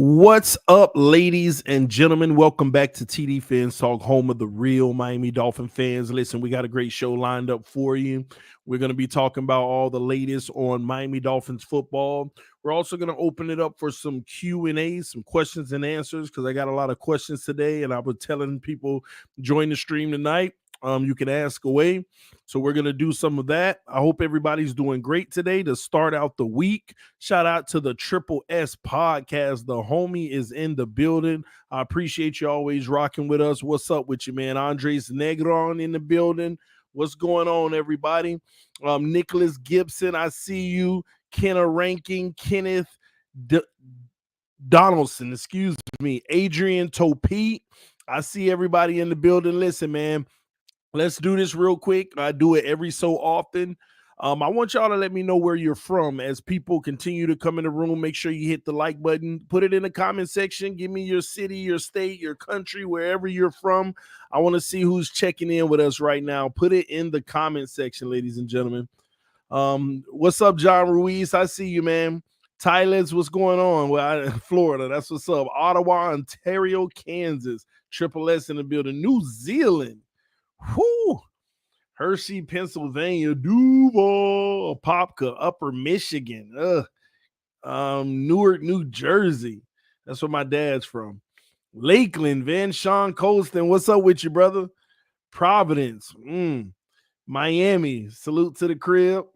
What's up, ladies and gentlemen? Welcome back to TDPHINSTALK, home of the real Miami Dolphin fans. Listen, we got a great show lined up for you. We're going to be talking about all the latest on Miami Dolphins football. We're also going to open it up for some Q&A, some questions and answers, because I got a lot of questions today, and I was telling people join the stream tonight. You can ask away. So we're going to do some of that. I hope everybody's doing great today to start out the week. Shout out to the Triple S podcast. The homie is in the building. I appreciate you always rocking with us. What's up with you, man? Andres Negron in the building. What's going on, everybody? Nicholas Gibson, I see you. Kenna Ranking, Kenneth Donaldson, excuse me. Adrian Topete. I see everybody in the building. Listen, man. Let's do this real quick. I do it every so often. I want y'all to let me know where you're from as people continue to come in the room. Make sure you hit the like button. Put it in the comment section. Give me your city, your state, your country, wherever you're from. I want to see who's checking in with us right now. Put it in the comment section, ladies and gentlemen. What's up, John Ruiz? I see you, man. Tyler's, what's going on? Well, Florida, that's what's up. Ottawa, Ontario, Kansas. Triple S in the building. New Zealand. Whoo! Hershey, Pennsylvania, Duval, Apopka, Upper Michigan, Newark, New Jersey. That's where my dad's from. Lakeland, Van Sean Colston. What's up with you, brother? Providence, Miami. Salute to the crib.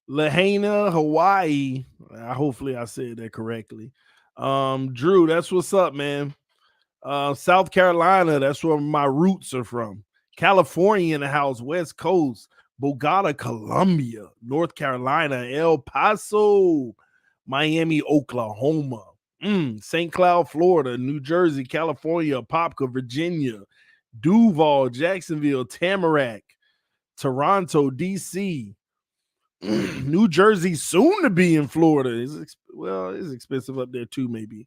Lahaina, Hawaii. Hopefully I said that correctly. Drew, that's what's up, man. South Carolina, that's where my roots are from. California in the house, West Coast, Bogota, Colombia, North Carolina, El Paso, Miami, Oklahoma, St. Cloud, Florida, New Jersey, California, Apopka, Virginia, Duval, Jacksonville, Tamarack, Toronto, DC, New Jersey, soon to be in Florida. It's expensive up there too, maybe.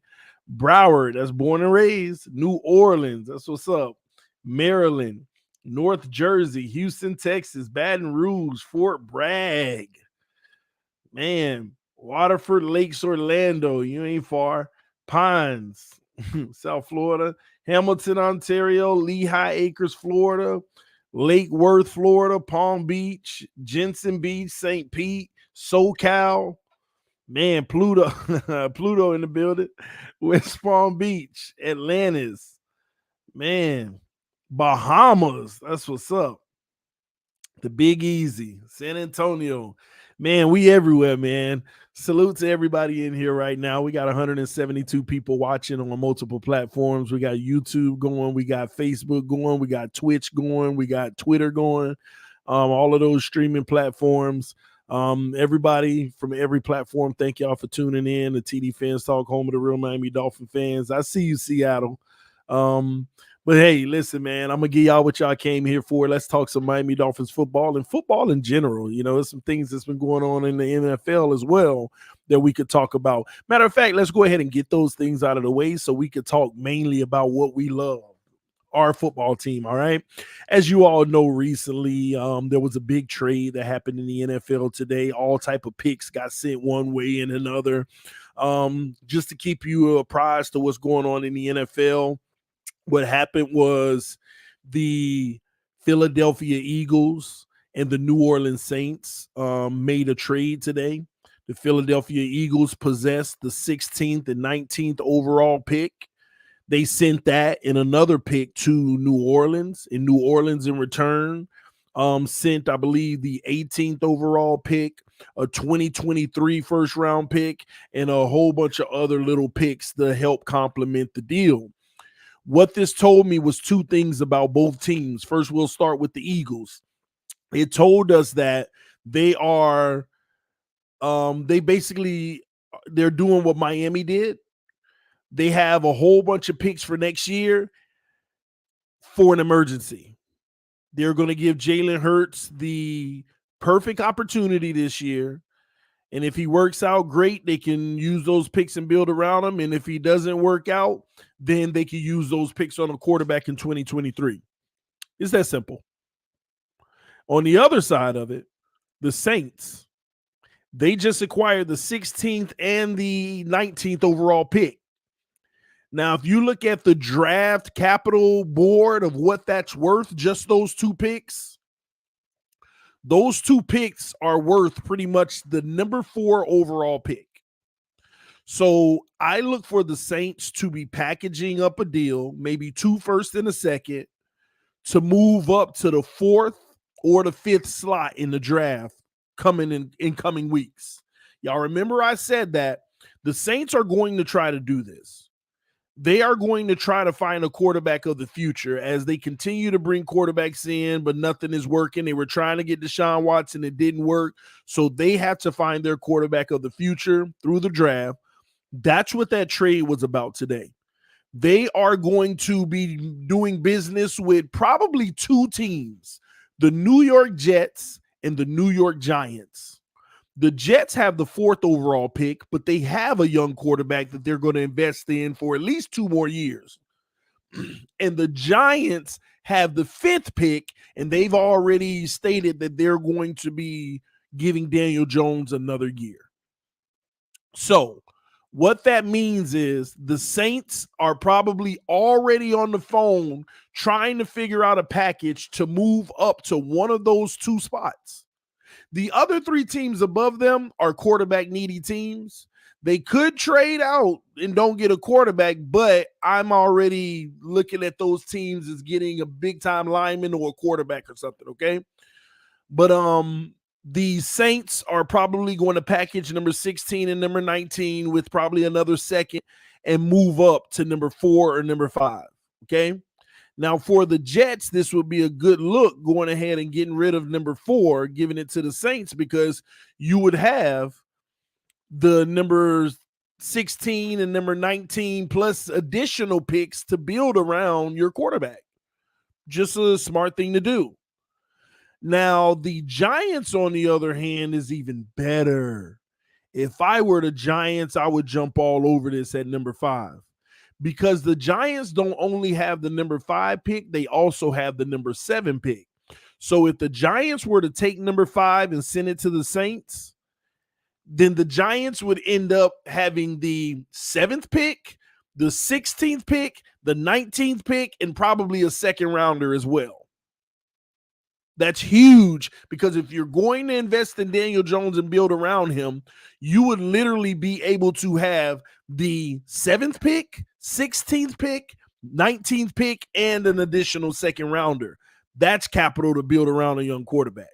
Broward, that's born and raised. New Orleans, that's what's up. Maryland, North Jersey, Houston, Texas, Baton Rouge, Fort Bragg. Man, Waterford, Lakes, Orlando, you ain't far. Pines, South Florida. Hamilton, Ontario, Lehigh Acres, Florida. Lake Worth, Florida. Palm Beach, Jensen Beach, St. Pete, SoCal. Man, Pluto, Pluto in the building. West Palm Beach, Atlantis. Man, Bahamas. That's what's up. The Big Easy, San Antonio. Man, we everywhere, man. Salute to everybody in here right now. We got 172 people watching on multiple platforms. We got YouTube going. We got Facebook going. We got Twitch going. We got Twitter going. All of those streaming platforms. Everybody from every platform, thank y'all for tuning in to TDPHINSTALK, home of the real Miami Dolphin fans. I see you, Seattle. But hey, listen, man, I'm gonna give y'all what y'all came here for. Let's talk some Miami Dolphins football and football in general. You know, there's some things that's been going on in the NFL as well that we could talk about. Matter of fact, let's go ahead and get those things out of the way so we could talk mainly about what we love. Our football team, all right? As you all know, recently there was a big trade that happened in the NFL today. All type of picks got sent one way and another. Just to keep you apprised of what's going on in the NFL, what happened was the Philadelphia Eagles and the New Orleans Saints made a trade today. The Philadelphia Eagles possessed the 16th and 19th overall pick. They sent that and another pick to New Orleans, and New Orleans in return sent, I believe, the 18th overall pick, a 2023 first round pick, and a whole bunch of other little picks to help complement the deal. What this told me was two things about both teams. First, we'll start with the Eagles. It told us that they are, they're doing what Miami did. They have a whole bunch of picks for next year for an emergency. They're going to give Jalen Hurts the perfect opportunity this year. And if he works out great, they can use those picks and build around him. And if he doesn't work out, then they can use those picks on a quarterback in 2023. It's that simple. On the other side of it, the Saints, They just acquired the 16th and the 19th overall pick. Now, if you look at the draft capital board of what that's worth, just those two picks are worth pretty much the number 4 overall pick. So I look for the Saints to be packaging up a deal, maybe 2 firsts and a second, to move up to the 4th or the 5th slot in the draft coming in coming weeks. Y'all remember I said that the Saints are going to try to do this. They are going to try to find a quarterback of the future as they continue to bring quarterbacks in, but nothing is working. They were trying to get Deshaun Watson. It didn't work. So they have to find their quarterback of the future through the draft. That's what that trade was about today. They are going to be doing business with probably 2 teams, the New York Jets and the New York Giants. The Jets have the 4th overall pick, but they have a young quarterback that they're going to invest in for at least 2 more years. And the Giants have the 5th pick, and they've already stated that they're going to be giving Daniel Jones another year. So what that means is the Saints are probably already on the phone trying to figure out a package to move up to one of those 2 spots. The other 3 teams above them are quarterback needy teams. They could trade out and don't get a quarterback, but I'm already looking at those teams as getting a big time lineman or a quarterback or something, okay? But the Saints are probably going to package number 16 and number 19 with probably another second and move up to number 4 or number 5, okay? Now, for the Jets, this would be a good look going ahead and getting rid of number 4, giving it to the Saints, because you would have the numbers 16 and number 19 plus additional picks to build around your quarterback. Just a smart thing to do. Now, the Giants, on the other hand, is even better. If I were the Giants, I would jump all over this at number 5. Because the Giants don't only have the number 5 pick, they also have the number 7 pick. So if the Giants were to take number 5 and send it to the Saints, then the Giants would end up having the 7th pick, the 16th pick, the 19th pick, and probably a second rounder as well. That's huge, because if you're going to invest in Daniel Jones and build around him, you would literally be able to have the 7th pick, 16th pick, 19th pick, and an additional second rounder. That's capital to build around a young quarterback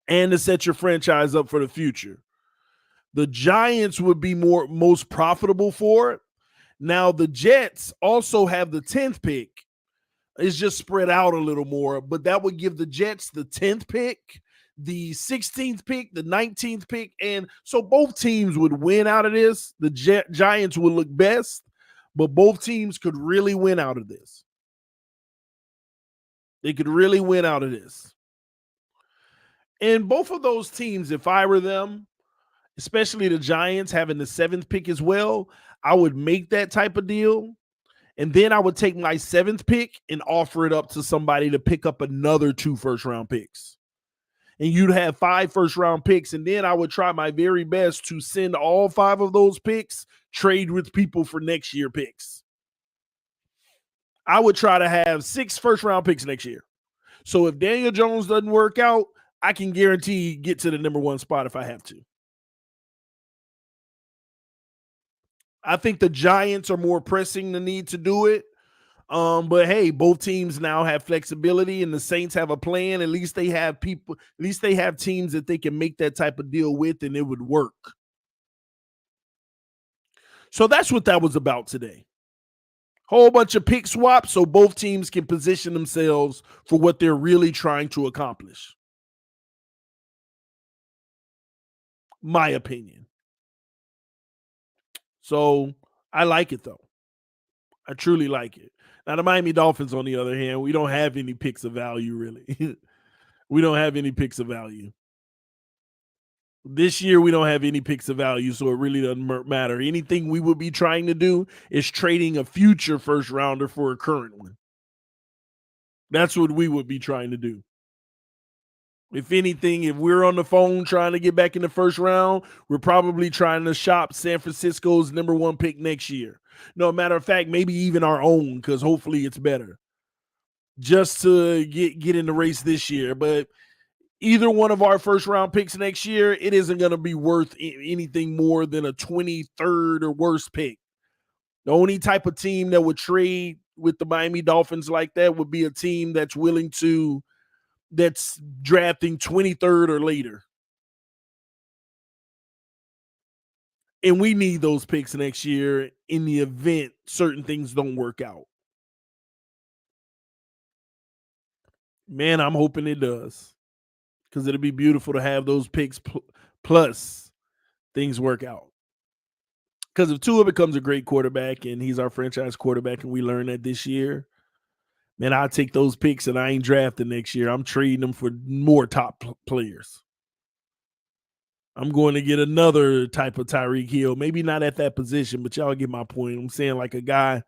and to set your franchise up for the future. The Giants would be most profitable for it. Now, the Jets also have the 10th pick. It's just spread out a little more, but that would give the Jets the 10th pick, the 16th pick, the 19th pick, and so both teams would win out of this. The Giants would look best, but both teams could really win out of this. They could really win out of this. And both of those teams, if I were them, especially the Giants having the 7th pick as well, I would make that type of deal. And then I would take my 7th pick and offer it up to somebody to pick up another 2 first-round picks. And you'd have 5 first-round picks. And then I would try my very best to send all 5 of those picks, trade with people for next year picks. I would try to have 6 first-round picks next year. So if Daniel Jones doesn't work out, I can guarantee get to the number 1 spot if I have to. I think the Giants are more pressing the need to do it. But hey, both teams now have flexibility, and the Saints have a plan. At least they have people, at least they have teams that they can make that type of deal with, and it would work. So that's what that was about today. Whole bunch of pick swaps so both teams can position themselves for what they're really trying to accomplish. My opinion. So I like it, though. I truly like it. Now, the Miami Dolphins, on the other hand, we don't have any picks of value, really. We don't have any picks of value. This year, we don't have any picks of value, so it really doesn't matter. Anything we would be trying to do is trading a future first rounder for a current one. That's what we would be trying to do. If anything, if we're on the phone trying to get back in the first round, we're probably trying to shop San Francisco's #1 pick next year. No, matter of fact, maybe even our own, because hopefully it's better. Just to get in the race this year. But either one of our first round picks next year, it isn't going to be worth anything more than a 23rd or worse pick. The only type of team that would trade with the Miami Dolphins like that would be a team that's drafting 23rd or later. And we need those picks next year in the event certain things don't work out. Man, I'm hoping it does, because it'll be beautiful to have those picks plus things work out. Because if Tua becomes a great quarterback and he's our franchise quarterback and we learn that this year, man, I'll take those picks and I ain't drafting next year. I'm trading them for more top players. I'm going to get another type of Tyreek Hill. Maybe not at that position, but y'all get my point. I'm saying like a guy,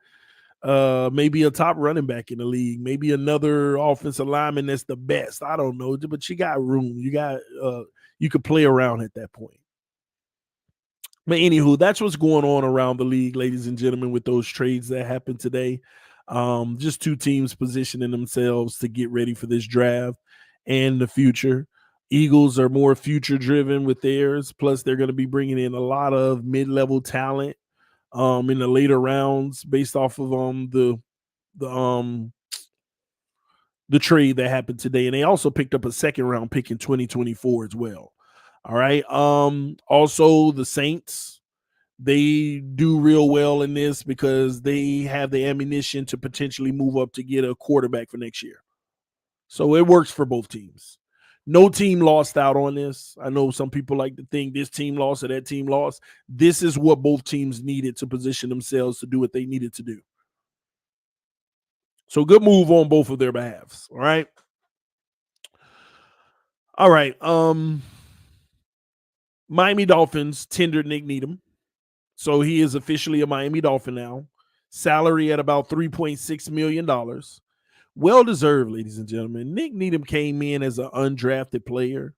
maybe a top running back in the league, maybe another offensive lineman that's the best. I don't know, but you got room. You could play around at that point. But anywho, that's what's going on around the league, ladies and gentlemen, with those trades that happened today. Just two teams positioning themselves to get ready for this draft and the future. Eagles are more future driven with theirs. Plus, they're going to be bringing in a lot of mid-level talent in the later rounds based off of the trade that happened today. And they also picked up a second-round pick in 2024 as well. All right. Also, the Saints, they do real well in this because they have the ammunition to potentially move up to get a quarterback for next year. So it works for both teams. No team lost out on this. I know some people like to think this team lost or that team lost. This is what both teams needed to position themselves to do what they needed to do. So good move on both of their behalves. All right. All right. Miami Dolphins tendered Nik Needham. So he is officially a Miami Dolphin now. Salary at about $3.6 million. Well-deserved, ladies and gentlemen. Nik Needham came in as an undrafted player.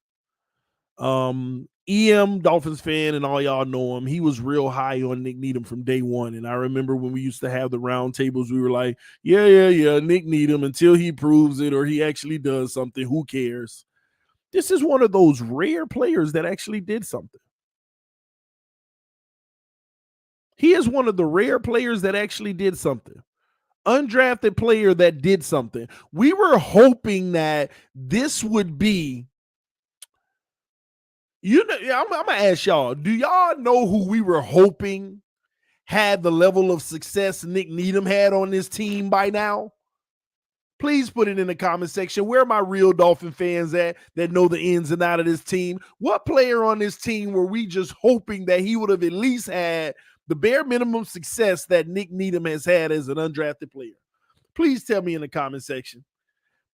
Dolphins fan, and all y'all know him. He was real high on Nik Needham from day one. And I remember when we used to have the round tables, we were like, yeah, Nik Needham, until he proves it or he actually does something, who cares? This is one of those rare players that actually did something. He is one of the rare players that actually did something. Undrafted player that did something. We were hoping that this would be, I'm going to ask y'all, do y'all know who we were hoping had the level of success Nik Needham had on this team by now? Please put it in the comment section. Where are my real Dolphin fans at that know the ins and out of this team? What player on this team were we just hoping that he would have at least had the bare minimum success that Nik Needham has had as an undrafted player? Please tell me in the comment section.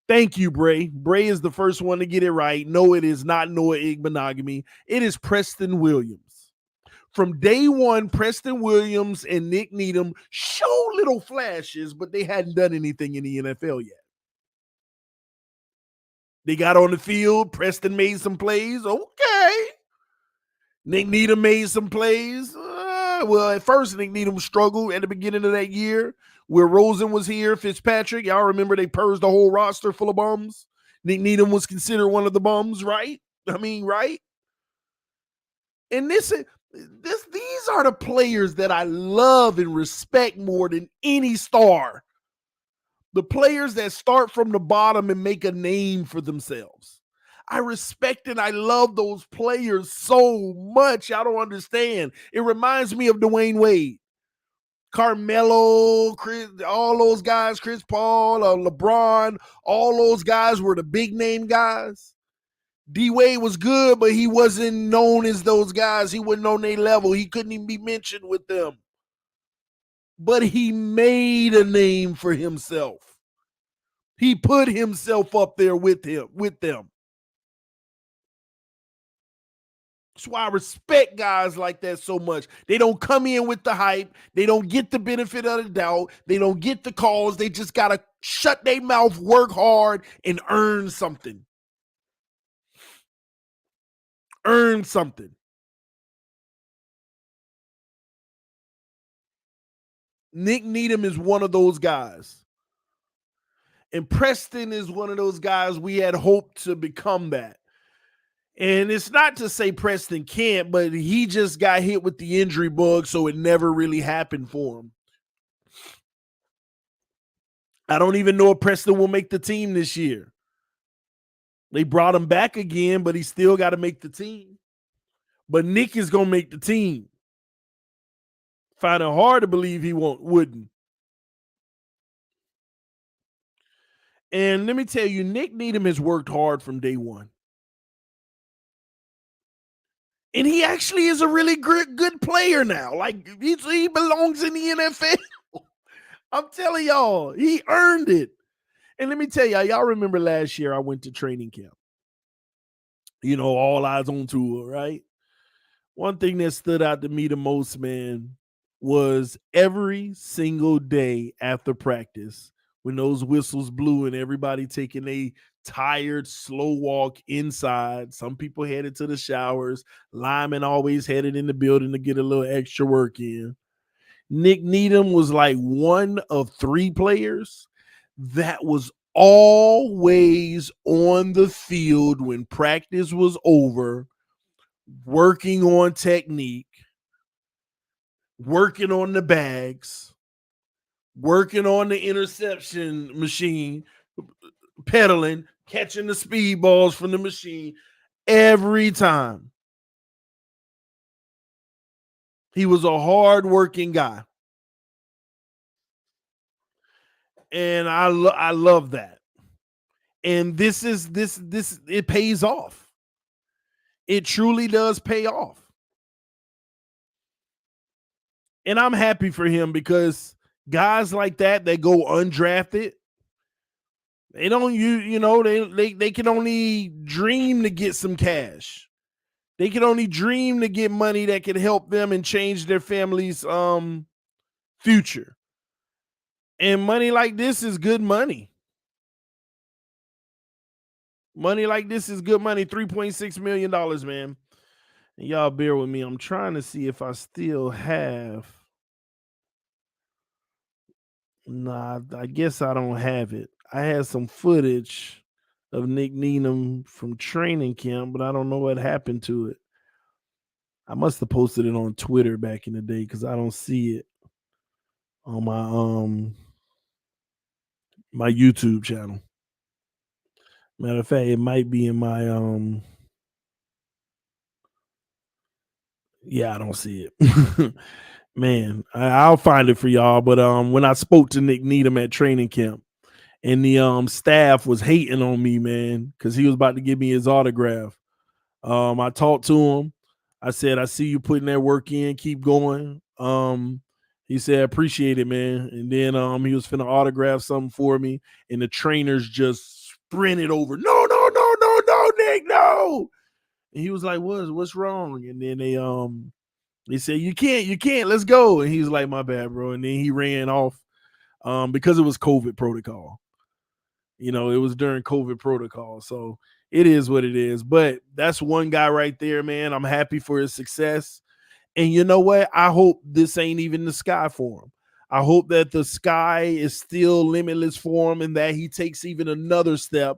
Thank you, Bray. Bray is the first one to get it right. No, it is not Noah Igbenogany. It is Preston Williams. From day one, Preston Williams and Nik Needham show little flashes, but they hadn't done anything in the NFL yet. They got on the field. Preston made some plays. Okay. Nik Needham made some plays. Well, at first, Nik Needham struggled at the beginning of that year where Rosen was here, Fitzpatrick. Y'all remember they purged the whole roster full of bums? Nik Needham was considered one of the bums, right? I mean, right? And these are the players that I love and respect more than any star. The players that start from the bottom and make a name for themselves. I respect and I love those players so much. Y'all don't understand. It reminds me of Dwayne Wade, Carmelo, all those guys, Chris Paul, LeBron, all those guys were the big name guys. D-Wade was good, but he wasn't known as those guys. He wasn't on their level. He couldn't even be mentioned with them. But he made a name for himself. He put himself up there with them. That's why I respect guys like that so much. They don't come in with the hype. They don't get the benefit of the doubt. They don't get the calls. They just got to shut their mouth, work hard, and earn something. earn something. Nik Needham is one of those guys. And Preston is one of those guys we had hoped to become that. And it's not to say Preston can't, but he just got hit with the injury bug, so it never really happened for him. I don't even know if Preston will make the team this year. They brought him back again, but he still got to make the team. But Nik is going to make the team. Find it hard to believe he wouldn't. And let me tell you, Nik Needham has worked hard from day one. And he actually is a really good player now. Like, he belongs in the NFL. I'm telling y'all, he earned it. And let me tell y'all remember last year I went to training camp. You know, all eyes on Tua, right? One thing that stood out to me the most, man, was every single day after practice, when those whistles blew and everybody taking a tired, slow walk inside. Some people headed to the showers. Linemen always headed in the building to get a little extra work in. Nik Needham was like one of 3 players that was always on the field when practice was over, working on technique, working on the bags, working on the interception machine, pedaling, catching the speed balls from the machine every time. He was a hard-working guy. And I love that. And this it pays off. It truly does pay off. And I'm happy for him because guys like that go undrafted, they don't they can only dream to get some cash. They can only dream to get money that can help them and change their family's future. And money like this is good money. Money like this is good money. $3.6 million, man. And y'all bear with me. I'm trying to see if I still have. Nah, I guess I don't have it. I had some footage of Nik Needham from training camp, but I don't know what happened to it. I must have posted it on Twitter back in the day because I don't see it on my YouTube channel. Matter of fact, it might be in my yeah, I don't see it. Man, I'll find it for y'all. But when I spoke to Nik Needham at training camp, and the staff was hating on me, man, because he was about to give me his autograph. I talked to him. I said, I see you putting that work in. Keep going. He said, appreciate it, man. And then he was finna autograph something for me, and the trainers just sprinted over. No, Nik, no. And he was like, what's wrong? And then they said, you can't, let's go. And he's like, my bad, bro. And then he ran off because it was COVID protocol. You know, it was during COVID protocol. So it is what it is. But that's one guy right there, man. I'm happy for his success. And you know what? I hope this ain't even the sky for him. I hope that the sky is still limitless for him and that he takes even another step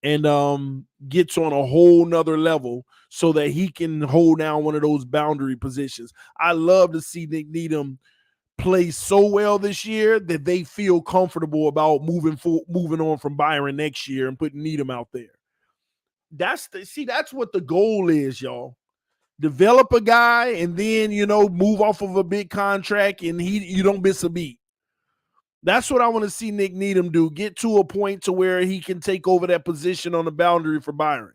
and gets on a whole nother level so that he can hold down one of those boundary positions. I love to see Nik Needham play so well this year that they feel comfortable about moving on from Byron next year and putting Needham out there. That's what the goal is, y'all. Develop a guy and then, move off of a big contract and you don't miss a beat. That's what I want to see Nik Needham do. Get to a point to where he can take over that position on the boundary for Byron.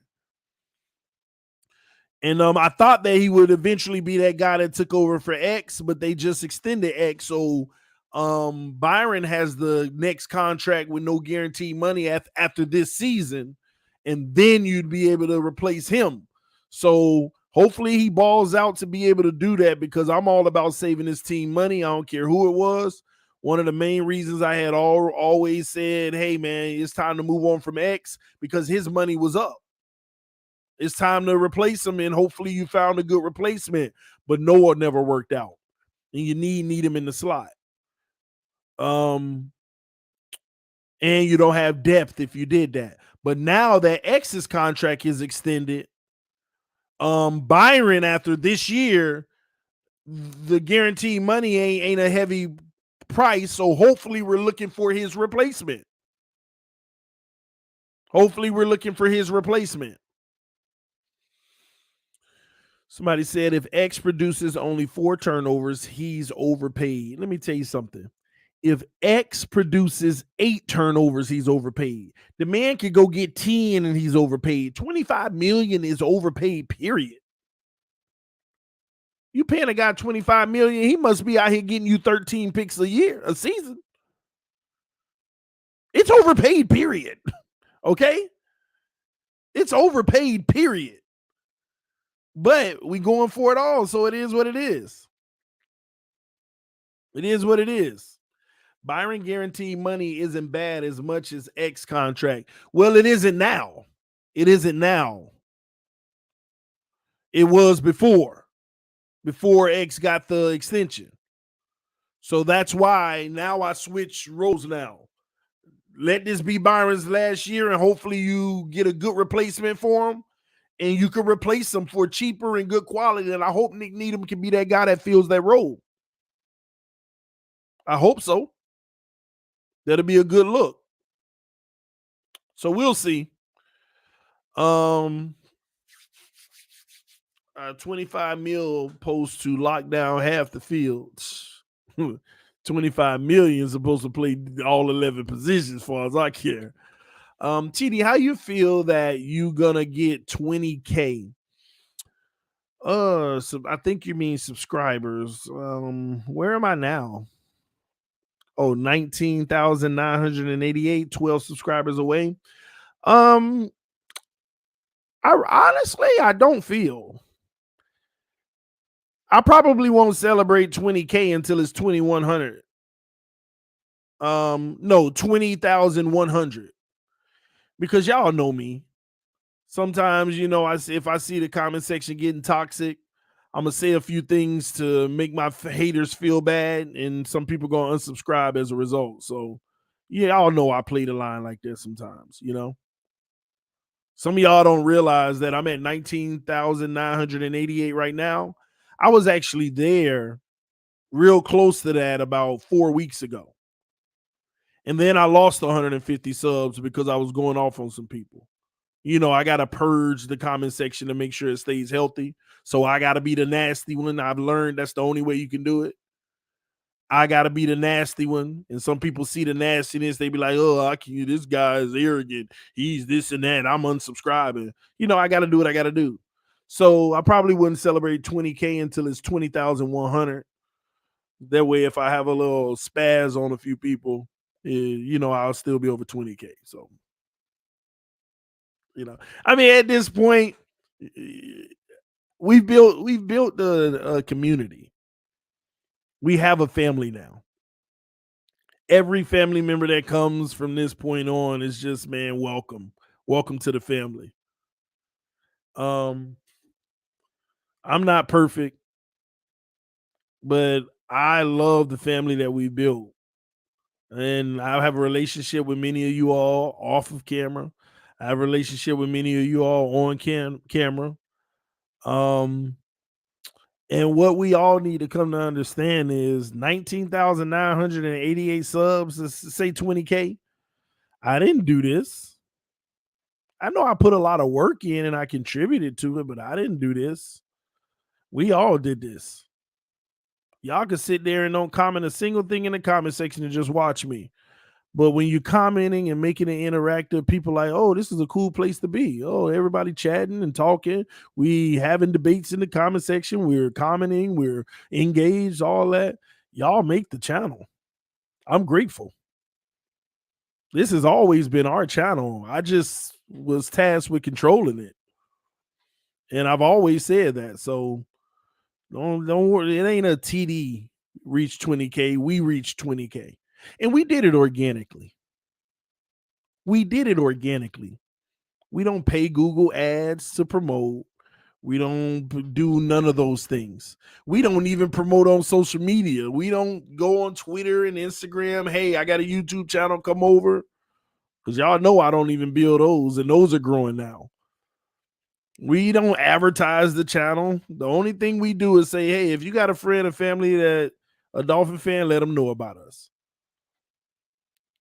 And I thought that he would eventually be that guy that took over for X, but they just extended X. So Byron has the next contract with no guaranteed money after this season, and then you'd be able to replace him. So hopefully he balls out to be able to do that because I'm all about saving this team money. I don't care who it was. One of the main reasons I had always said, hey, man, it's time to move on from X because his money was up. It's time to replace him, and hopefully you found a good replacement. But Noah never worked out, and you need him in the slot. And you don't have depth if you did that. But now that X's contract is extended, Byron, after this year, the guaranteed money ain't a heavy price. So hopefully we're looking for his replacement. Somebody said if X produces only 4 turnovers, he's overpaid. Let me tell you something. If X produces 8 turnovers, he's overpaid. The man could go get 10 and he's overpaid. $25 million is overpaid, period. You paying a guy $25 million, he must be out here getting you 13 picks a season. It's overpaid, period. Okay? It's overpaid, period. But we going for it all, so it is what it is. It is what it is. Byron guaranteed money isn't bad as much as X contract. Well, it isn't now. It isn't now. It was before X got the extension. So that's why now I switch roles now. Let this be Byron's last year, and hopefully you get a good replacement for him, and you can replace him for cheaper and good quality. And I hope Nik Needham can be that guy that fills that role. I hope so. That'll be a good look. So we'll see. 25 mil supposed to lock down half the field. 25 million supposed to play all 11 positions, as far as I care. TD, how you feel that you gonna get 20K? So I think you mean subscribers. Where am I now? Oh, 19,988, 12 subscribers away. I honestly, I don't feel. I probably won't celebrate 20K until it's 2,100. No, 20,100. Because y'all know me. Sometimes, if I see the comment section getting toxic, I'm gonna say a few things to make my haters feel bad, and some people gonna unsubscribe as a result. So, yeah, y'all know I play the line like that sometimes. Some of y'all don't realize that I'm at 19,988 right now. I was actually there real close to that about 4 weeks ago. And then I lost 150 subs because I was going off on some people. I got to purge the comment section to make sure it stays healthy. So I got to be the nasty one. I've learned that's the only way you can do it. I got to be the nasty one. And some people see the nastiness. They be like, oh, this guy is arrogant. He's this and that. I'm unsubscribing. I got to do what I got to do. So I probably wouldn't celebrate 20K until it's 20,100. That way, if I have a little spaz on a few people, I'll still be over 20K. So, at this point, we've built a community. We have a family now. Every family member that comes from this point on is just, man, welcome to the family. I'm not perfect, but I love the family that we built. And I have a relationship with many of you all off of camera. I have a relationship with many of you all on camera. And what we all need to come to understand is 19,988 subs, let's say 20K. I didn't do this. I know I put a lot of work in and I contributed to it, but I didn't do this. We all did this. Y'all can sit there and don't comment a single thing in the comment section and just watch me. But when you're commenting and making it interactive, people like, oh, this is a cool place to be. Oh, everybody chatting and talking. We having debates in the comment section. We're commenting. We're engaged, all that. Y'all make the channel. I'm grateful. This has always been our channel. I just was tasked with controlling it. And I've always said that. So don't worry. It ain't a TD reach 20K. We reached 20K. And we did it organically. We don't pay Google ads to promote. We don't do none of those things. We don't even promote on social media. We don't go on Twitter and Instagram. Hey, I got a YouTube channel. Come over. Because y'all know I don't even build those, and those are growing now. We don't advertise the channel. The only thing we do is say, hey, if you got a friend or family that a Dolphin fan, let them know about us.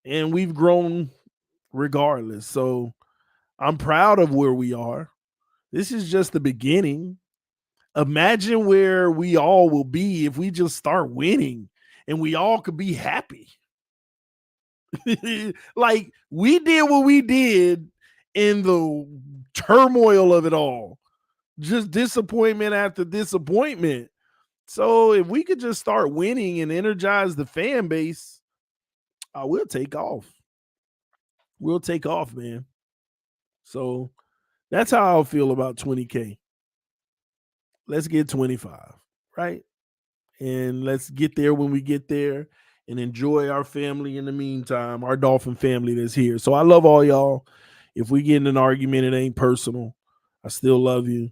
And we've grown regardless. So I'm proud of where we are. This is just the beginning. Imagine where we all will be if we just start winning and we all could be happy. Like we did what we did in the turmoil of it all. Just disappointment after disappointment. So if we could just start winning and energize the fan base, we'll take off. We'll take off, man. So that's how I feel about 20K. Let's get 25, right? And let's get there when we get there and enjoy our family in the meantime, our Dolphin family that's here. So I love all y'all. If we get in an argument, it ain't personal. I still love you.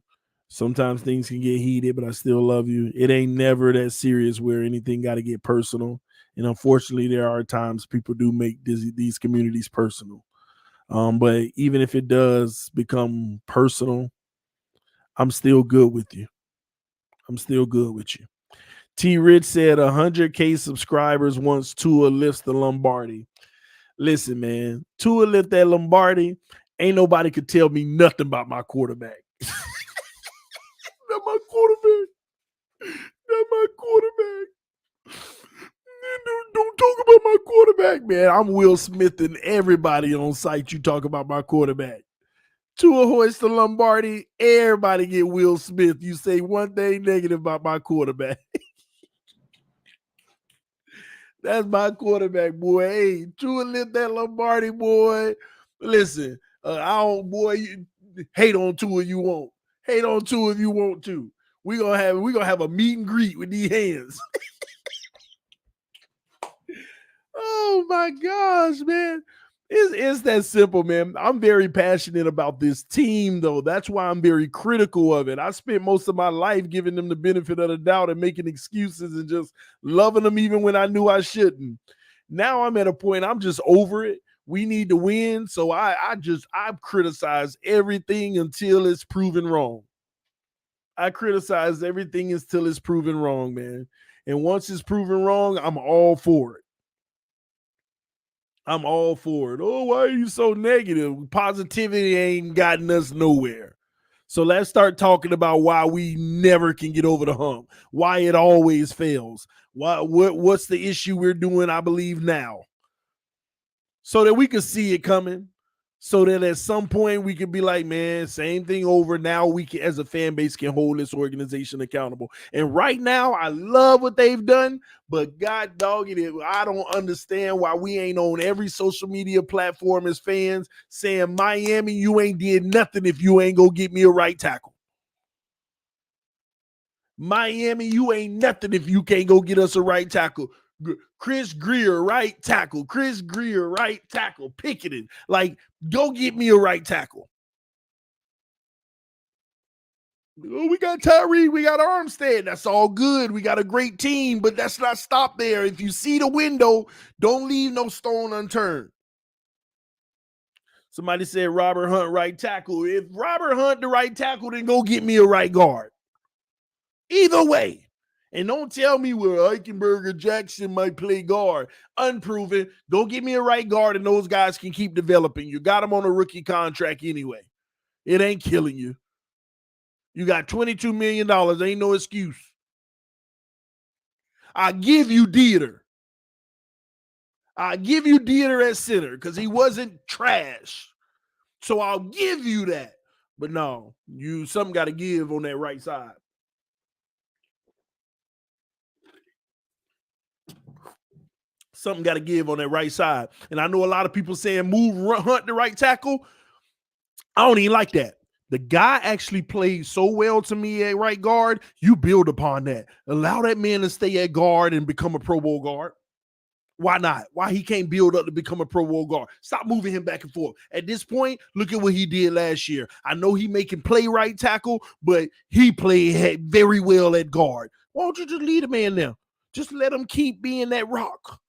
Sometimes things can get heated, but I still love you. It ain't never that serious where anything got to get personal. And unfortunately, there are times people do make these communities personal. But even if it does become personal, I'm still good with you. I'm still good with you. T. Rich said 100K subscribers once Tua lifts the Lombardi. Listen, man, Tua lift that Lombardi. Ain't nobody could tell me nothing about my quarterback. Not my quarterback. Not my quarterback. Don't talk about my quarterback, man. I'm Will Smith and everybody on site. You talk about my quarterback. Tua hoist the Lombardi. Everybody get Will Smith. You say one thing negative about my quarterback. That's my quarterback, boy. Hey, Tua lift that Lombardi, boy. Listen, I don't, boy. You, hate on Tua if you want. Hate on Tua if you want to. We gonna have a meet and greet with these hands. Oh my gosh, man. It's that simple, man. I'm very passionate about this team, though. That's why I'm very critical of it. I spent most of my life giving them the benefit of the doubt and making excuses and just loving them even when I knew I shouldn't. Now I'm at a point I'm just over it. We need to win. So I've criticized everything until it's proven wrong. I criticize everything until it's proven wrong, man. And once it's proven wrong, I'm all for it. I'm all for it. Oh, why are you so negative? Positivity ain't gotten us nowhere. So let's start talking about why we never can get over the hump, why it always fails. What's the issue we're doing, I believe, now? So that we can see it coming. So that at some point we could be like, man, same thing over. Now we can, as a fan base, can hold this organization accountable. And right now, I love what they've done, but God dog it, I don't understand why we ain't on every social media platform as fans saying, Miami, you ain't did nothing if you ain't go get me a right tackle. Miami, you ain't nothing if you can't go get us a right tackle. Chris Greer, right tackle. Chris Greer, right tackle. Picketed. Like, go get me a right tackle. Oh, we got Tyreek. We got Armstead. That's all good. We got a great team, but that's not stop there. If you see the window, don't leave no stone unturned. Somebody said Robert Hunt, right tackle. If Robert Hunt, the right tackle, then go get me a right guard. Either way. And don't tell me where Eichenberger Jackson might play guard. Unproven. Go get me a right guard and those guys can keep developing. You got them on a rookie contract anyway. It ain't killing you. You got $22 million. Ain't no excuse. I give you Dieter. I give you Dieter at center because he wasn't trash. So I'll give you that. But no, something got to give on that right side. Something got to give on that right side. And I know a lot of people saying move Hunt the right tackle. I don't even like that. The guy actually played so well to me at right guard. You build upon that. Allow that man to stay at guard and become a Pro Bowl guard. Why not? Why he can't build up to become a Pro Bowl guard? Stop moving him back and forth. At this point, look at what he did last year. I know he making play right tackle, but he played very well at guard. Why don't you just leave the man there? Just let him keep being that rock.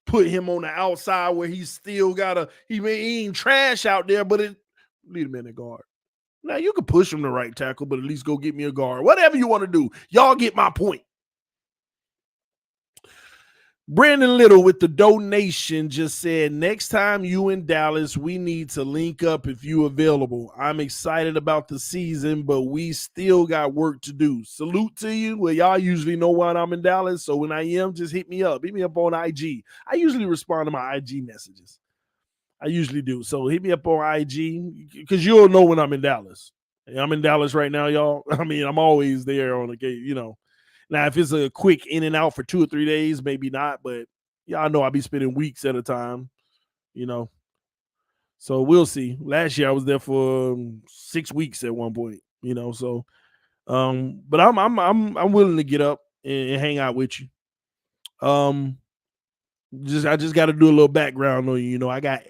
Put him on the outside where he's still got he ain't trash out there, but leave him in the guard. Now you can push him to right tackle, but at least go get me a guard. Whatever you want to do. Y'all get my point. Brandon Little with the donation just said, next time you in Dallas, we need to link up if you available. I'm excited about the season, but we still got work to do. Salute to you. Well, y'all usually know when I'm in Dallas, so when I am, just hit me up. Hit me up on IG. I usually respond to my IG messages. I usually do. So hit me up on IG because you'll know when I'm in Dallas. I'm in Dallas right now, y'all. I mean, I'm always there on the gate, you know. Now, if it's a quick in and out for 2 or 3 days, maybe not. But y'all know I'll be spending weeks at a time, you know. So we'll see. Last year I was there for 6 weeks at one point, you know. So, but I'm willing to get up and hang out with you. I just got to do a little background on you. You know, I got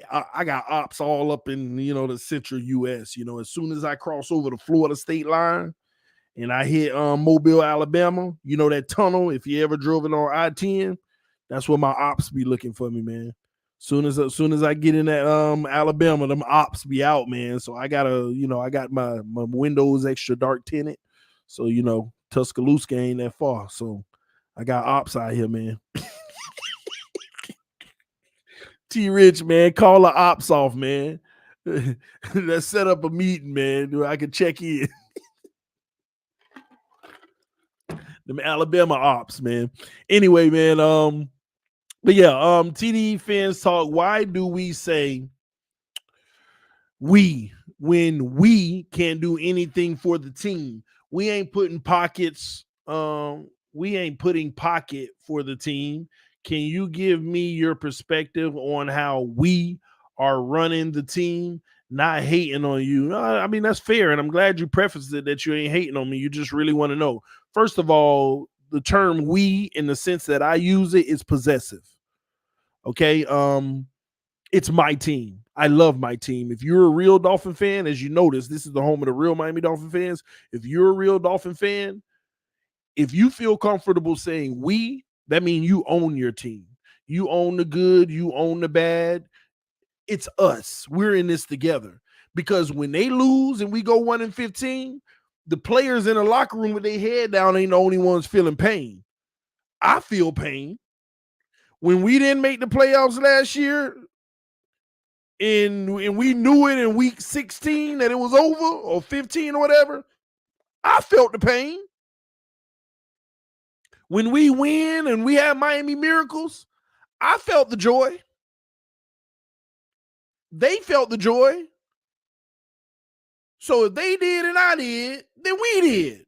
ops all up in the central U.S. You know, as soon as I cross over the Florida state line. And I hit Mobile, Alabama. You know that tunnel. If you ever drove it on I-10, that's where my ops be looking for me, man. Soon as I get in that Alabama, them ops be out, man. So I gotta, I got my windows extra dark tinted. So Tuscaloosa ain't that far. So I got ops out here, man. T Rich, man, call the ops off, man. Let's set up a meeting, man. I can check in. Them Alabama ops, man. Anyway, man. But yeah, TD fans talk. Why do we say we when we can't do anything for the team? We ain't putting pockets. We ain't putting pocket for the team. Can you give me your perspective on how we are running the team? Not hating on you. I mean, that's fair. And I'm glad you prefaced it that you ain't hating on me. You just really want to know. First of all, the term we, in the sense that I use it, is possessive. Okay. It's my team. I love my team. If you're a real Dolphin fan, as you notice, this is the home of the real Miami Dolphin fans. If you're a real Dolphin fan, if you feel comfortable saying we, that means you own your team. You own the good, you own the bad. It's us. We're in this together. Because when they lose and we go 1-15, the players in the locker room with their head down ain't the only ones feeling pain. I feel pain. When we didn't make the playoffs last year, and we knew it in week 16 that it was over, or 15 or whatever, I felt the pain. When we win and we have Miami Miracles, I felt the joy. They felt the joy. So if they did and I did, then we did.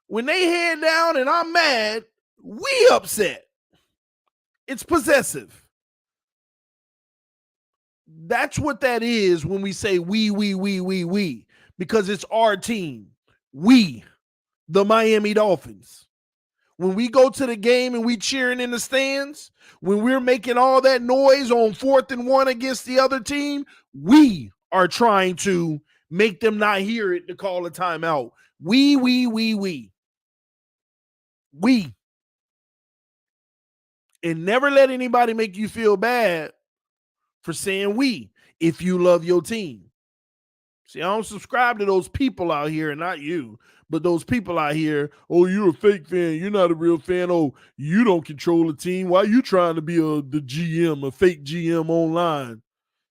When they head down and I'm mad, we upset. It's possessive. That's what that is when we say we, because it's our team. We, the Miami Dolphins. When we go to the game and we cheering in the stands, when we're making all that noise on 4th and 1 against the other team, we are trying to make them not hear it to call a timeout. We. And never let anybody make you feel bad for saying we if you love your team. See, I don't subscribe to those people out here, and not you, but those people out here, oh, you're a fake fan. You're not a real fan. Oh, you don't control the team. Why are you trying to be the GM, a fake GM online?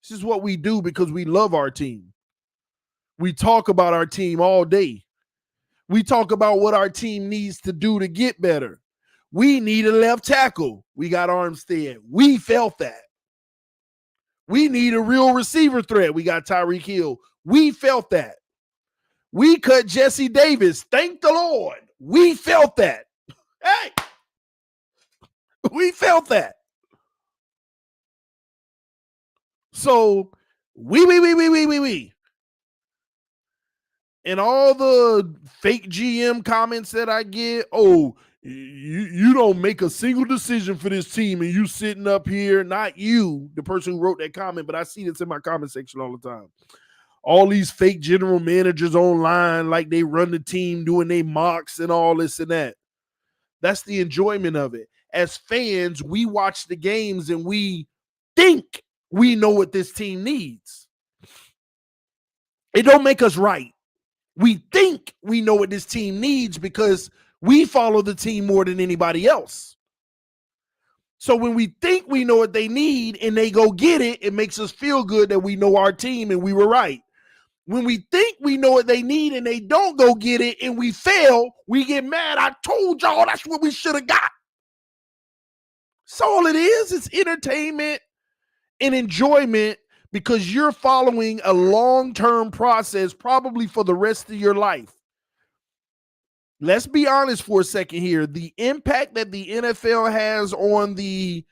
This is what we do because we love our team. We talk about our team all day. We talk about what our team needs to do to get better. We need a left tackle. We got Armstead. We felt that. We need a real receiver threat. We got Tyreek Hill. We felt that. We cut Jesse Davis. Thank the Lord. We felt that. Hey, we felt that. So we. And all the fake GM comments that I get, oh, You don't make a single decision for this team, and you sitting up here, not you, the person who wrote that comment, but I see this in my comment section all the time. All these fake general managers online, like they run the team, doing they mocks and all this and that. That's the enjoyment of it. As fans, we watch the games and we think we know what this team needs. It don't make us right. We think we know what this team needs because we follow the team more than anybody else. So when we think we know what they need and they go get it, it makes us feel good that we know our team and we were right. When we think we know what they need and they don't go get it and we fail, we get mad. I told y'all that's what we should have got. That's all it is. It's entertainment and enjoyment because you're following a long-term process probably for the rest of your life. Let's be honest for a second here. The impact that the NFL has on the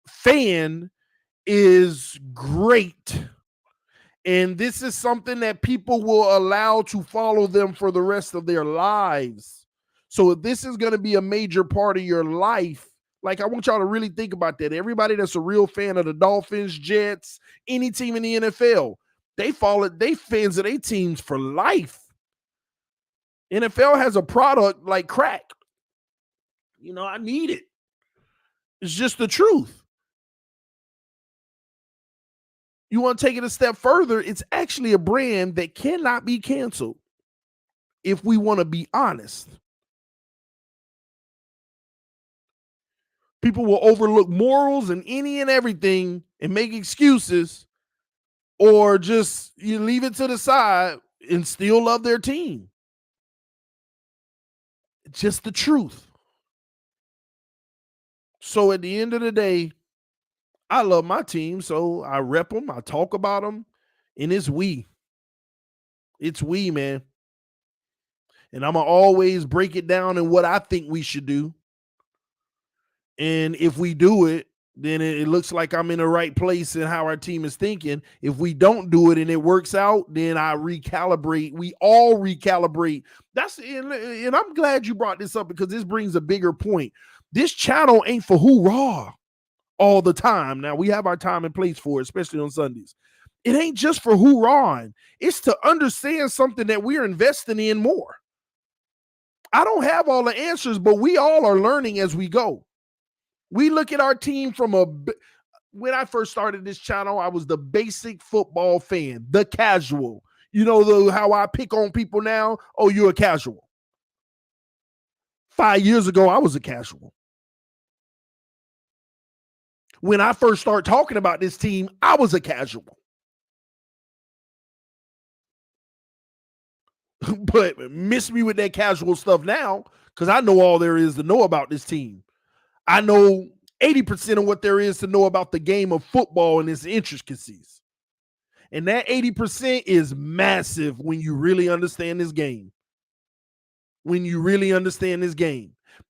fan is great. And this is something that people will allow to follow them for the rest of their lives. So if this is going to be a major part of your life, like I want y'all to really think about that. Everybody that's a real fan of the Dolphins, Jets, any team in the NFL, they fans of their teams for life. NFL has a product like crack. I need it. It's just the truth. You want to take it a step further, it's actually a brand that cannot be canceled if we want to be honest. People will overlook morals and any and everything and make excuses or just you leave it to the side and still love their team. It's just the truth. So at the end of the day, I love my team, so I rep them, I talk about them, and it's we. It's we, man. And I'm going to always break it down in what I think we should do. And if we do it, then it looks like I'm in the right place in how our team is thinking. If we don't do it and it works out, then I recalibrate. We all recalibrate. And I'm glad you brought this up because this brings a bigger point. This channel ain't for hoorah all the time. Now, we have our time and place for it, especially on Sundays. It ain't just for hoorah. It's to understand something that we're investing in more. I don't have all the answers, but we all are learning as we go. We look at our team when I first started this channel, I was the basic football fan, the casual. How I pick on people now? Oh, you're a casual. 5 years ago, I was a casual. When I first started talking about this team, I was a casual. But miss me with that casual stuff now because I know all there is to know about this team. I know 80% of what there is to know about the game of football and its intricacies. And that 80% is massive when you really understand this game.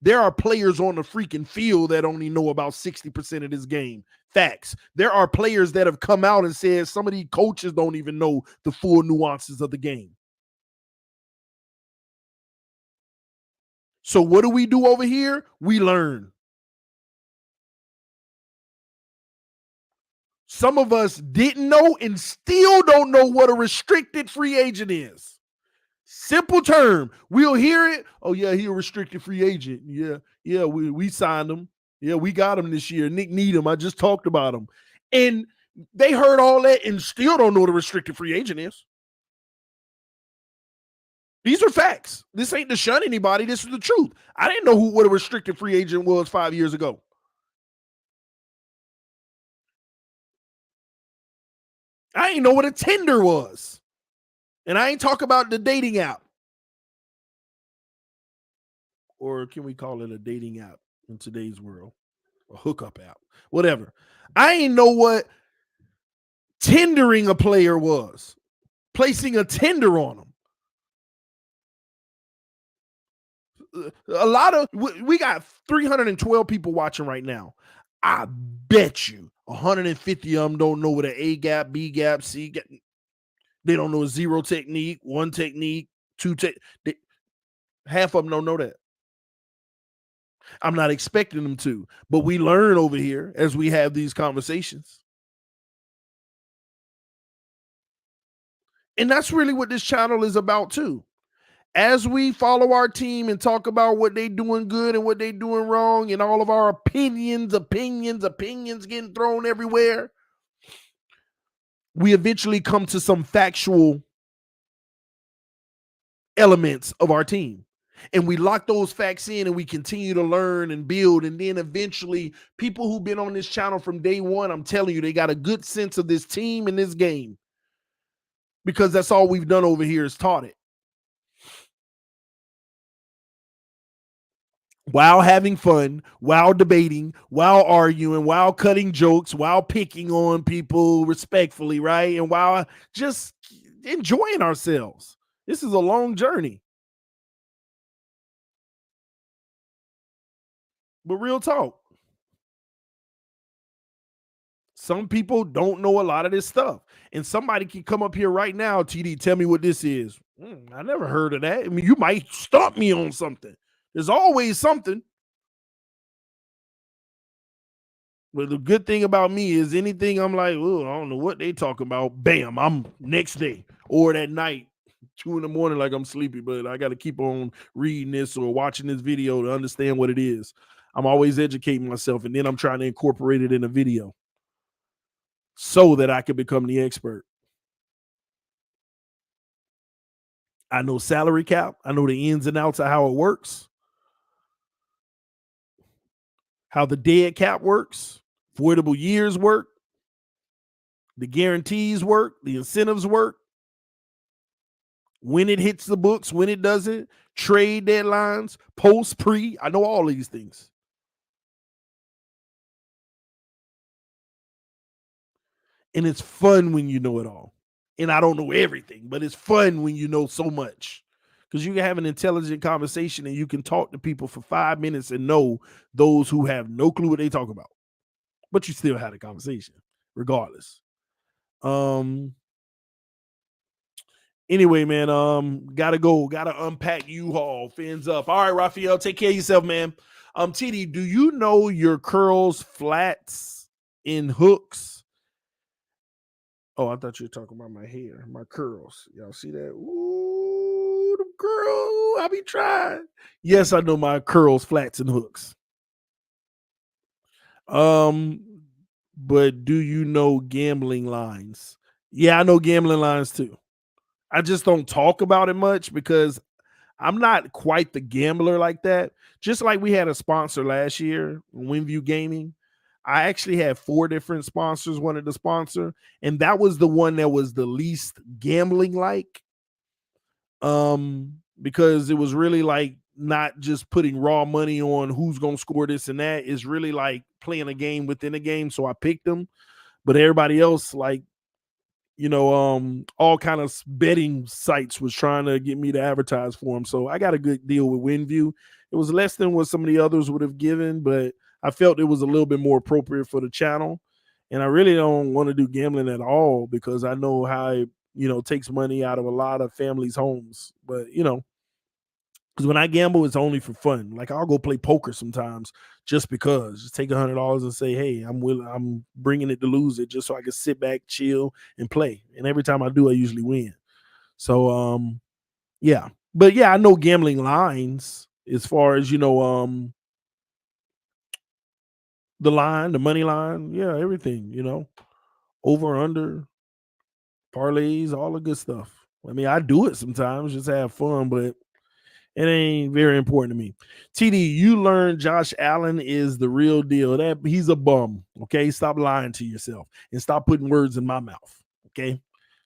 There are players on the freaking field that only know about 60% of this game. Facts. There are players that have come out and said some of these coaches don't even know the full nuances of the game. So what do we do over here? We learn. Some of us didn't know and still don't know what a restricted free agent is. Simple term. We'll hear it. Oh, yeah, he's a restricted free agent. Yeah, we signed him. Yeah, we got him this year. Nik Needham, I just talked about him. And they heard all that and still don't know what a restricted free agent is. These are facts. This ain't to shun anybody. This is the truth. I didn't know what a restricted free agent was 5 years ago. I didn't know what a Tinder was. And I ain't talk about the dating app. Or can we call it a dating app in today's world? A hookup app. Whatever. I ain't know what tendering a player was. Placing a tender on them. We got 312 people watching right now. I bet you 150 of them don't know what an A gap, B gap, C gap. They don't know a zero technique, one technique, two half of them don't know that. I'm not expecting them to, but we learn over here as we have these conversations. And that's really what this channel is about too. As we follow our team and talk about what they doing good and what they doing wrong and all of our opinions getting thrown everywhere, we eventually come to some factual elements of our team. And we lock those facts in and we continue to learn and build. And then eventually, people who've been on this channel from day one, I'm telling you, they got a good sense of this team and this game. Because that's all we've done over here is taught it. While having fun, while debating, while arguing, while cutting jokes, while picking on people respectfully, right? And while just enjoying ourselves. This is a long journey. But real talk, some people don't know a lot of this stuff. And somebody can come up here right now, TD, tell me what this is. I never heard of that. I mean, you might stump me on something. There's always something. But the good thing about me is anything I'm like, oh, I don't know what they talking about. Bam, I'm next day or that night, 2 a.m, like I'm sleepy, but I got to keep on reading this or watching this video to understand what it is. I'm always educating myself, and then I'm trying to incorporate it in a video so that I can become the expert. I know salary cap. I know the ins and outs of how it works, how the dead cap works, voidable years work, the guarantees work, the incentives work, when it hits the books, when it doesn't, trade deadlines, post, pre. I know all of these things. And it's fun when you know it all. And I don't know everything, but it's fun when you know so much. Because you can have an intelligent conversation and you can talk to people for 5 minutes and know those who have no clue what they talk about. But you still had a conversation, regardless. Anyway, man, gotta go, gotta unpack U-Haul. Fins up. All right, Raphael, take care of yourself, man. TD, do you know your curls, flats, and hooks? Oh, I thought you were talking about my hair, my curls. Y'all see that? Ooh, the curl. I be trying. Yes, I know my curls, flats, and hooks. But do you know gambling lines? Yeah, I know gambling lines too. I just don't talk about it much because I'm not quite the gambler like that. Just like we had a sponsor last year, WINVIEW Gaming. I actually had 4 different sponsors wanted to sponsor, and that was the one that was the least gambling like. Because it was really like not just putting raw money on who's gonna score this and that. It's really like playing a game within a game. So I picked them, but everybody else, like, all kind of betting sites was trying to get me to advertise for them. So I got a good deal with WinView. It was less than what some of the others would have given, but I felt it was a little bit more appropriate for the channel. And I really don't want to do gambling at all because I know how it, takes money out of a lot of families' homes. But, because when I gamble, it's only for fun. Like I'll go play poker sometimes just because. Just take $100 and say, "Hey, I'm bringing it to lose it, just so I can sit back, chill, and play." And every time I do, I usually win. So, yeah. But yeah, I know gambling lines as far as the line, the money line, yeah, everything. Over, under, parlays, all the good stuff. I mean, I do it sometimes, just have fun, but it ain't very important to me. TD, you learned Josh Allen is the real deal. That he's a bum. Okay, stop lying to yourself and stop putting words in my mouth. Okay,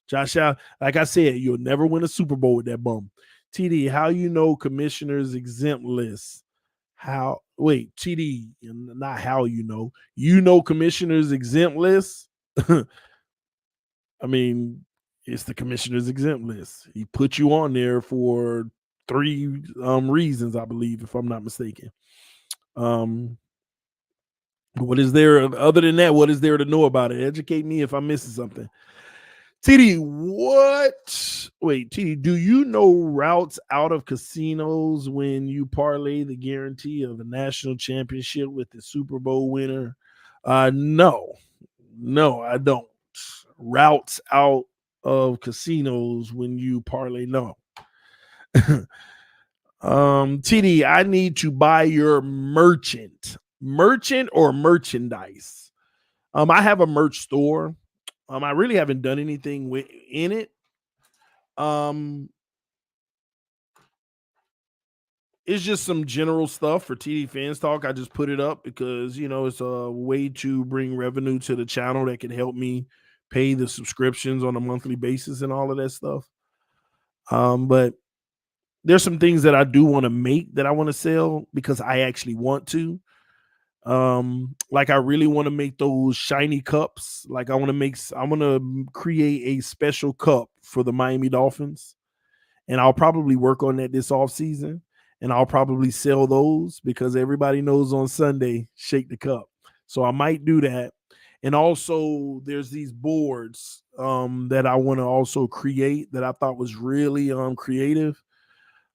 Josh Allen, like I said, you'll never win a Super Bowl with that bum. TD, how you know commissioners exempt list? How? Wait, TD, not how you know commissioners exempt list. I mean, it's the commissioner's exempt list. He put you on there for 3 reasons, I believe, if I'm not mistaken. What is there other than that? What is there to know about it? Educate me if I'm missing something. TD, what? Wait, TD, do you know routes out of casinos when you parlay the guarantee of a national championship with the Super Bowl winner? No, I don't. Routes out of casinos when you parlay, no. TD, I need to buy your merchant or merchandise. I have a merch store. I really haven't done anything in it. It's just some general stuff for TD Fans Talk. I just put it up because, it's a way to bring revenue to the channel that can help me pay the subscriptions on a monthly basis and all of that stuff. But there's some things that I do want to make that I want to sell because I actually want to. Like I really want to make those shiny cups. Like I want to create a special cup for the Miami Dolphins, and I'll probably work on that this off season, and I'll probably sell those because everybody knows on Sunday, shake the cup. So I might do that. And also there's these boards that I want to also create that I thought was really creative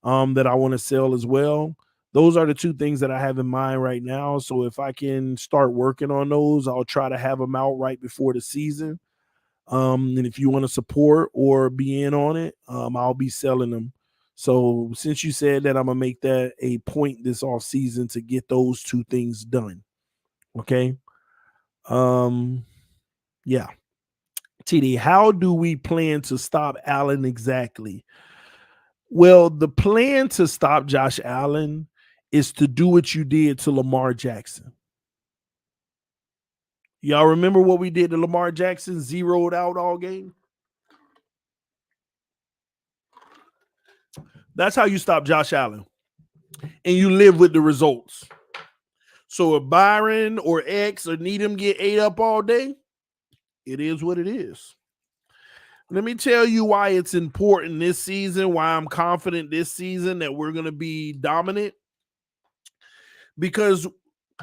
that I want to sell as well. Those are the two things that I have in mind right now. So if I can start working on those, I'll try to have them out right before the season. And if you want to support or be in on it, I'll be selling them. So since you said that, I'm gonna make that a point this off season to get those two things done. Okay. Yeah. TD, how do we plan to stop Allen exactly? Well, the plan to stop Josh Allen is to do what you did to Lamar Jackson. Y'all remember what we did to Lamar Jackson? Zeroed out all game. That's how you stop Josh Allen. And you live with the results. So if Byron or X or Needham get ate up all day, it is what it is. Let me tell you why it's important this season, why I'm confident this season that we're going to be dominant. Because,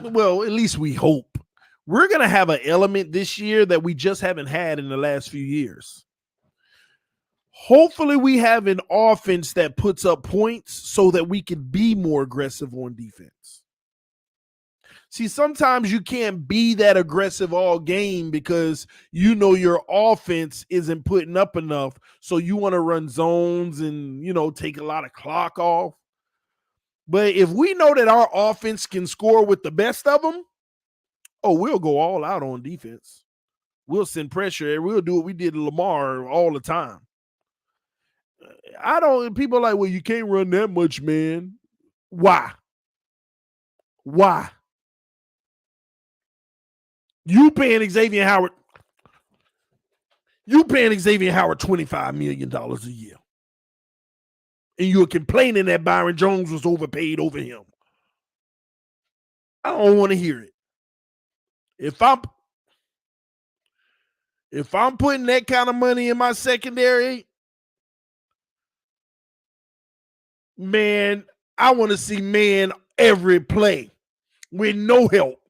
well, at least we hope. We're going to have an element this year that we just haven't had in the last few years. Hopefully we have an offense that puts up points so that we can be more aggressive on defense. See, sometimes you can't be that aggressive all game because your offense isn't putting up enough. So you want to run zones and, take a lot of clock off. But if we know that our offense can score with the best of them, we'll go all out on defense. We'll send pressure and we'll do what we did to Lamar all the time. People are like, well, you can't run that much, man. Why? You paying Xavier Howard $25 million a year. And you're complaining that Byron Jones was overpaid over him. I don't want to hear it. If I'm putting that kind of money in my secondary, man, I want to see man every play with no help.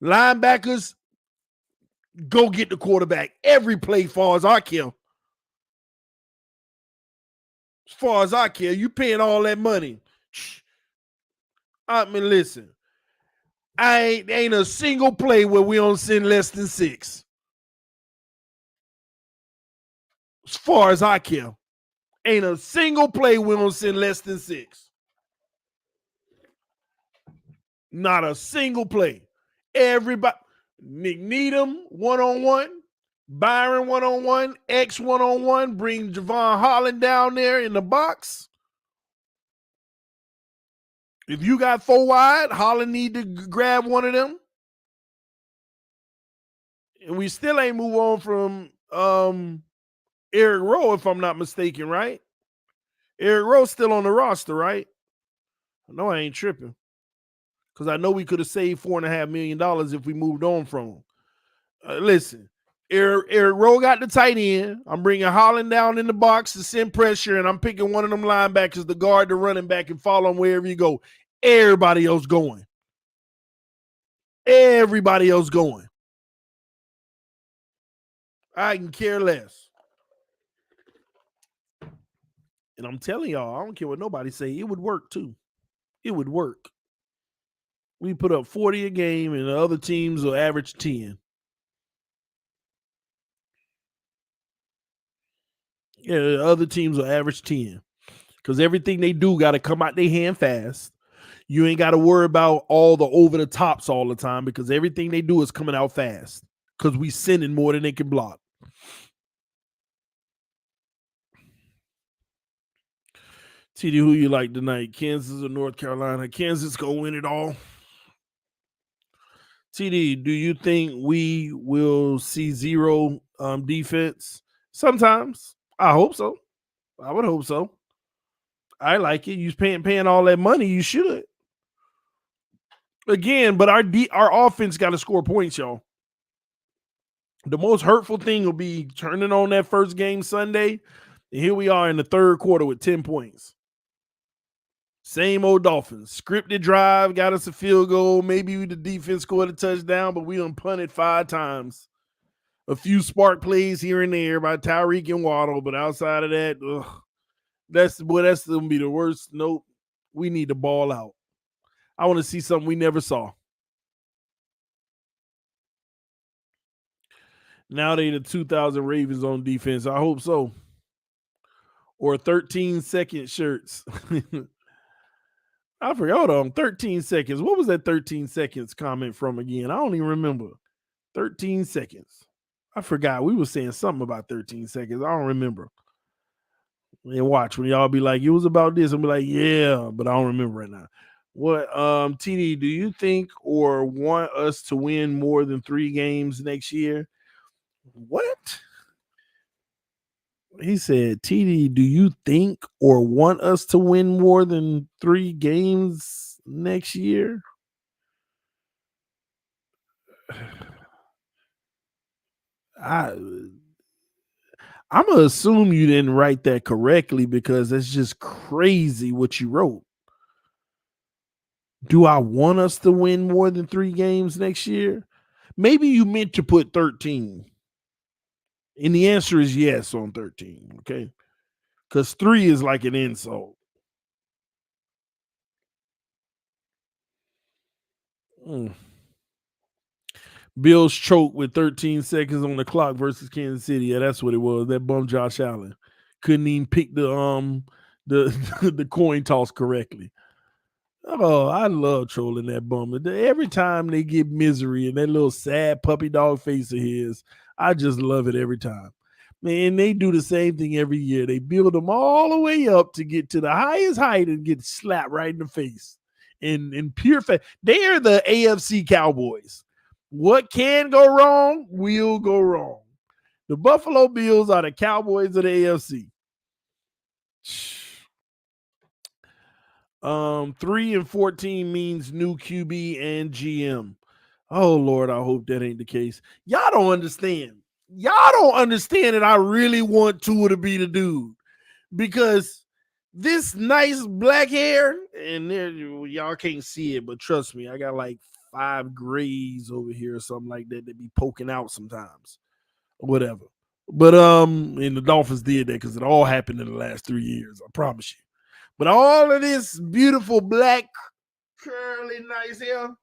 Linebackers, go get the quarterback every play far as I care. As far as I care, you paying all that money. I mean, listen, ain't a single play where we don't send less than 6. As far as I care, ain't a single play we don't send less than 6. Not a single play. Everybody, Nik Needham one-on-one, Byron one-on-one, X one-on-one, bring Javon Holland down there in the box. If you got 4 wide, Holland need to grab one of them. And we still ain't move on from Eric Rowe, if I'm not mistaken, right? Eric Rowe's still on the roster, right? No, I ain't tripping. Because I know we could have saved $4.5 million if we moved on from him. Listen, Eric Rowe got the tight end. I'm bringing Holland down in the box to send pressure, and I'm picking one of them linebackers to guard the running back and follow him wherever you go. Everybody else going. I can care less. And I'm telling y'all, I don't care what nobody say, it would work too. It would work. We put up 40 a game, and the other teams will average 10. Yeah, the other teams will average 10. Because everything they do got to come out their hand fast. You ain't got to worry about all the over the tops all the time because everything they do is coming out fast. Because we sending more than they can block. TD, who you like tonight? Kansas or North Carolina? Kansas gonna win it all. TD, do you think we will see zero defense? Sometimes. I hope so. I would hope so. I like it. You paying all that money, you should. Again, but our offense got to score points, y'all. The most hurtful thing will be turning on that first game Sunday, and here we are in the third quarter with 10 points. Same old Dolphins. Scripted drive, got us a field goal. Maybe the defense scored a touchdown, but we done punted 5 times. A few spark plays here and there by Tyreek and Waddle, but outside of that, that's going to be the worst. Nope. We need to ball out. I want to see something we never saw. Now they the 2,000 Ravens on defense. I hope so. Or 13-second shirts. I forgot. Hold on. 13 seconds. What was that 13 seconds comment from again? I don't even remember. 13 seconds. I forgot. We were saying something about 13 seconds. I don't remember. And watch when y'all be like, it was about this. I'll be like, yeah, but I don't remember right now. What TD, do you think or want us to win more than 3 games next year? What? He said, TD, do you think or want us to win more than 3 games next year? I'm going to assume you didn't write that correctly because that's just crazy what you wrote. Do I want us to win more than 3 games next year? Maybe you meant to put 13. And the answer is yes on 13, okay? Because 3 is like an insult. Bills choke with 13 seconds on the clock versus Kansas City. Yeah, that's what it was. That bum Josh Allen couldn't even pick the the coin toss correctly. Oh, I love trolling that bum. Every time they get misery and that little sad puppy dog face of his, I just love it every time. Man, they do the same thing every year. They build them all the way up to get to the highest height and get slapped right in the face. In pure fact, they are the AFC Cowboys. What can go wrong will go wrong. The Buffalo Bills are the Cowboys of the AFC. 3-14 means new QB and GM. Oh Lord, I hope that ain't the case. Y'all don't understand. Y'all don't understand that I really want Tua to be the dude because this nice black hair, and there y'all can't see it, but trust me, I got like 5 grays over here or something like that be poking out sometimes, or whatever. But and the Dolphins did that because it all happened in the last 3 years. I promise you. But all of this beautiful black curly nice hair,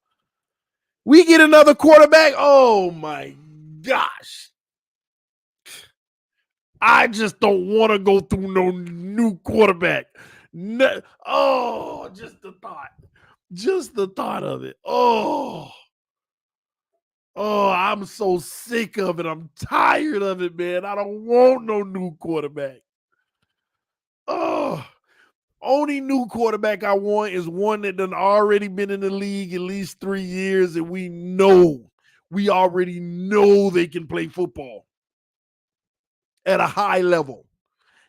we get another quarterback. Oh my gosh. I just don't want to go through no new quarterback. No, just the thought. Just the thought of it. Oh, I'm so sick of it. I'm tired of it, man. I don't want no new quarterback. Oh, only new quarterback I want is one that done already been in the league at least 3 years, and we already know they can play football at a high level,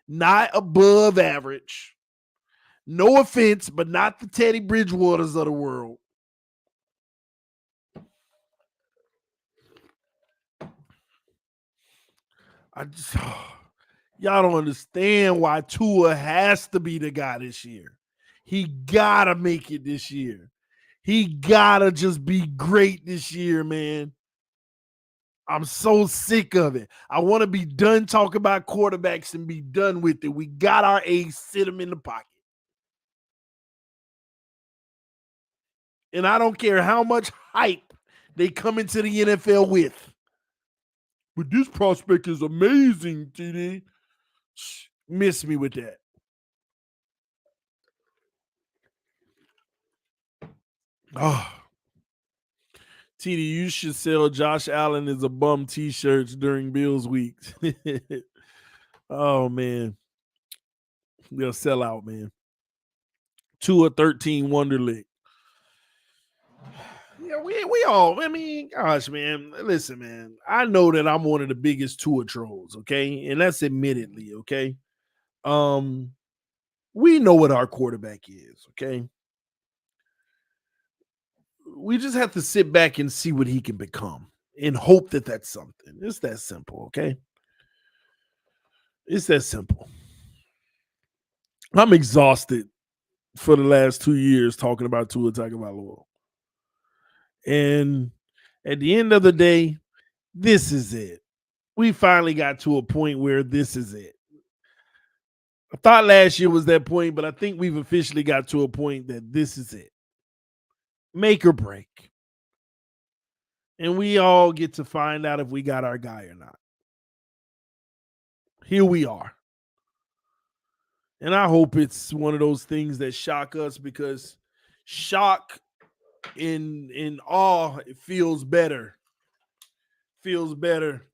not above average. No offense, but not the Teddy Bridgewaters of the world. Y'all don't understand why Tua has to be the guy this year. He gotta make it this year. He gotta just be great this year, man. I'm so sick of it. I want to be done talking about quarterbacks and be done with it. We got our ace, sit them in the pocket. And I don't care how much hype they come into the NFL with. But this prospect is amazing, TD. Miss me with that. Oh. TD, you should sell Josh Allen as a bum t-shirts during Bills weeks. Oh, man. They'll sell out, man. 2-13 Wonderlick. Yeah, we all, I mean, gosh, man. Listen, man. I know that I'm one of the biggest Tua trolls, okay? And that's admittedly, okay? We know what our quarterback is, okay? We just have to sit back and see what he can become and hope that that's something. It's that simple, okay? It's that simple. I'm exhausted for the last 2 years talking about Tua Tagovailoa. And at the end of the day, this is it. We finally got to a point where this is it. I thought last year was that point, but I think we've officially got to a point that this is it. Make or break. And we all get to find out if we got our guy or not. Here we are. And I hope it's one of those things that shock us, because shock in awe, it feels better. Feels better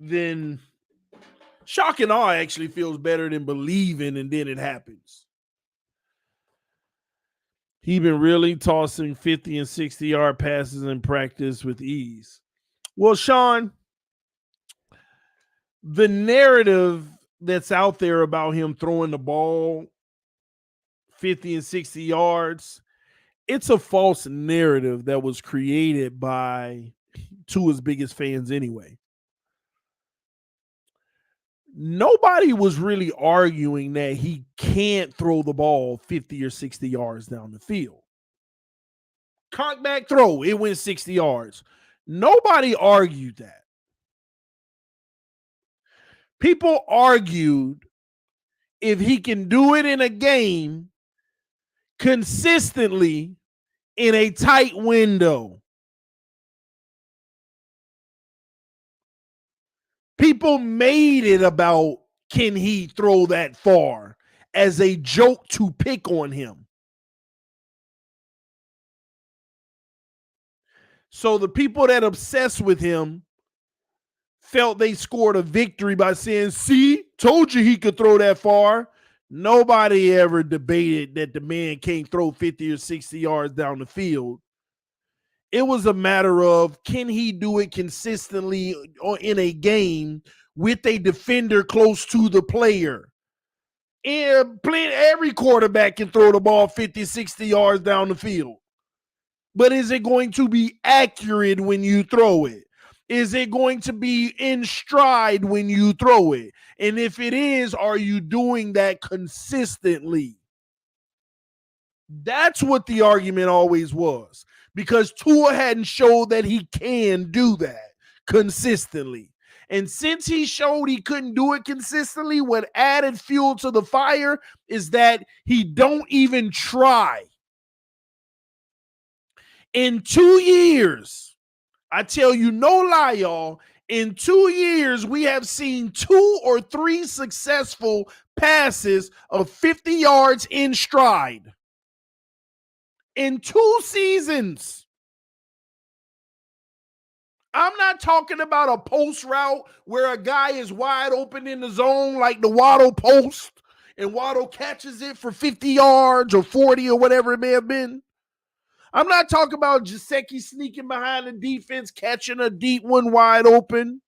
than shock and awe actually feels better than believing and then it happens. He been really tossing 50 and 60-yard passes in practice with ease. Well, Sean, the narrative that's out there about him throwing the ball 50 and 60 yards, it's a false narrative that was created by Tua's biggest fans anyway. Nobody was really arguing that he can't throw the ball 50 or 60 yards down the field. Cockback throw, it went 60 yards. Nobody argued that. People argued if he can do it in a game consistently in a tight window. People made it about, can he throw that far, as a joke to pick on him. So the people that obsessed with him felt they scored a victory by saying, see, told you he could throw that far. Nobody ever debated that the man can't throw 50 or 60 yards down the field. It was a matter of, can he do it consistently in a game with a defender close to the player? And every quarterback can throw the ball 50, 60 yards down the field. But is it going to be accurate when you throw it? Is it going to be in stride when you throw it? And if it is, are you doing that consistently? That's what the argument always was, because Tua hadn't showed that he can do that consistently. And since he showed he couldn't do it consistently, what added fuel to the fire is that he don't even try. In 2 years, I tell you no lie, y'all, in 2 years, we have seen 2 or 3 successful passes of 50 yards in stride. In 2 seasons. I'm not talking about a post route where a guy is wide open in the zone like the Waddle post and Waddle catches it for 50 yards or 40 or whatever it may have been. I'm not talking about Gesicki sneaking behind the defense, catching a deep one wide open.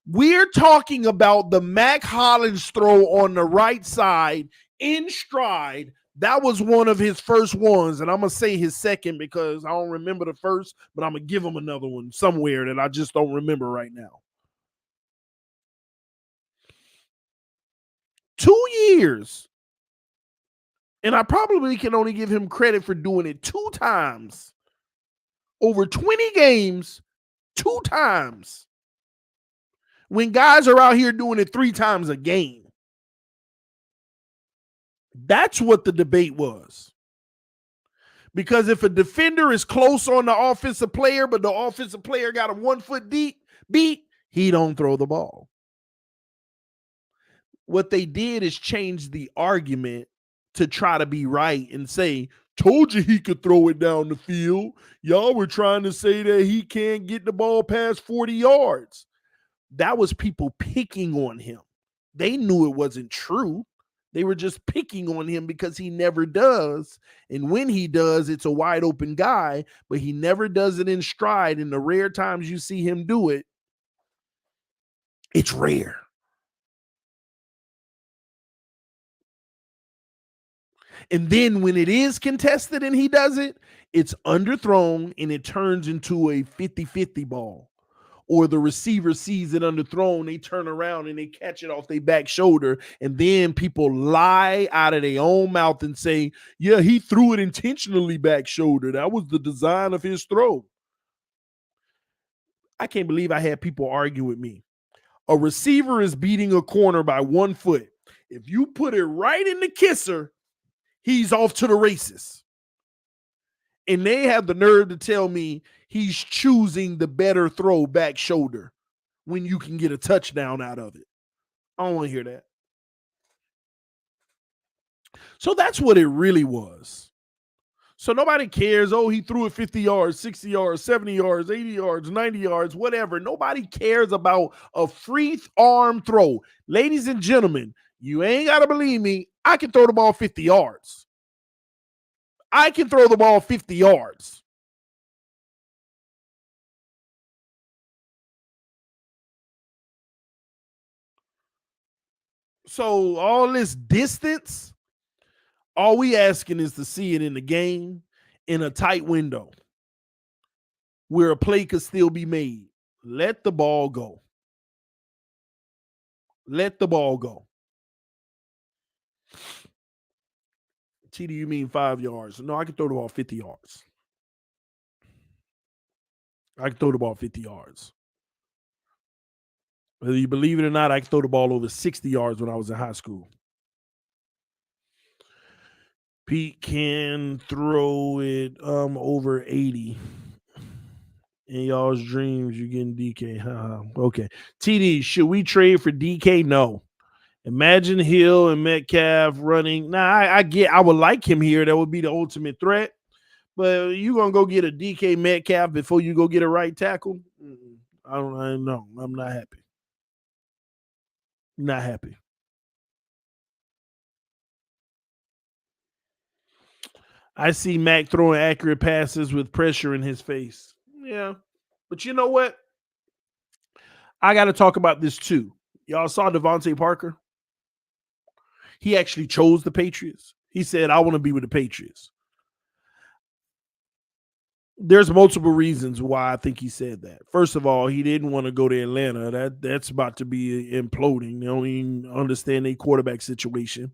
We're talking about the Mac Hollins throw on the right side in stride. That was one of his first ones, and I'm going to say his second because I don't remember the first, but I'm going to give him another one somewhere that I just don't remember right now. 2 years. And I probably can only give him credit for doing it 2 times over 20 games 2 times. When guys are out here doing it 3 times a game. That's what the debate was. Because if a defender is close on the offensive player, but the offensive player got him 1 foot deep beat, he don't throw the ball. What they did is change the argument to try to be right and say, told you he could throw it down the field. Y'all were trying to say that he can't get the ball past 40 yards. That was people picking on him. They knew it wasn't true. They were just picking on him because he never does. And when he does, it's a wide open guy, but he never does it in stride. And the rare times you see him do it, it's rare. And then when it is contested and he does it, it's underthrown and it turns into a 50-50 ball. Or the receiver sees it underthrown, they turn around and they catch it off their back shoulder. And then people lie out of their own mouth and say, yeah, he threw it intentionally back shoulder. That was the design of his throw. I can't believe I had people argue with me. A receiver is beating a corner by 1 foot. If you put it right in the kisser, he's off to the races. And they have the nerve to tell me he's choosing the better throw back shoulder when you can get a touchdown out of it. I don't want to hear that. So that's what it really was. So nobody cares, oh, he threw it 50 yards, 60 yards, 70 yards, 80 yards, 90 yards, whatever. Nobody cares about a free arm throw. Ladies and gentlemen, you ain't got to believe me. I can throw the ball 50 yards. I can throw the ball 50 yards. So all this distance, all we asking is to see it in the game in a tight window where a play could still be made. Let the ball go. Let the ball go. TD, you mean 5 yards? No, I can throw the ball 50 yards. I can throw the ball 50 yards. Whether you believe it or not, I can throw the ball over 60 yards when I was in high school. Pete can throw it over 80. In y'all's dreams, you're getting DK. Okay. TD, should we trade for DK? No. Imagine Hill and Metcalf running. Nah, I would like him here. That would be the ultimate threat. But you gonna go get a DK Metcalf before you go get a right tackle? I don't know. I'm not happy. Not happy. I see Mac throwing accurate passes with pressure in his face. Yeah. But you know what? I got to talk about this too. Y'all saw Devante Parker? He actually chose the Patriots. He said, I want to be with the Patriots. There's multiple reasons why I think he said that. First of all, he didn't want to go to Atlanta. That's about to be imploding. They don't even understand their quarterback situation.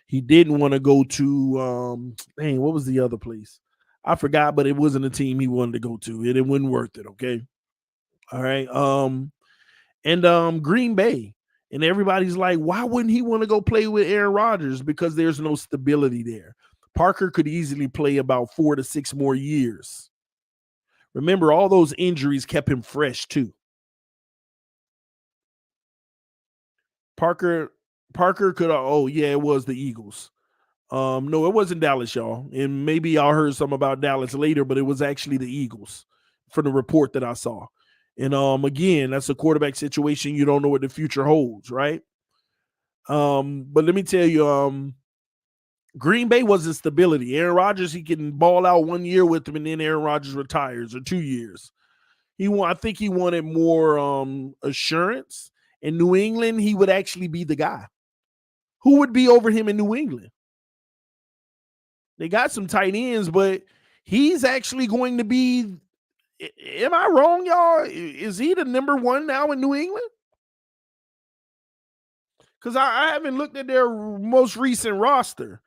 He didn't want to go to what was the other place? I forgot, but it wasn't a team he wanted to go to. It wasn't worth it, okay? All right. Green Bay. And everybody's like, why wouldn't he want to go play with Aaron Rodgers? Because there's no stability there. Parker could easily play about 4 to 6 more years. Remember, all those injuries kept him fresh too. Parker could it was the Eagles. No, it wasn't Dallas, y'all. And maybe y'all heard something about Dallas later, but it was actually the Eagles from the report that I saw. And again, that's a quarterback situation. You don't know what the future holds, right? But let me tell you, Green Bay wasn't stability. Aaron Rodgers, he can ball out 1 year with him, and then Aaron Rodgers retires, or 2 years. I think he wanted more assurance. In New England, he would actually be the guy. Who would be over him in New England? They got some tight ends, but he's actually going to be. Am I wrong, y'all? Is he the number 1 now in New England? Because I haven't looked at their most recent roster.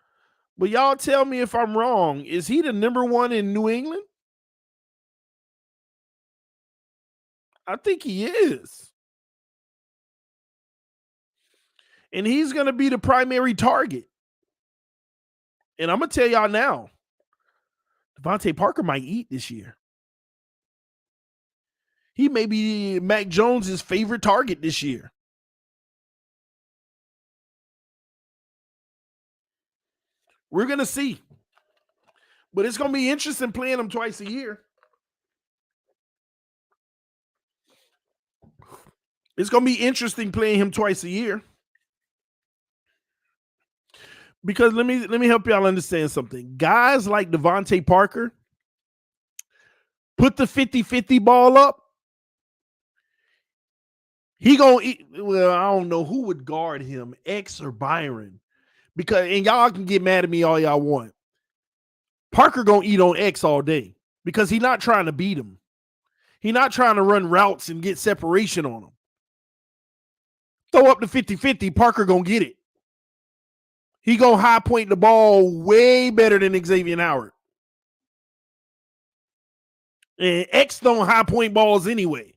But y'all tell me if I'm wrong. Is he the number 1 in New England? I think he is. And he's going to be the primary target. And I'm going to tell y'all now, Devante Parker might eat this year. He may be Mac Jones' favorite target this year. We're going to see. But it's going to be interesting playing him twice a year. It's going to be interesting playing him twice a year. Because let me help y'all understand something. Guys like Devante Parker put the 50-50 ball up. He gonna eat. Well, I don't know who would guard him, X or Byron. Because, and y'all can get mad at me all y'all want. Parker gonna eat on X all day because he's not trying to beat him. He's not trying to run routes and get separation on him. Throw up the 50-50, Parker gonna get it. He gonna high point the ball way better than Xavier Howard. And X don't high point balls anyway.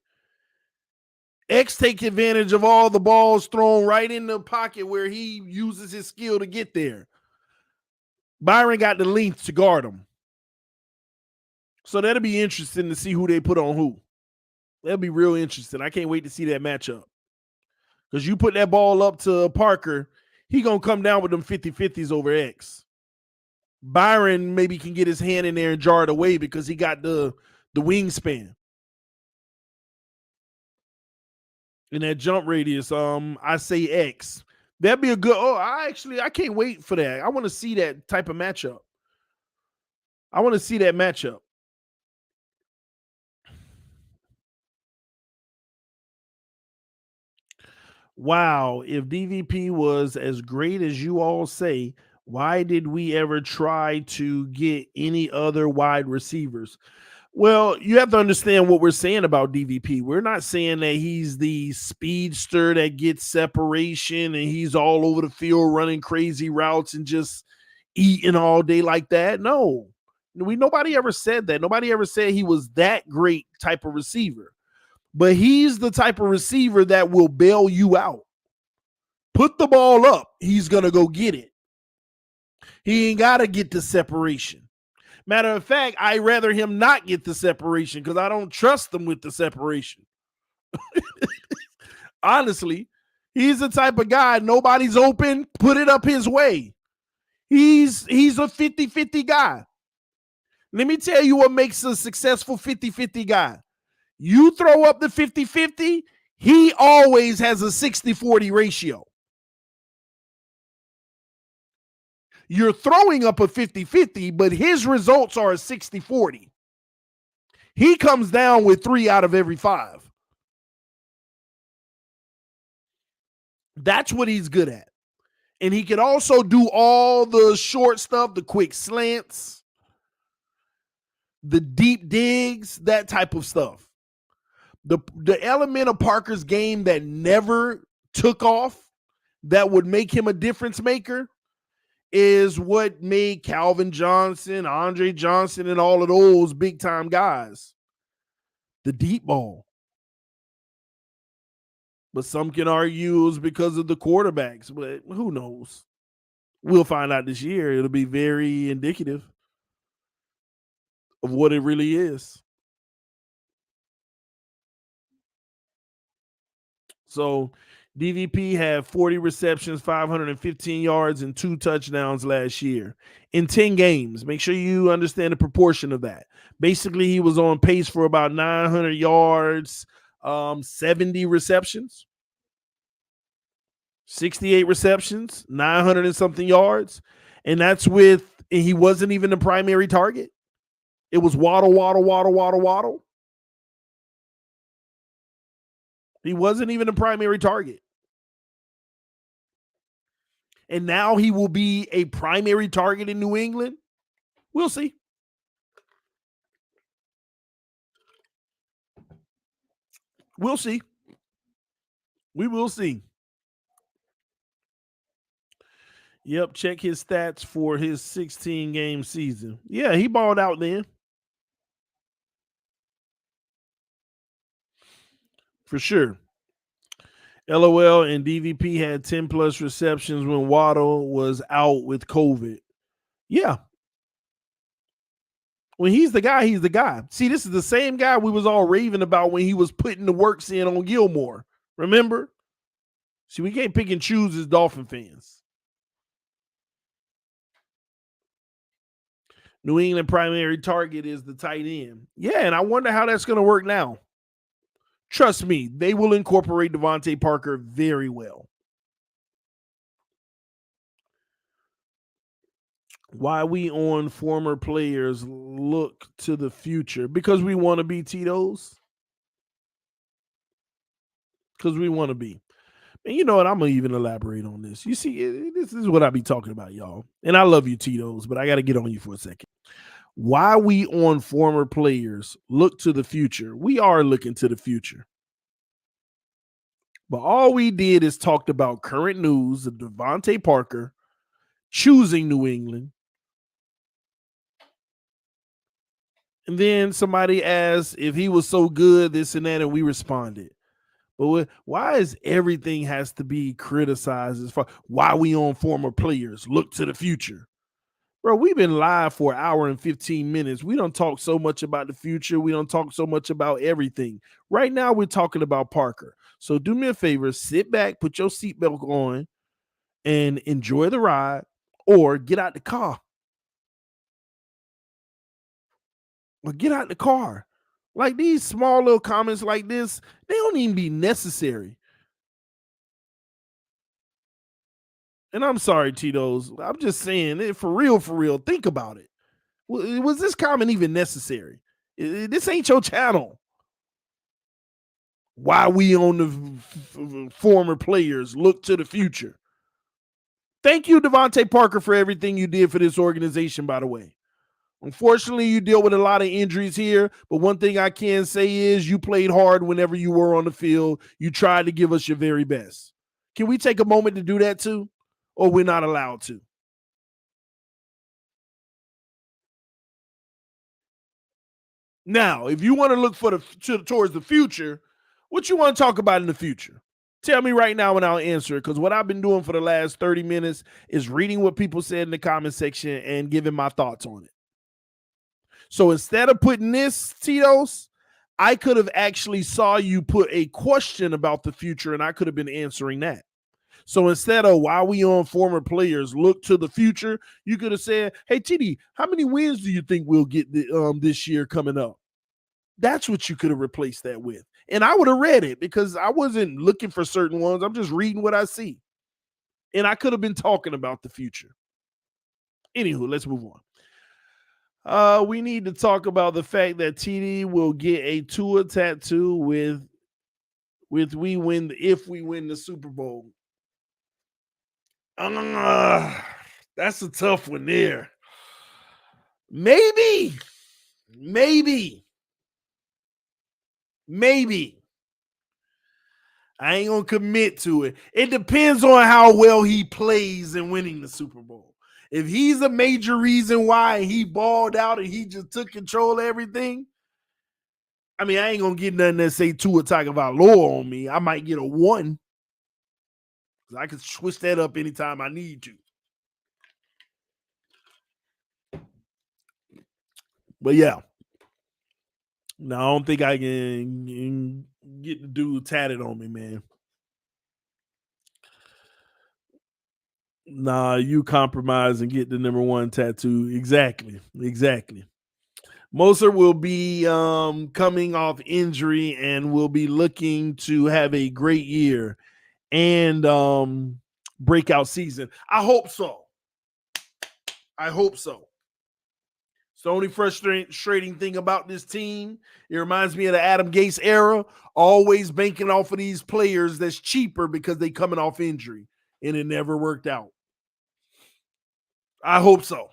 X take advantage of all the balls thrown right in the pocket where he uses his skill to get there. Byron got the length to guard him. So that'll be interesting to see who they put on who. That'll be real interesting. I can't wait to see that matchup. Because you put that ball up to Parker, he going to come down with them 50-50s over X. Byron maybe can get his hand in there and jar it away because he got the wingspan. In that jump radius, I say X. That'd be a good. I can't wait for that. I want to see that type of matchup. I want to see that matchup. Wow, if DVP was as great as you all say, why did we ever try to get any other wide receivers? Well, you have to understand what we're saying about DVP. We're not saying that he's the speedster that gets separation and he's all over the field running crazy routes and just eating all day like that. No, nobody ever said that. Nobody ever said he was that great type of receiver. But he's the type of receiver that will bail you out. Put the ball up, he's going to go get it. He ain't got to get the separation. Matter of fact, I'd rather him not get the separation because I don't trust him with the separation. Honestly, he's the type of guy, nobody's open, put it up his way. He's a 50-50 guy. Let me tell you what makes a successful 50-50 guy. You throw up the 50-50, he always has a 60-40 ratio. You're throwing up a 50-50, but his results are a 60-40. He comes down with 3 out of every 5. That's what he's good at. And he can also do all the short stuff, the quick slants, the deep digs, that type of stuff. The element of Parker's game that never took off, that would make him a difference maker, is what made Calvin Johnson, Andre Johnson, and all of those big-time guys. The deep ball. But some can argue it's because of the quarterbacks, but who knows? We'll find out this year. It'll be very indicative of what it really is. So DVP had 40 receptions, 515 yards, and 2 touchdowns last year in 10 games. Make sure you understand the proportion of that. Basically, he was on pace for about 900 yards, 70 receptions, 68 receptions, 900 and something yards. And that's and he wasn't even the primary target. It was Waddle. He wasn't even the primary target. And now he will be a primary target in New England. We'll see. We'll see. We will see. Yep, check his stats for his 16-game season. Yeah, he balled out then. for sure. LOL and DVP had 10 plus receptions when Waddle was out with COVID. Yeah. When he's the guy, he's the guy. See, this is the same guy we was all raving about when he was putting the works in on Gilmore. Remember? See, we can't pick and choose as Dolphin fans. New England primary target is the tight end. Yeah, and I wonder how that's going to work now. Trust me, they will incorporate Devante Parker very well. Why we on former players look to the future? Because we want to be Tito's. Because we want to be. And you know what? I'm going to even elaborate on this. You see, this is what I be talking about, y'all. And I love you, Tito's, but I got to get on you for a second. Why we on former players look to the future? We are looking to the future. But all we did is talked about current news of Devante Parker choosing New England. And then somebody asked if he was so good, this and that, and we responded. But why is everything has to be criticized as far why we on former players look to the future? Bro, we've been live for an hour and 15 minutes. We don't talk so much about the future. We don't talk so much about everything. Right now, we're talking about Parker. So do me a favor, sit back, put your seatbelt on, and enjoy the ride, or get out the car. Or get out the car. Like these small little comments like this, they don't even be necessary. And I'm sorry, Tito's. I'm just saying, for real, think about it. Was this comment even necessary? This ain't your channel. Why we on the former players look to the future? Thank you, Devante Parker, for everything you did for this organization, by the way. Unfortunately, you deal with a lot of injuries here, but one thing I can say is you played hard whenever you were on the field. You tried to give us your very best. Can we take a moment to do that too? Or we're not allowed to? Now, if you want to look for towards the future, what you want to talk about in the future? Tell me right now and I'll answer it, because what I've been doing for the last 30 minutes is reading what people said in the comment section and giving my thoughts on it. So instead of putting this, Tito's, I could have actually saw you put a question about the future and I could have been answering that. So instead of why we on former players look to the future, you could have said, hey, TD, how many wins do you think we'll get this year coming up? That's what you could have replaced that with. And I would have read it because I wasn't looking for certain ones. I'm just reading what I see. And I could have been talking about the future. Anywho, let's move on. We need to talk about the fact that TD will get a Tua tattoo with if we win the Super Bowl. That's a tough one there. Maybe. I ain't gonna commit to it. It depends on how well he plays in winning the Super Bowl. If he's a major reason why he balled out and he just took control of everything, I mean, I ain't gonna get nothing that say Tua Tagovailoa on me. I might get a 1. I can switch that up anytime I need to. But yeah. No, I don't think I can get the dude tatted on me, man. Nah, you compromise and get the number 1 tattoo. Exactly. Moser will be coming off injury and will be looking to have a great year and breakout season. I hope so. It's the only frustrating thing about this team. It reminds me of the Adam Gase era, always banking off of these players that's cheaper because they coming off injury, and it never worked out. I hope so.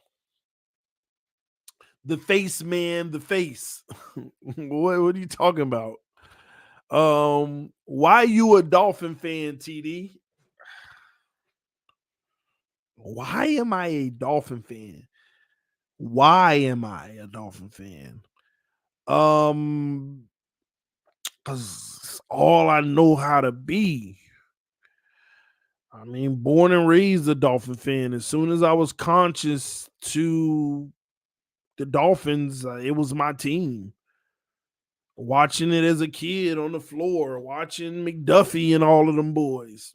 The face, man, the face. what are you talking about? Why you a Dolphin fan, TD? Why am I a Dolphin fan? Because all I know how to be. I mean, born and raised a Dolphin fan. As soon as I was conscious to the Dolphins, it was my team. Watching it as a kid on the floor, watching McDuffie and all of them boys,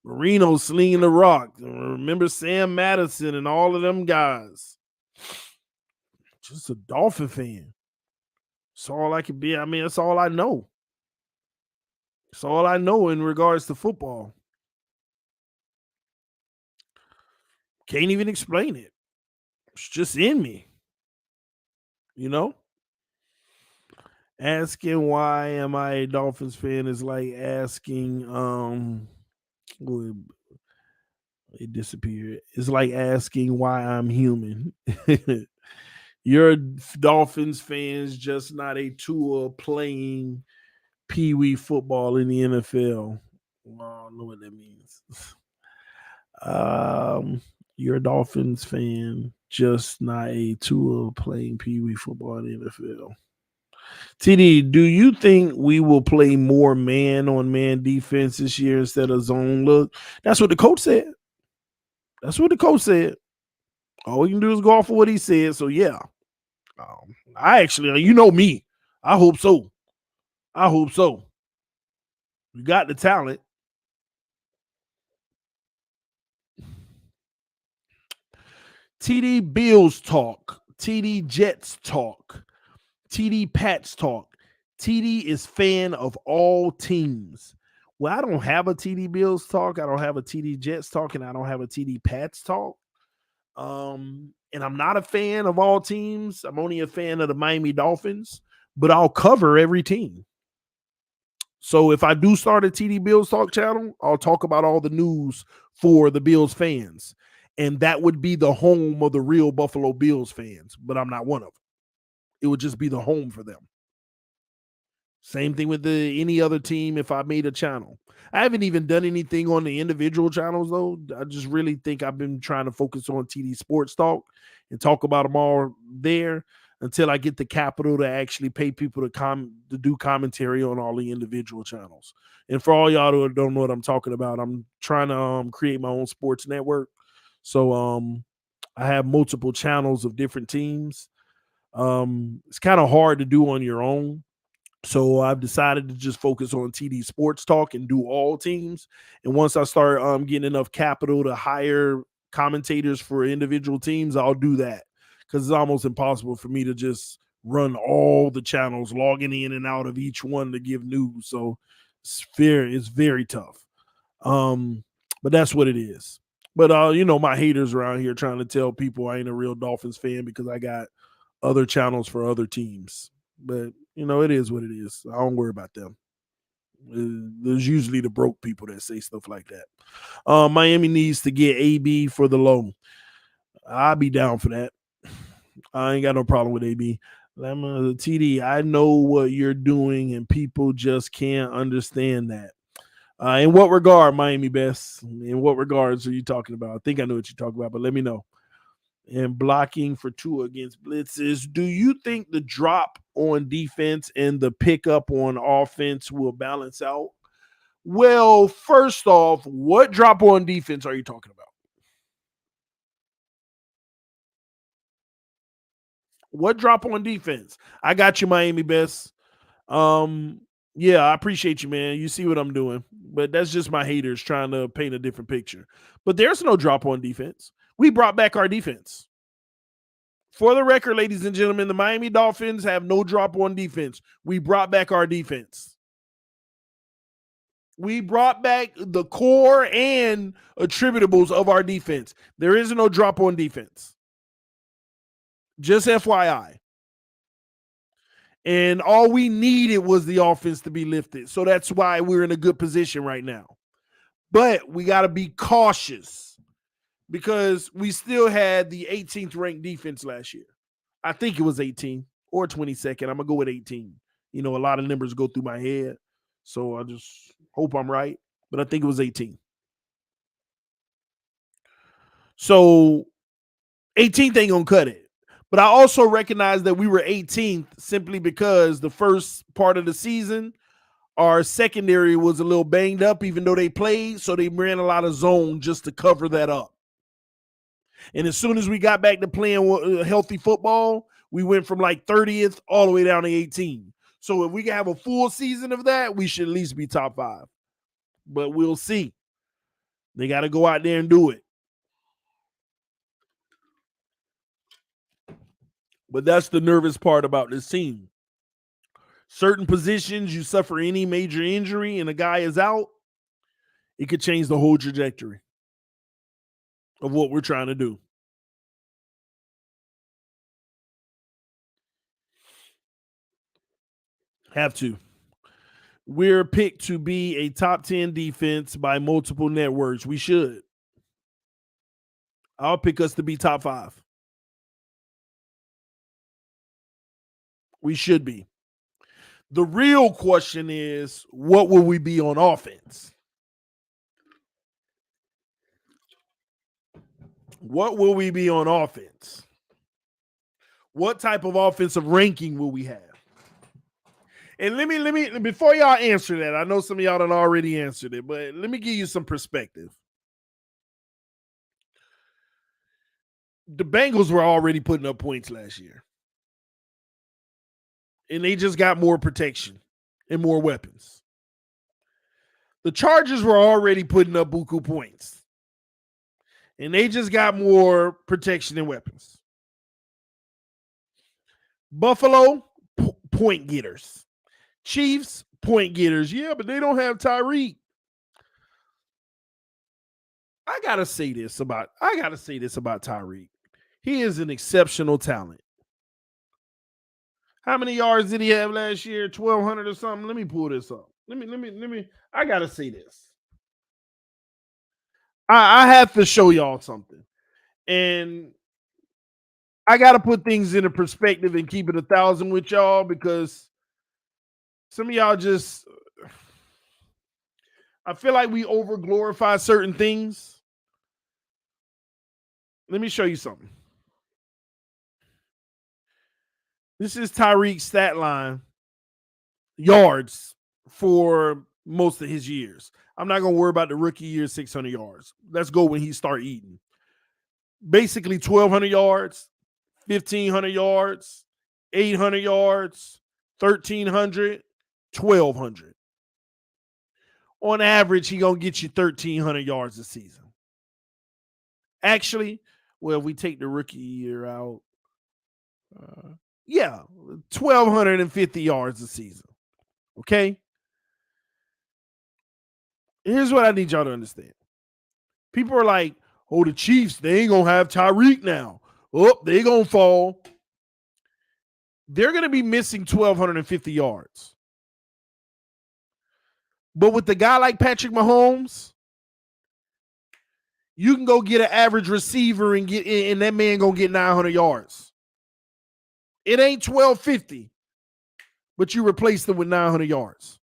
Marino slinging the rock. Remember Sam Madison and all of them guys. Just a Dolphin fan. That's all I could be. I mean, that's all I know. That's all I know in regards to football. Can't even explain it. It's just in me. You know? Asking why am I a Dolphins fan is like asking it disappeared. It's like asking why I'm human. You're Dolphins fans, just not a tour playing Pee Wee football in the NFL. Well, I don't know what that means. You're a Dolphins fan, just not a tour playing Pee Wee football in the NFL. TD, do you think we will play more man-on-man defense this year instead of zone look? That's what the coach said. That's what the coach said. All we can do is go off of what he said. So, yeah. I actually, you know me. I hope so. I hope so. You got the talent. TD Bills talk. TD Jets talk. TD Pats talk. TD is fan of all teams. Well, I don't have a TD Bills talk. I don't have a TD Jets talk, and I don't have a TD Pats talk. And I'm not a fan of all teams. I'm only a fan of the Miami Dolphins, but I'll cover every team. So if I do start a TD Bills talk channel, I'll talk about all the news for the Bills fans. And that would be the home of the real Buffalo Bills fans, but I'm not one of them. It would just be the home for them. Same thing with any other team if I made a channel. I haven't even done anything on the individual channels, though. I just really think I've been trying to focus on TD Sports Talk and talk about them all there until I get the capital to actually pay people to do commentary on all the individual channels. And for all y'all who don't know what I'm talking about, I'm trying to create my own sports network. So I have multiple channels of different teams. It's kind of hard to do on your own. So I've decided to just focus on TD Sports Talk and do all teams. And once I start getting enough capital to hire commentators for individual teams, I'll do that, because it's almost impossible for me to just run all the channels, logging in and out of each one to give news. So it's very tough. But that's what it is. But my haters around here trying to tell people I ain't a real Dolphins fan because I got other channels for other teams. But it is what it is. I don't worry about them. There's usually the broke people that say stuff like that. Miami needs to get AB for the low. I'll be down for that. I ain't got no problem with AB. TD, I know what you're doing, and people just can't understand that. In what regard, Miami Best? In what regards are you talking about? I think I know what you're talking about, but let me know. And blocking for two against blitzes. Do you think the drop on defense and the pickup on offense will balance out? Well, first off, what drop on defense are you talking about? What drop on defense? I got you, Miami Best. Yeah, I appreciate you, man. You see what I'm doing, but that's just my haters trying to paint a different picture. But there's no drop on defense. We brought back our defense. For the record, ladies and gentlemen, the Miami Dolphins have no drop on defense. We brought back our defense. We brought back the core and attributables of our defense. There is no drop on defense. Just FYI. And all we needed was the offense to be lifted. So that's why we're in a good position right now. But we got to be cautious because we still had the 18th ranked defense last year. I think it was 18 or 22nd. I'm going to go with 18. A lot of numbers go through my head. So I just hope I'm right. But I think it was 18. So 18th ain't going to cut it. But I also recognize that we were 18th simply because the first part of the season, our secondary was a little banged up, even though they played, so they ran a lot of zone just to cover that up. And as soon as we got back to playing healthy football, we went from like 30th all the way down to 18. So if we can have a full season of that, we should at least be top 5. But we'll see. They got to go out there and do it. But that's the nervous part about this team. Certain positions, you suffer any major injury and a guy is out, it could change the whole trajectory of what we're trying to do. Have to. We're picked to be a top 10 defense by multiple networks. We should. I'll pick us to be top 5. We should be. The real question is, what will we be on offense? What will we be on offense? What type of offensive ranking will we have? And let me before y'all answer that, I know some of y'all done already answered it, but let me give you some perspective. The Bengals were already putting up points last year. And they just got more protection and more weapons. The Chargers were already putting up buku points. And they just got more protection and weapons. Buffalo, point getters. Chiefs, point getters. Yeah, but they don't have Tyreek. I gotta say this about Tyreek. He is an exceptional talent. How many yards did he have last year? 1,200 or something? Let me pull this up. Let me. I gotta say this. I have to show y'all something. And I gotta put things into perspective and keep it 1,000 with y'all, because some of y'all just, I feel like we over glorify certain things. Let me show you something. This is Tyreek's stat line, yards for most of his years. I'm not going to worry about the rookie year, 600 yards. Let's go when he start eating. Basically 1,200 yards, 1,500 yards, 800 yards, 1,300, 1,200. On average, he going to get you 1,300 yards a season. Actually, well, if we take the rookie year out, 1,250 yards a season. Okay? Here's what I need y'all to understand. People are like, oh, the Chiefs, they ain't going to have Tyreek now. Oh, they going to fall. They're going to be missing 1,250 yards. But with the guy like Patrick Mahomes, you can go get an average receiver and that man going to get 900 yards. It ain't 1,250, but you replace them with 900 yards.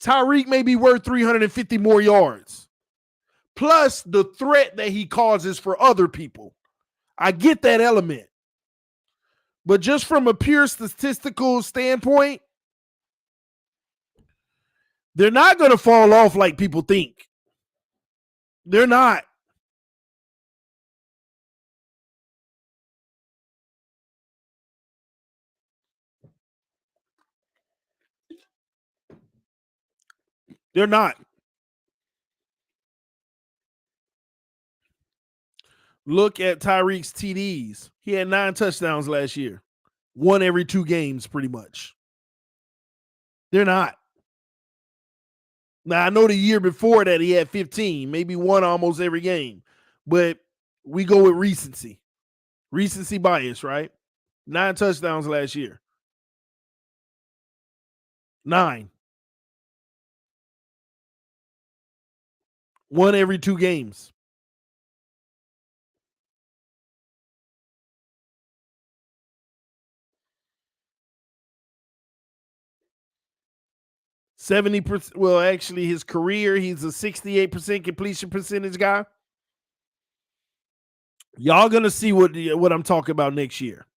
Tyreek may be worth 350 more yards, plus the threat that he causes for other people. I get that element. But just from a pure statistical standpoint, they're not going to fall off like people think. They're not. They're not. Look at Tyreek's TDs. He had 9 touchdowns last year. 1 every 2 games, pretty much. They're not. Now, I know the year before that he had 15, maybe 1 almost every game. But we go with recency. Recency bias, right? 9 touchdowns last year. 9. 1 every 2 games. %. Well, actually, his career, he's a 68% completion percentage guy. Y'all gonna see what I'm talking about next year.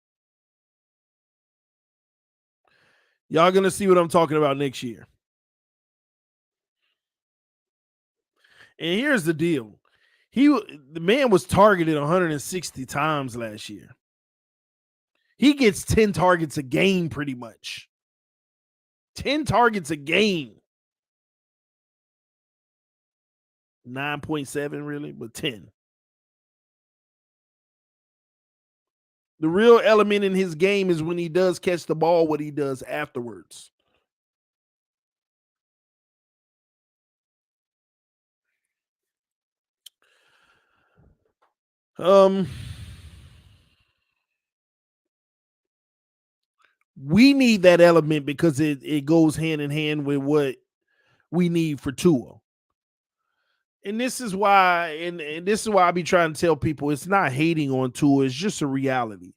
Y'all gonna see what I'm talking about next year. And here's the deal. The man was targeted 160 times last year. He gets 10 targets a game pretty much. 10 targets a game. 9.7 really, but 10. The real element in his game is when he does catch the ball, what he does afterwards. We need that element because it goes hand in hand with what we need for Tua. And this is why, and this is why I be trying to tell people it's not hating on Tua, it's just a reality.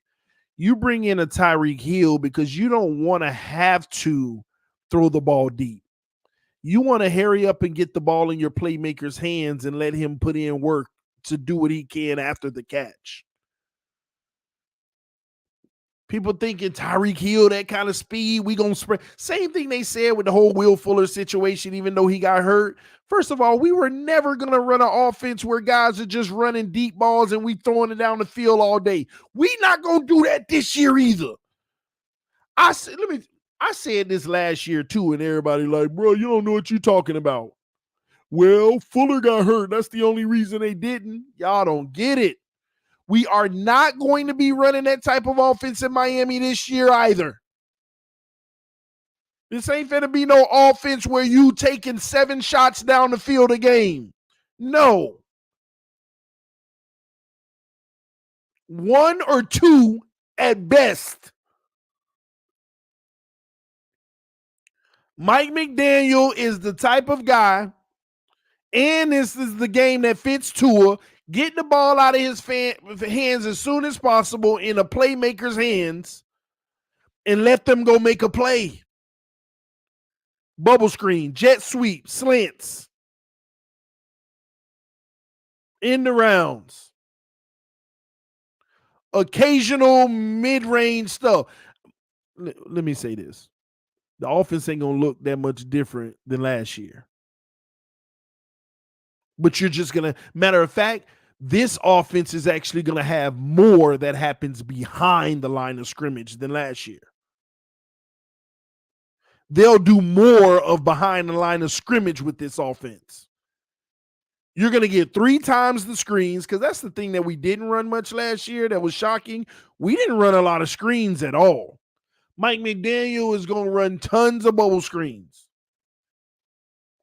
You bring in a Tyreek Hill because you don't want to have to throw the ball deep. You want to hurry up and get the ball in your playmaker's hands and let him put in work to do what he can after the catch. People thinking Tyreek Hill, that kind of speed, we going to spread. Same thing they said with the whole Will Fuller situation, even though he got hurt. First of all, we were never going to run an offense where guys are just running deep balls and we throwing it down the field all day. We not going to do that this year either. I said this last year too, and everybody like, bro, you don't know what you're talking about. Well, Fuller got hurt. That's the only reason they didn't. Y'all don't get it. We are not going to be running that type of offense in Miami this year either. This ain't finna be no offense where you taking 7 shots down the field a game. No. 1 or 2 at best. Mike McDaniel is the type of guy, and this is the game that fits Tua. Get the ball out of his hands as soon as possible in a playmaker's hands and let them go make a play. Bubble screen, jet sweep, slants, in the rounds, occasional mid-range stuff. Let me say this. The offense ain't going to look that much different than last year. But you're just going to, matter of fact, this offense is actually going to have more that happens behind the line of scrimmage than last year. They'll do more of behind the line of scrimmage with this offense. You're going to get 3 times the screens, because that's the thing that we didn't run much last year that was shocking. We didn't run a lot of screens at all. Mike McDaniel is going to run tons of bubble screens.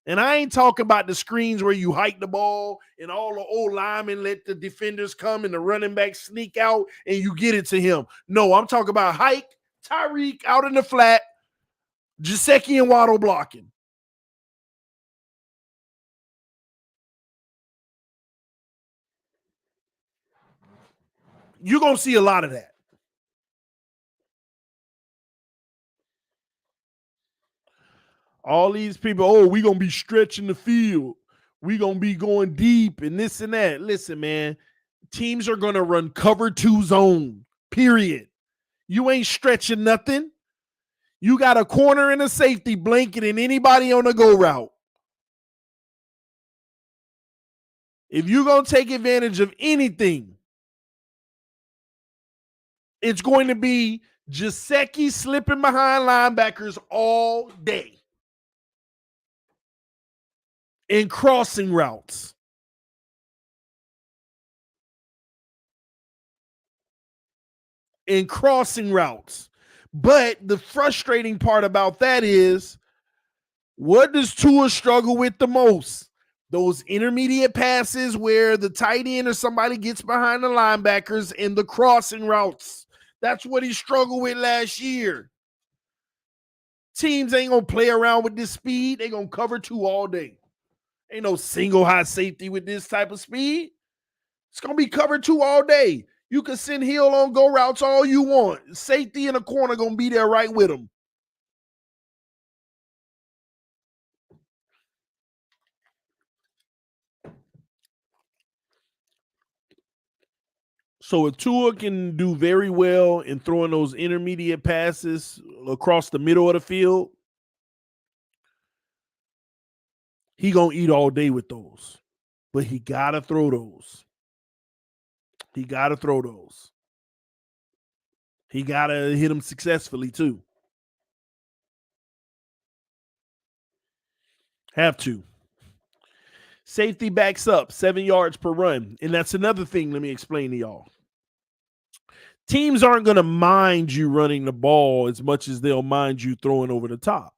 And I ain't talking about the screens where you hike the ball and all the old linemen let the defenders come and the running back sneak out and you get it to him. No, I'm talking about hike, Tyreek out in the flat, Gesicki and Waddle blocking. You're going to see a lot of that. All these people, oh, we going to be stretching the field. We going to be going deep and this and that. Listen, man, teams are going to run cover 2 zone, period. You ain't stretching nothing. You got a corner and a safety blanketing anybody on the go route. If you're going to take advantage of anything, it's going to be Gesicki slipping behind linebackers all day and crossing routes. But the frustrating part about that is, what does Tua struggle with the most? Those intermediate passes where the tight end or somebody gets behind the linebackers and the crossing routes. That's what he struggled with last year. Teams ain't going to play around with this speed. They're going to cover 2 all day. Ain't no single high safety with this type of speed. It's going to be cover 2 all day. You can send Hill on go routes all you want. Safety in the corner going to be there right with him. So if Tua can do very well in throwing those intermediate passes, across the middle of the field, he gonna eat all day with those. But he gotta throw those. He gotta throw those. He gotta hit them successfully too. Have to. Safety backs up 7 yards per run. And that's another thing let me explain to y'all. Teams aren't going to mind you running the ball as much as they'll mind you throwing over the top.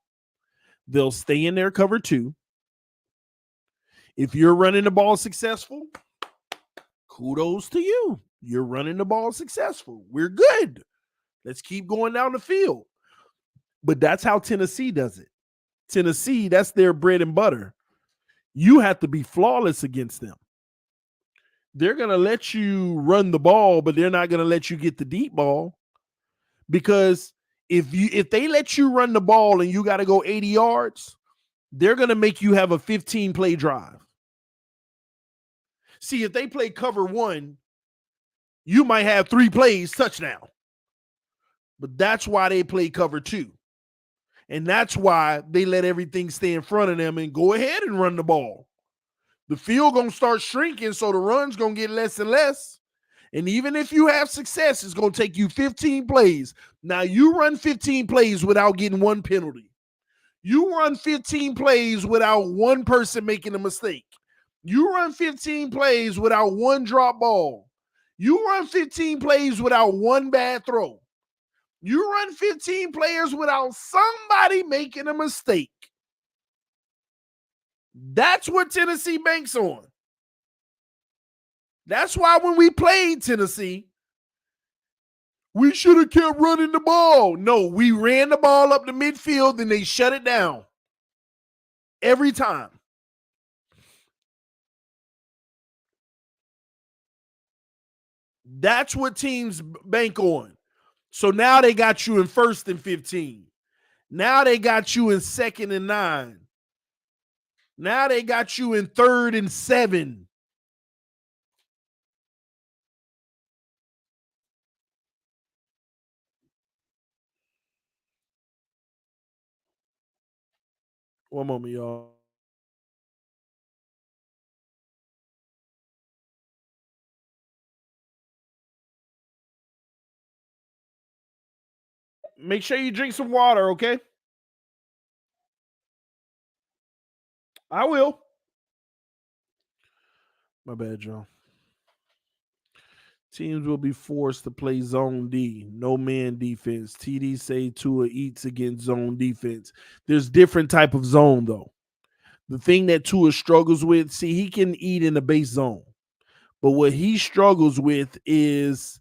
They'll stay in their cover 2. If you're running the ball successful, kudos to you. You're running the ball successful. We're good. Let's keep going down the field. But that's how Tennessee does it. Tennessee, that's their bread and butter. You have to be flawless against them. They're going to let you run the ball, but they're not going to let you get the deep ball. Because if they let you run the ball and you got to go 80 yards, they're going to make you have a 15-play drive. See, if they play cover 1, you might have 3 plays, touchdown. But that's why they play cover 2. And that's why they let everything stay in front of them and go ahead and run the ball. The field going to start shrinking, so the run's going to get less and less. And even if you have success, it's going to take you 15 plays. Now, you run 15 plays without getting 1 penalty. You run 15 plays without 1 person making a mistake. You run 15 plays without 1 drop ball. You run 15 plays without 1 bad throw. You run 15 players without somebody making a mistake. That's what Tennessee banks on. That's why when we played Tennessee, we should have kept running the ball. No, we ran the ball up the midfield and they shut it down. Every time. That's what teams bank on. So now they got you in 1st and 15. Now they got you in 2nd and 9. Now they got you in 3rd and 7. One moment, y'all. Make sure you drink some water, okay? I will. My bad, y'all. Teams will be forced to play zone D, no man defense. TD say Tua eats against zone defense. There's different type of zone, though. The thing that Tua struggles with, see, he can eat in the base zone. But what he struggles with is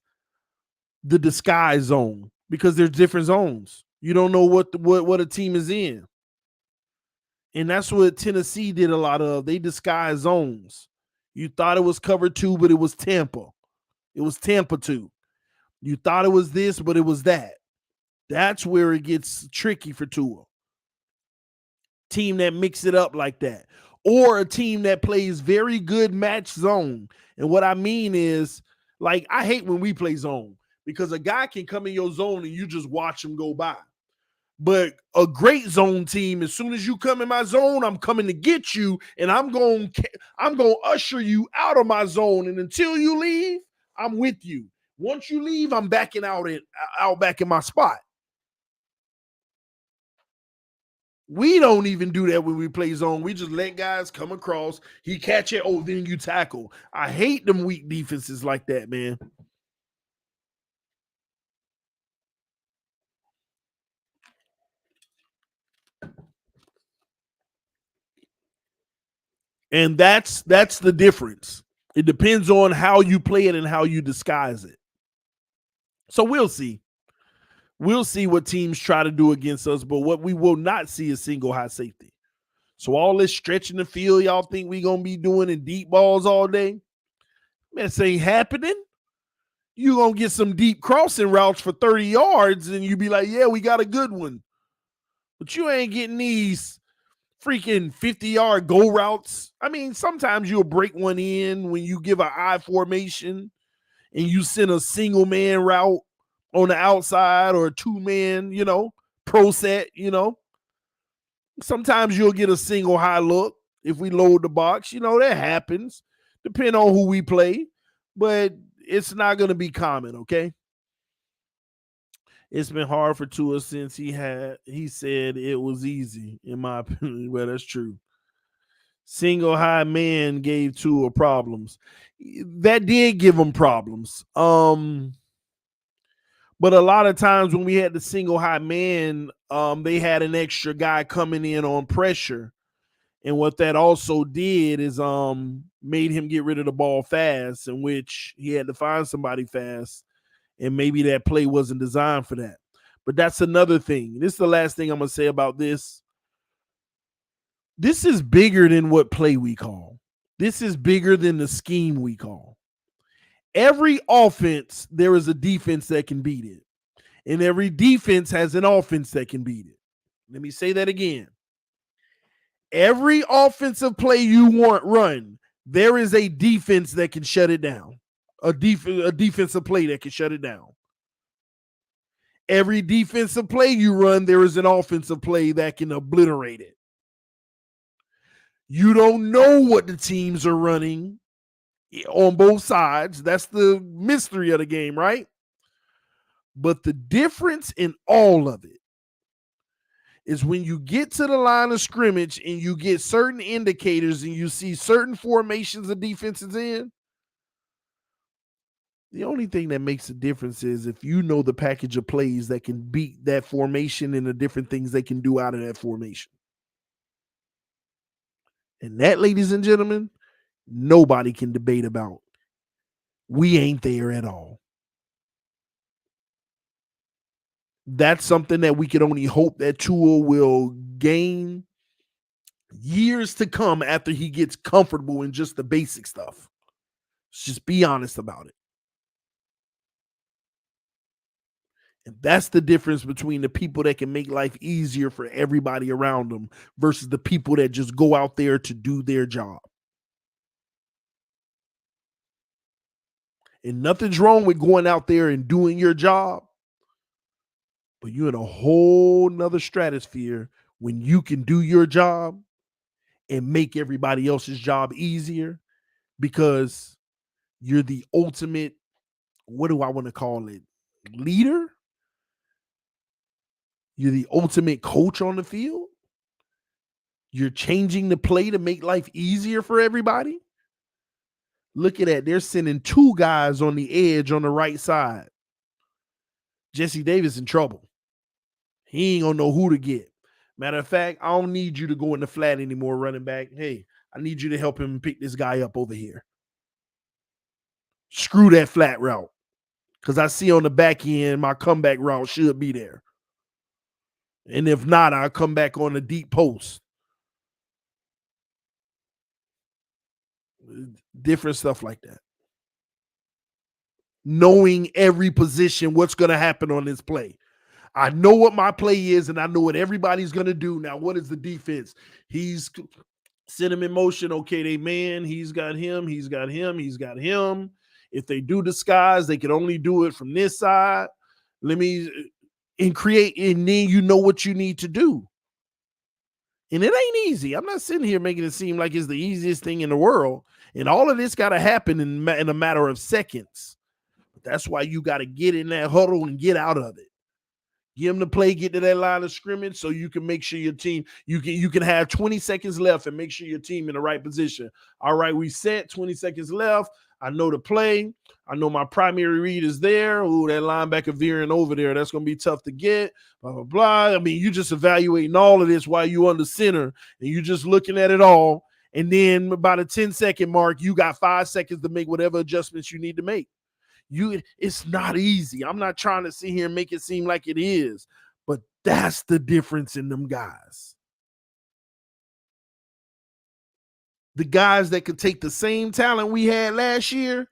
the disguise zone because there's different zones. You don't know what a team is in. And that's what Tennessee did a lot of. They disguise zones. You thought it was cover 2, but it was Tampa. It was Tampa 2. You thought it was this, but it was that. That's where it gets tricky for Tua. Team that mix it up like that. Or a team that plays very good match zone. And what I mean is, like, I hate when we play zone because a guy can come in your zone and you just watch him go by. But a great zone team, as soon as you come in my zone, I'm coming to get you, and I'm going to usher you out of my zone. And until you leave, I'm with you. Once you leave, I'm backing out back in my spot. We don't even do that when we play zone. We just let guys come across. He catch it. Oh, then you tackle. I hate them weak defenses like that, man. And that's the difference. It depends on how you play it and how you disguise it. So we'll see. We'll see what teams try to do against us, but what we will not see is single high safety. So all this stretching the field y'all think we going to be doing in deep balls all day, man, this ain't happening. You going to get some deep crossing routes for 30 yards and you be like, yeah, we got a good one. But you ain't getting these freaking 50-yard go routes. I mean, sometimes you'll break one in when you give an I formation and you send a single man route on the outside or a 2-man, pro set, you know. Sometimes you'll get a single high look if we load the box. You know, that happens. Depending on who we play. But it's not going to be common, okay? It's been hard for Tua since he said it was easy, in my opinion. Well, that's true. Single high man gave Tua problems. That did give him problems. But a lot of times when we had the single high man, they had an extra guy coming in on pressure. And what that also did is made him get rid of the ball fast, in which he had to find somebody fast. And maybe that play wasn't designed for that. But that's another thing. This is the last thing I'm going to say about this. This is bigger than what play we call. This is bigger than the scheme we call. Every offense, there is a defense that can beat it. And every defense has an offense that can beat it. Let me say that again. Every offensive play you want run, there is a defense that can shut it down. A defensive play that can shut it down. Every defensive play you run, there is an offensive play that can obliterate it. You don't know what the teams are running on both sides. That's the mystery of the game, right? But the difference in all of it is when you get to the line of scrimmage and you get certain indicators and you see certain formations the defense is in, the only thing that makes a difference is if you know the package of plays that can beat that formation and the different things they can do out of that formation. And that, ladies and gentlemen, nobody can debate about. We ain't there at all. That's something that we can only hope that Tua will gain years to come after he gets comfortable in just the basic stuff. Let's just be honest about it. And that's the difference between the people that can make life easier for everybody around them versus the people that just go out there to do their job. And nothing's wrong with going out there and doing your job, but you're in a whole nother stratosphere when you can do your job and make everybody else's job easier because you're the ultimate, what do I want to call it, leader? You're the ultimate coach on the field. You're changing the play to make life easier for everybody. Look at that. They're sending two guys on the edge on the right side. Jesse Davis in trouble. He ain't going to know who to get. Matter of fact, I don't need you to go in the flat anymore, running back. Hey, I need you to help him pick this guy up over here. Screw that flat route. Because I see on the back end, my comeback route should be there. And if not, I'll come back on the deep post. Different stuff like that. Knowing every position, what's going to happen on this play. I know what my play is, and I know what everybody's going to do. Now, what is the defense? He's sent him in motion. Okay, they man, he's got him, he's got him, he's got him. If they do disguise, they can only do it from this side. Create, and then you know what you need to do. And it ain't easy. I'm not sitting here making it seem like it's the easiest thing in the world. And all of this got to happen in a matter of seconds. But that's why you got to get in that huddle and get out of it. Give them the play, get to that line of scrimmage so you can make sure your team, you can have 20 seconds left and make sure your team in the right position. All right, we set 20 seconds left. I know the play. I know my primary read is there. Ooh, that linebacker veering over there. That's going to be tough to get. Blah, blah, blah. I mean, you just evaluating all of this while you on the center and you just looking at it all. And then about a 10-second mark, you got 5 seconds to make whatever adjustments you need to make. It's not easy. I'm not trying to sit here and make it seem like it is, but that's the difference in them guys. The guys that could take the same talent we had last year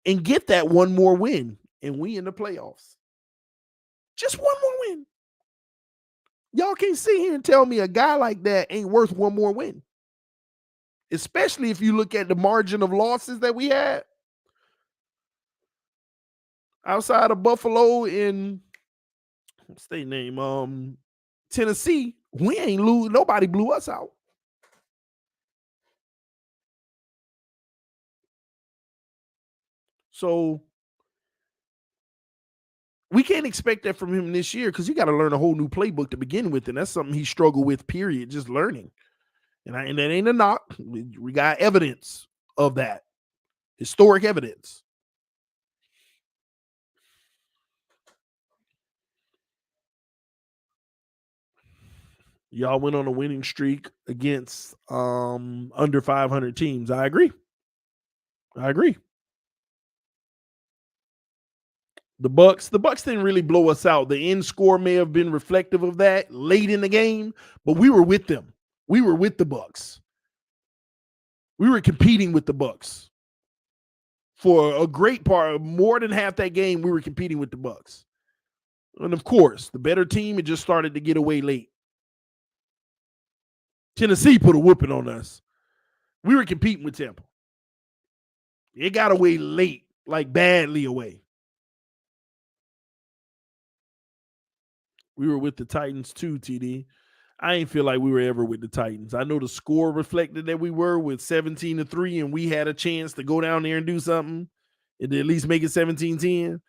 and get that one more win, and we in the playoffs. Just one more win. Y'all can't sit here and tell me a guy like that ain't worth one more win. Especially if you look at the margin of losses that we had. Outside of Buffalo and state name. Tennessee, we ain't lose. Nobody blew us out. So we can't expect that from him this year because you got to learn a whole new playbook to begin with, and that's something he struggled with. Period. Just learning, and that ain't a knock. We got evidence of that, historic evidence. Y'all went on a winning streak against under 500 teams. I agree. The Bucks didn't really blow us out. The end score may have been reflective of that late in the game, but we were with them. We were with the Bucks. We were competing with the Bucks for a great part. More than half that game, we were competing with the Bucks. And of course, the better team, it just started to get away late. Tennessee put a whooping on us. We were competing with Tampa. It got away late, like badly away. We were with the Titans too, TD. I ain't feel like we were ever with the Titans. I know the score reflected that we were with 17-3, and we had a chance to go down there and do something and at least make it 17-10.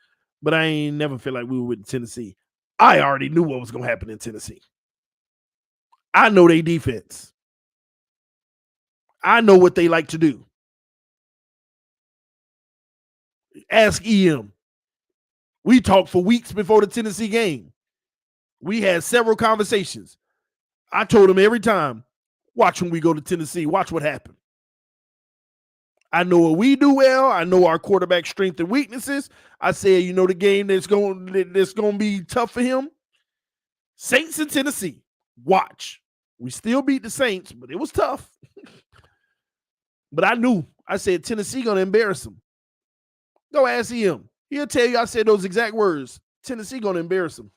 But I ain't never feel like we were with Tennessee. I already knew what was going to happen in Tennessee. I know their defense. I know what they like to do. Ask EM. We talked for weeks before the Tennessee game. We had several conversations. I told him every time, watch when we go to Tennessee, watch what happened. I know what we do well. I know our quarterback strengths and weaknesses. I said, the game that's going to be tough for him? Saints and Tennessee. Watch. We still beat the Saints, but it was tough. But I knew. I said, Tennessee going to embarrass them. Go ask him. He'll tell you I said those exact words. Tennessee going to embarrass him.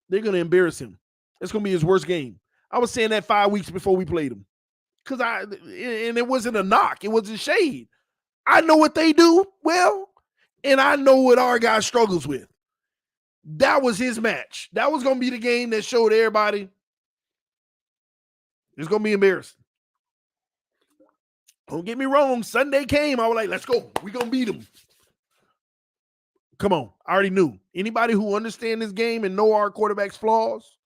They're going to embarrass him. It's going to be his worst game. I was saying that 5 weeks before we played him. And it wasn't a knock. It wasn't shade. I know what they do well, and I know what our guy struggles with. That was his match. That was going to be the game that showed everybody it's going to be embarrassing. Don't get me wrong. Sunday came. I was like, let's go. We're going to beat them. Come on. I already knew. Anybody who understands this game and know our quarterback's flaws,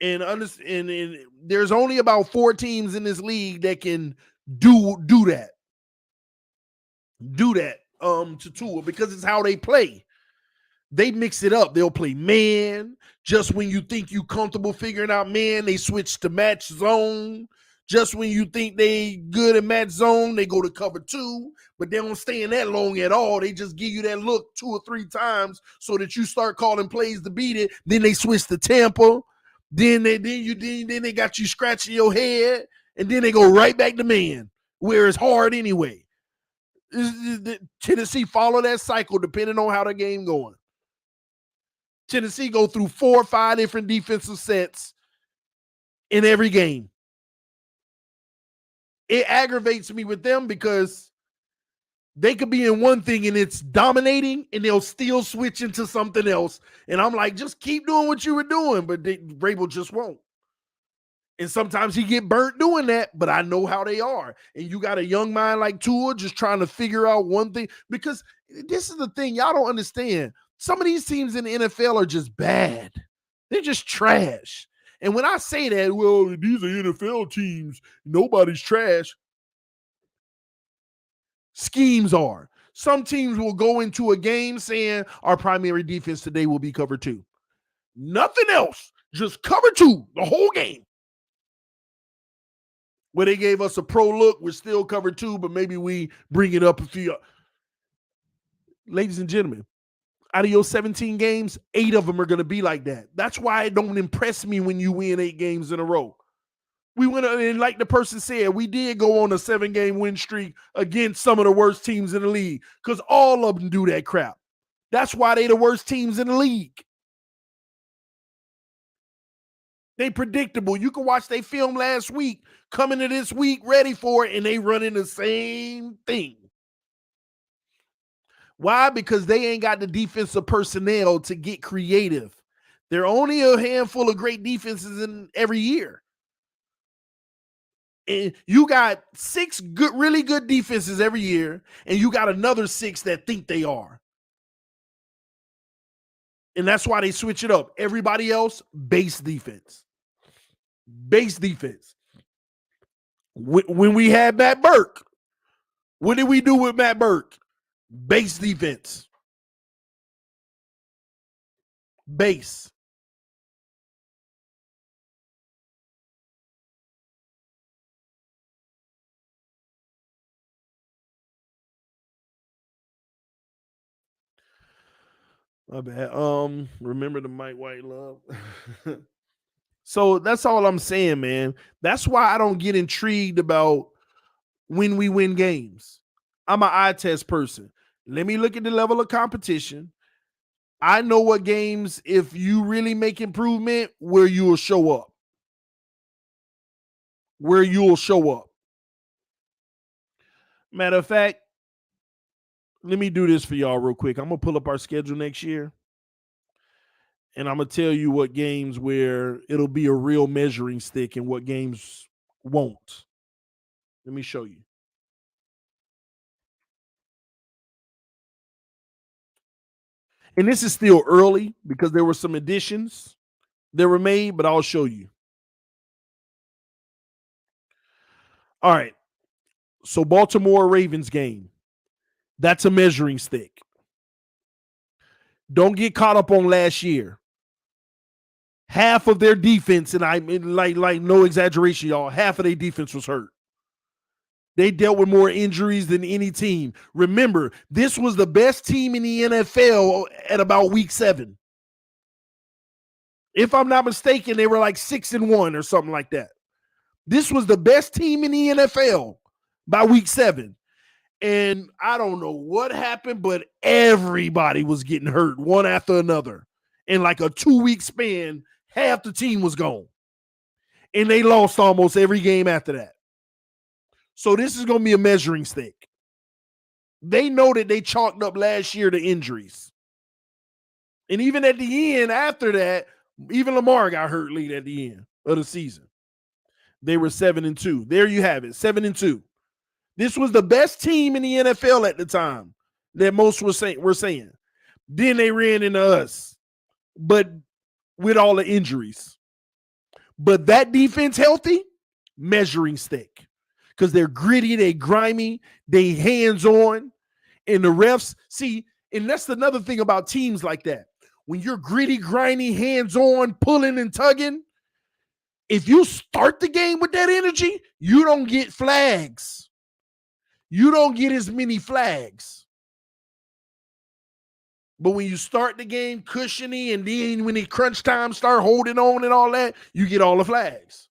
and there's only about 4 teams in this league that can do that. Do that to Tua because it's how they play. They mix it up. They'll play man. Just when you think you comfortable figuring out man, they switch to match zone. Just when you think they good at match zone, they go to cover 2, but they don't stay in that long at all. They just give you that look 2 or 3 times so that you start calling plays to beat it. Then they switch to Tampa. Then they got you scratching your head, and then they go right back to man, where it's hard anyway. Tennessee follow that cycle depending on how the game going. Tennessee go through 4 or 5 different defensive sets in every game. It aggravates me with them because they could be in one thing and it's dominating, and they'll still switch into something else. And I'm like, just keep doing what you were doing, but Vrabel just won't. And sometimes he get burnt doing that, but I know how they are. And you got a young mind like Tua just trying to figure out one thing, because this is the thing y'all don't understand. Some of these teams in the NFL are just bad. They're just trash. And when I say that, well, these are NFL teams, nobody's trash. Schemes are. Some teams will go into a game saying our primary defense today will be cover 2. Nothing else. Just cover 2 the whole game. Where they gave us a pro look, we're still cover 2, but maybe we bring it up a few. Ladies and gentlemen, out of your 17 games, 8 of them are going to be like that. That's why it don't impress me when you win 8 games in a row. We went, and like the person said, we did go on a 7-game win streak against some of the worst teams in the league, because all of them do that crap. That's why they the worst teams in the league. They predictable. You can watch they film last week, coming to this week ready for it, and they running the same thing. Why? Because they ain't got the defensive personnel to get creative. There are only a handful of great defenses in every year. And you got 6 really good defenses every year, and you got another 6 that think they are. And that's why they switch it up. Everybody else, base defense. Base defense. When we had Matt Burke, what did we do with Matt Burke? Base defense. Base. My bad. Remember the Mike White love. So that's all I'm saying, man. That's why I don't get intrigued about when we win games. I'm an eye test person. Let me look at the level of competition. I know what games, if you really make improvement, where you will show up. Where you will show up. Matter of fact, let me do this for y'all real quick. I'm going to pull up our schedule next year. And I'm going to tell you what games where it'll be a real measuring stick and what games won't. Let me show you. And this is still early because there were some additions that were made, but I'll show you. All right. So Baltimore Ravens game. That's a measuring stick. Don't get caught up on last year. Half of their defense, and I mean, like no exaggeration, y'all, half of their defense was hurt. They dealt with more injuries than any team. Remember, this was the best team in the NFL at about week 7. If I'm not mistaken, they were like 6-1 or something like that. This was the best team in the NFL by week 7. And I don't know what happened, but everybody was getting hurt one after another. In like a 2-week span, half the team was gone. And they lost almost every game after that. So this is going to be a measuring stick. They know that they chalked up last year to injuries. And even at the end, after that, even Lamar got hurt late at the end of the season. They were 7-2. There you have it, 7-2. This was the best team in the NFL at the time that most were saying. Then they ran into us, but with all the injuries. But that defense healthy, measuring stick. Because they're gritty, they grimy, they hands-on. And the refs, see, and that's another thing about teams like that. When you're gritty, grimy, hands-on, pulling and tugging, if you start the game with that energy, you don't get flags. You don't get as many flags. But when you start the game cushiony and then when the crunch time start holding on and all that, you get all the flags.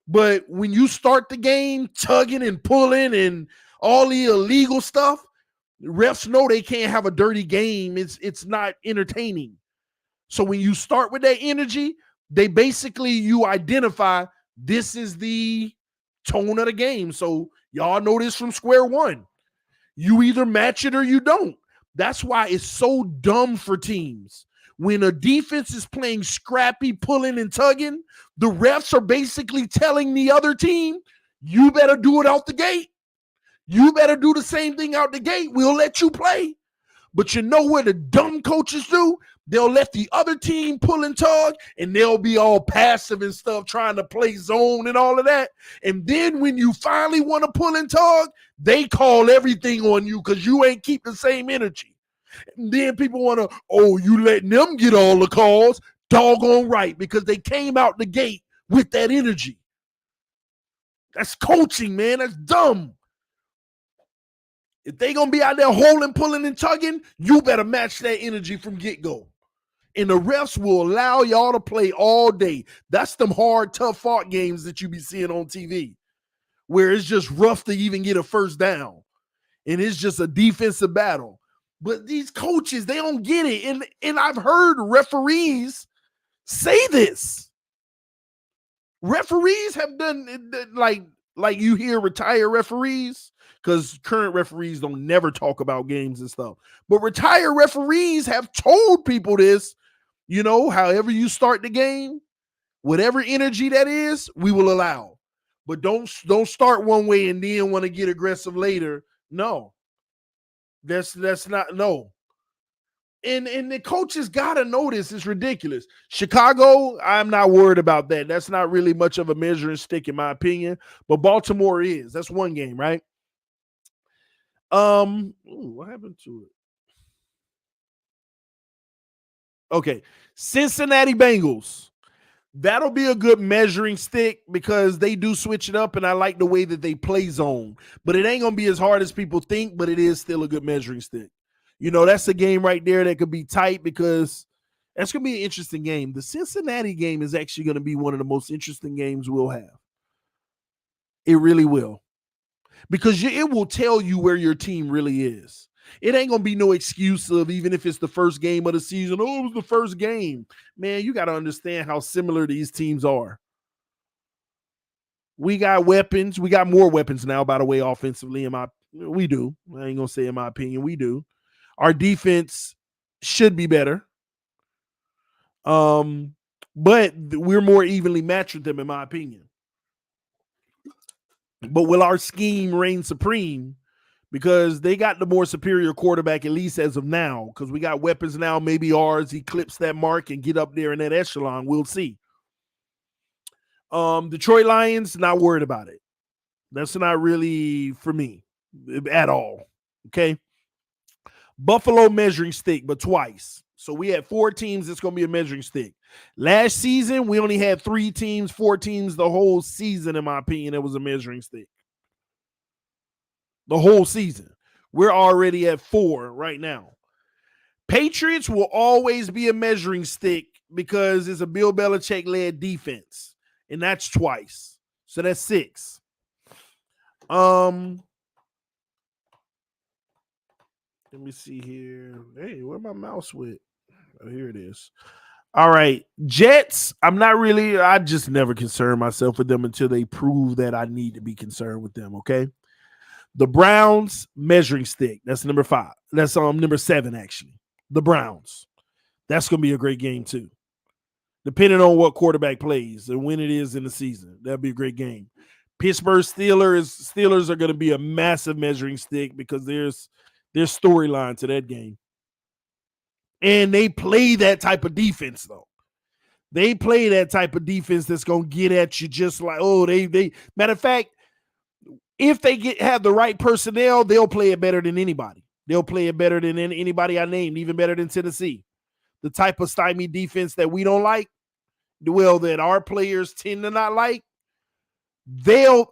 But when you start the game tugging and pulling and all the illegal stuff, refs know they can't have a dirty game. It's not entertaining. So when you start with that energy, they basically, you identify this is the tone of the game. So y'all know this from square one. You either match it or you don't. That's why it's so dumb for teams. When a defense is playing scrappy, pulling and tugging, the refs are basically telling the other team, you better do it out the gate. You better do the same thing out the gate. We'll let you play. But you know what the dumb coaches do? They'll let the other team pull and tug, and they'll be all passive and stuff, trying to play zone and all of that. And then when you finally want to pull and tug, they call everything on you because you ain't keep the same energy. And then people want to, oh, you letting them get all the calls? Doggone right, because they came out the gate with that energy. That's coaching, man. That's dumb. If they going to be out there holding, pulling, and tugging, you better match that energy from get-go. And the refs will allow y'all to play all day. That's them hard, tough fought games that you be seeing on TV, where it's just rough to even get a first down. And it's just a defensive battle. But these coaches, they don't get it. And I've heard referees say this. Referees have done, like you hear retired referees, because current referees don't never talk about games and stuff. But retired referees have told people this. However you start the game, whatever energy that is, we will allow. But don't start one way and then want to get aggressive later. No. That's not no. And the coaches gotta know this. It's ridiculous. Chicago, I'm not worried about that. That's not really much of a measuring stick, in my opinion. But Baltimore is. That's one game, right? What happened to it? Okay, Cincinnati Bengals. That'll be a good measuring stick because they do switch it up, and I like the way that they play zone. But it ain't gonna be as hard as people think. But it is still a good measuring stick. That's a game right there that could be tight because that's going to be an interesting game. The Cincinnati game is actually going to be one of the most interesting games we'll have. It really will. Because it will tell you where your team really is. It ain't going to be no excuse of even if it's the first game of the season. Oh, it was the first game. Man, you got to understand how similar these teams are. We got weapons. We got more weapons now, by the way, offensively. We do. I ain't going to say in my opinion, we do. Our defense should be better. But we're more evenly matched with them, in my opinion. But will our scheme reign supreme? Because they got the more superior quarterback, at least as of now, because we got weapons now. Maybe ours eclipse that mark and get up there in that echelon. We'll see. Detroit Lions, not worried about it. That's not really for me at all. Okay. Buffalo measuring stick, but twice. So we had 4 teams. It's going to be a measuring stick. Last season, we only had 3 teams, 4 teams the whole season, in my opinion. It was a measuring stick. The whole season. We're already at 4 right now. Patriots will always be a measuring stick because it's a Bill Belichick-led defense. And that's twice. So that's 6. Let me see here. Hey, where my mouse went? Oh, here it is. All right. Jets, I just never concern myself with them until they prove that I need to be concerned with them, okay? The Browns, measuring stick. That's number 5. That's number 7, actually. The Browns. That's going to be a great game, too. Depending on what quarterback plays and when it is in the season. That'll be a great game. Pittsburgh Steelers are going to be a massive measuring stick because there's storyline to that game. And they play that type of defense, though. They play that type of defense that's going to get at you just like, they matter of fact, if they have the right personnel, they'll play it better than anybody. They'll play it better than anybody I named, even better than Tennessee. The type of stymie defense that we don't like, that our players tend to not like, the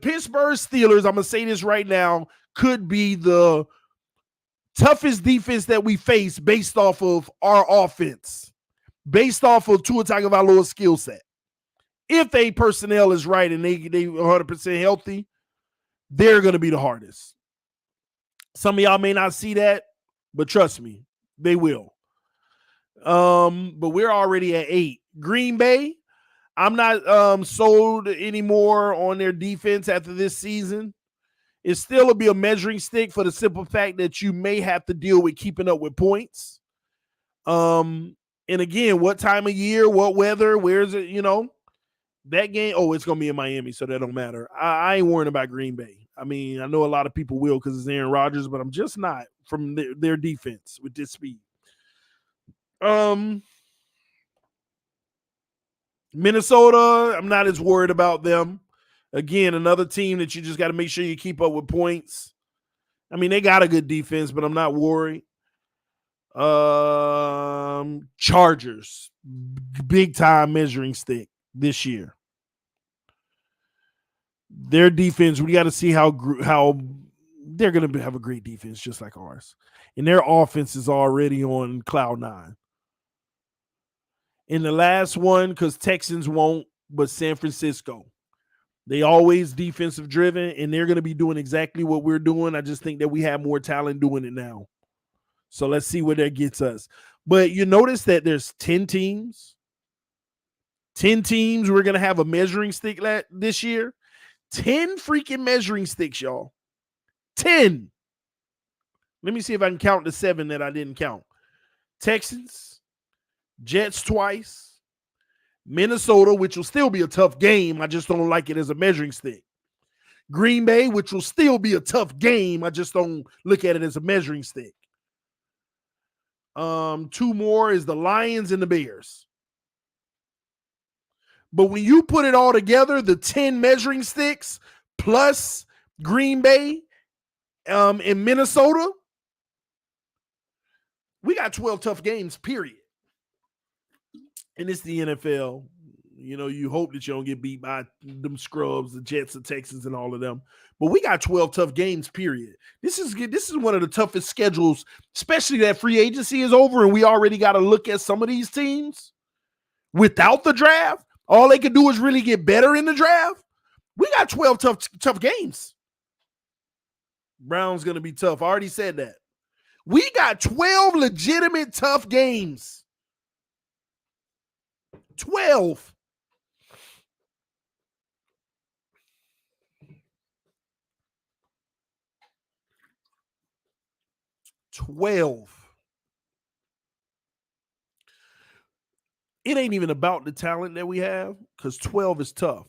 Pittsburgh Steelers, I'm going to say this right now, could be the toughest defense that we face based off of our offense, based off of Tua Tagovailoa's skill set. If their personnel is right and they 100% healthy, they're going to be the hardest. Some of y'all may not see that, but trust me, they will. But we're already at 8. Green Bay, I'm not sold anymore on their defense after this season. It still will be a measuring stick for the simple fact that you may have to deal with keeping up with points. And again, what time of year, what weather, where is it, that game? Oh, it's going to be in Miami, so that don't matter. I ain't worrying about Green Bay. I mean, I know a lot of people will because it's Aaron Rodgers, but I'm just not from their defense with this speed. Minnesota, I'm not as worried about them. Again, another team that you just got to make sure you keep up with points. I mean, they got a good defense, but I'm not worried. Chargers, big time measuring stick this year. Their defense, we got to see how they're going to have a great defense just like ours. And their offense is already on cloud 9. In the last one, because Texans won't, but San Francisco. They always defensive driven, and they're going to be doing exactly what we're doing. I just think that we have more talent doing it now. So let's see where that gets us. But you notice that there's 10 teams. 10 teams we're going to have a measuring stick this year. 10 freaking measuring sticks, y'all. 10. Let me see if I can count the 7 that I didn't count. Texans, Jets twice, Minnesota, which will still be a tough game. I just don't like it as a measuring stick. Green Bay, which will still be a tough game. I just don't look at it as a measuring stick. 2 more is the Lions and the Bears. But when you put it all together, the 10 measuring sticks plus Green Bay in Minnesota, we got 12 tough games, period. And it's the NFL. You know, you hope that you don't get beat by them scrubs, the Jets, the Texans, and all of them. But we got 12 tough games, period. This is one of the toughest schedules, especially that free agency is over and we already got to look at some of these teams without the draft. All they can do is really get better in the draft. We got 12 tough games. Brown's going to be tough. I already said that. We got 12 legitimate tough games. 12. It ain't even about the talent that we have because 12 is tough.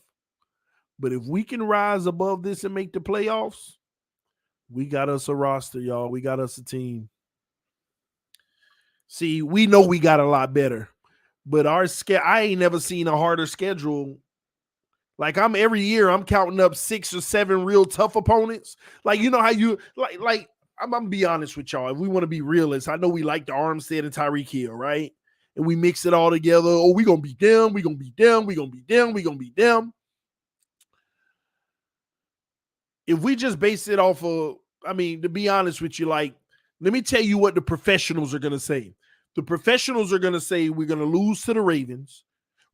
But if we can rise above this and make the playoffs, we got us a roster, y'all. We got us a team. See, we know we got a lot better. But I ain't never seen a harder schedule. Like every year I'm counting up 6 or 7 real tough opponents. Like, you know how you like I'm gonna be honest with y'all. If we want to be realists, I know we like the Armstead and Tyreek Hill, right? And we mix it all together. Oh, we gonna beat them, we gonna beat them, we gonna beat them, we gonna beat them. If we just base it off of, to be honest with you, like, let me tell you what the professionals are gonna say. The professionals are gonna say we're gonna lose to the Ravens,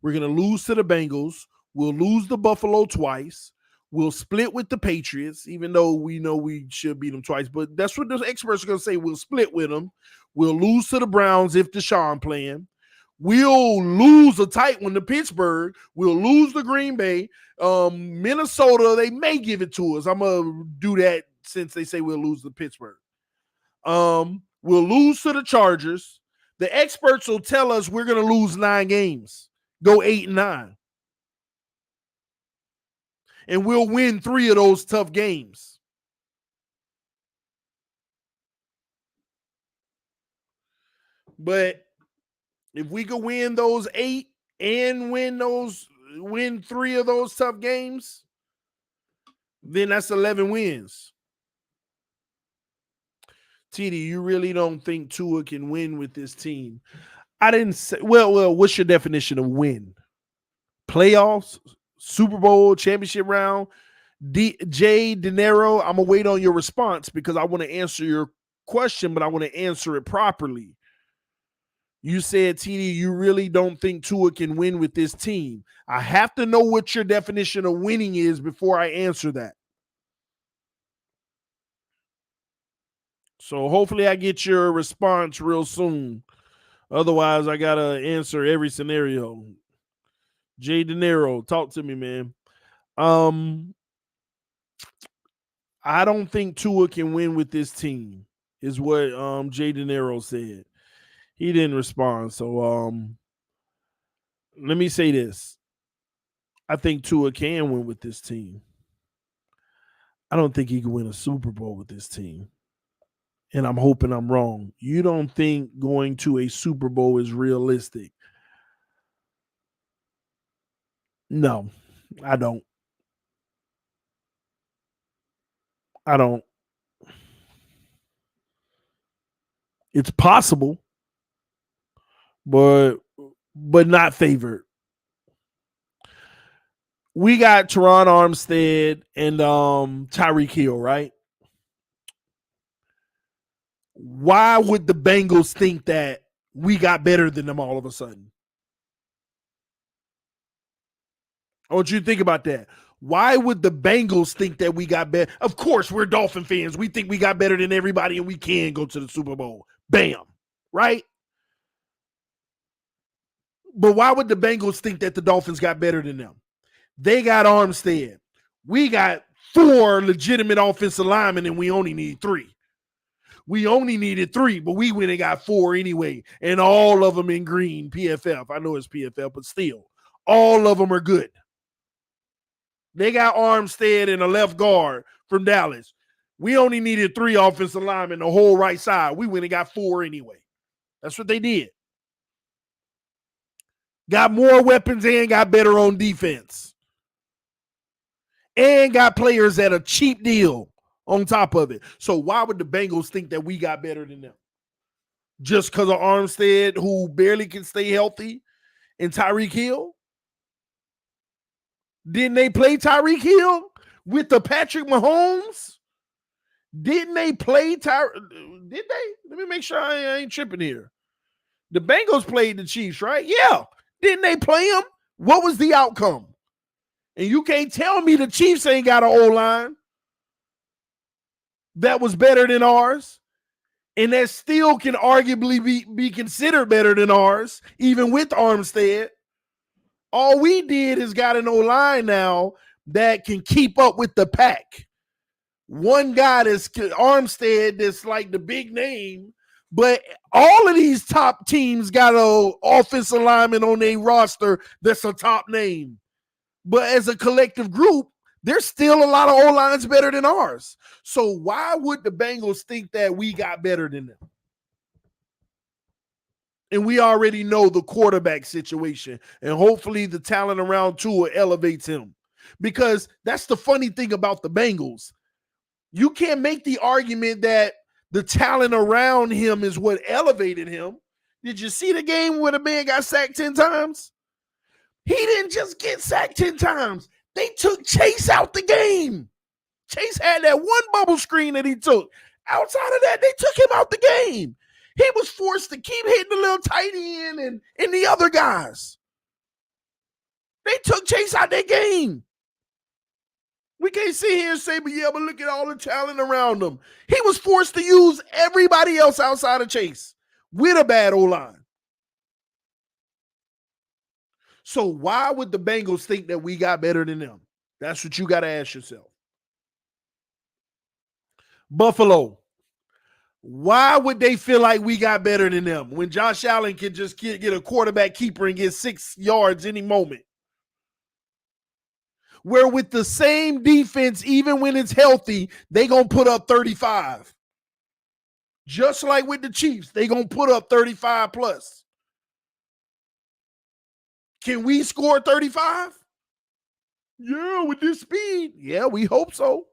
we're gonna lose to the Bengals, we'll lose to Buffalo twice. We'll split with the Patriots, even though we know we should beat them twice. But that's what those experts are going to say. We'll split with them. We'll lose to the Browns if Deshaun playing. We'll lose a tight one to Pittsburgh. We'll lose to Green Bay. Minnesota, they may give it to us. I'm going to do that since they say we'll lose to Pittsburgh. We'll lose to the Chargers. The experts will tell us we're going to lose 9 games, go 8-9. And we'll win 3 of those tough games. But if we could win those 8 and win 3 of those tough games, then that's 11 wins. TD, you really don't think Tua can win with this team? I didn't say, well, what's your definition of win? Playoffs? Super Bowl, championship round? Jay De Niro, I'm going to wait on your response because I want to answer your question, but I want to answer it properly. You said, TD, you really don't think Tua can win with this team. I have to know what your definition of winning is before I answer that. So hopefully I get your response real soon. Otherwise, I got to answer every scenario. Jay De Niro, talk to me, man. I don't think Tua can win with this team, is what Jay De Niro said. He didn't respond. So let me say this. I think Tua can win with this team. I don't think he can win a Super Bowl with this team. And I'm hoping I'm wrong. You don't think going to a Super Bowl is realistic? No, I don't. It's possible, but not favored. We got Teron Armstead and Tyreek Hill, right? Why would the Bengals think that we got better than them all of a sudden? I want you to think about that. Why would the Bengals think that we got better? Of course, we're Dolphin fans. We think we got better than everybody and we can go to the Super Bowl. Bam. Right? But why would the Bengals think that the Dolphins got better than them? They got Armstead. We got 4 legitimate offensive linemen and we only need 3. We only needed 3, but we went and got 4 anyway. And all of them in green, PFF. I know it's PFF, but still, all of them are good. They got Armstead and a left guard from Dallas. We only needed 3 offensive linemen, the whole right side. We went and got 4 anyway. That's what they did. Got more weapons and got better on defense. And got players at a cheap deal on top of it. So why would the Bengals think that we got better than them? Just because of Armstead, who barely can stay healthy, and Tyreek Hill? Didn't they play Tyreek Hill with the Patrick Mahomes? Didn't they play Tyreek? Did they? Let me make sure I ain't tripping here. The Bengals played the Chiefs, right? Yeah. Didn't they play them? What was the outcome? And you can't tell me the Chiefs ain't got an O-line that was better than ours, and that still can arguably be considered better than ours, even with Armstead. All we did is got an O-line now that can keep up with the pack. One guy that's Armstead that's like the big name, but all of these top teams got an offensive lineman on their roster that's a top name. But as a collective group, there's still a lot of O-lines better than ours. So why would the Bengals think that we got better than them? And we already know the quarterback situation. And hopefully the talent around Tua elevates him. Because that's the funny thing about the Bengals. You can't make the argument that the talent around him is what elevated him. Did you see the game where the man got sacked 10 times? He didn't just get sacked 10 times. They took Chase out the game. Chase had that one bubble screen that he took. Outside of that, they took him out the game. He was forced to keep hitting the little tight end and the other guys. They took Chase out their game. We can't sit here and say, but look at all the talent around them. He was forced to use everybody else outside of Chase with a bad O-line. So why would the Bengals think that we got better than them? That's what you got to ask yourself. Buffalo. Why would they feel like we got better than them when Josh Allen can just get a quarterback keeper and get 6 yards any moment? Where with the same defense, even when it's healthy, they going to put up 35. Just like with the Chiefs, they going to put up 35 plus. Can we score 35? Yeah, with this speed. Yeah, we hope so.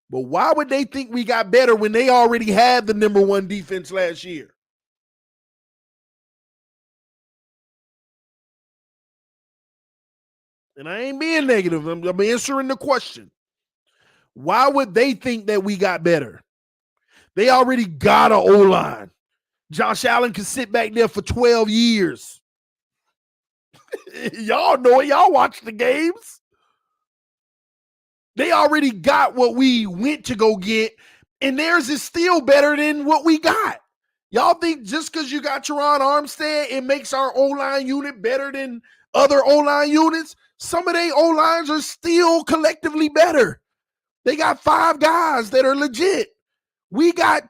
But why would they think we got better when they already had the number 1 defense last year? And I ain't being negative. I'm answering the question. Why would they think that we got better? They already got an O-line. Josh Allen can sit back there for 12 years. Y'all know it. Y'all watch the games. They already got what we went to go get, and theirs is still better than what we got. Y'all think just because you got Teron Armstead, it makes our O-line unit better than other O-line units? Some of their O-lines are still collectively better. They got 5 guys that are legit. We got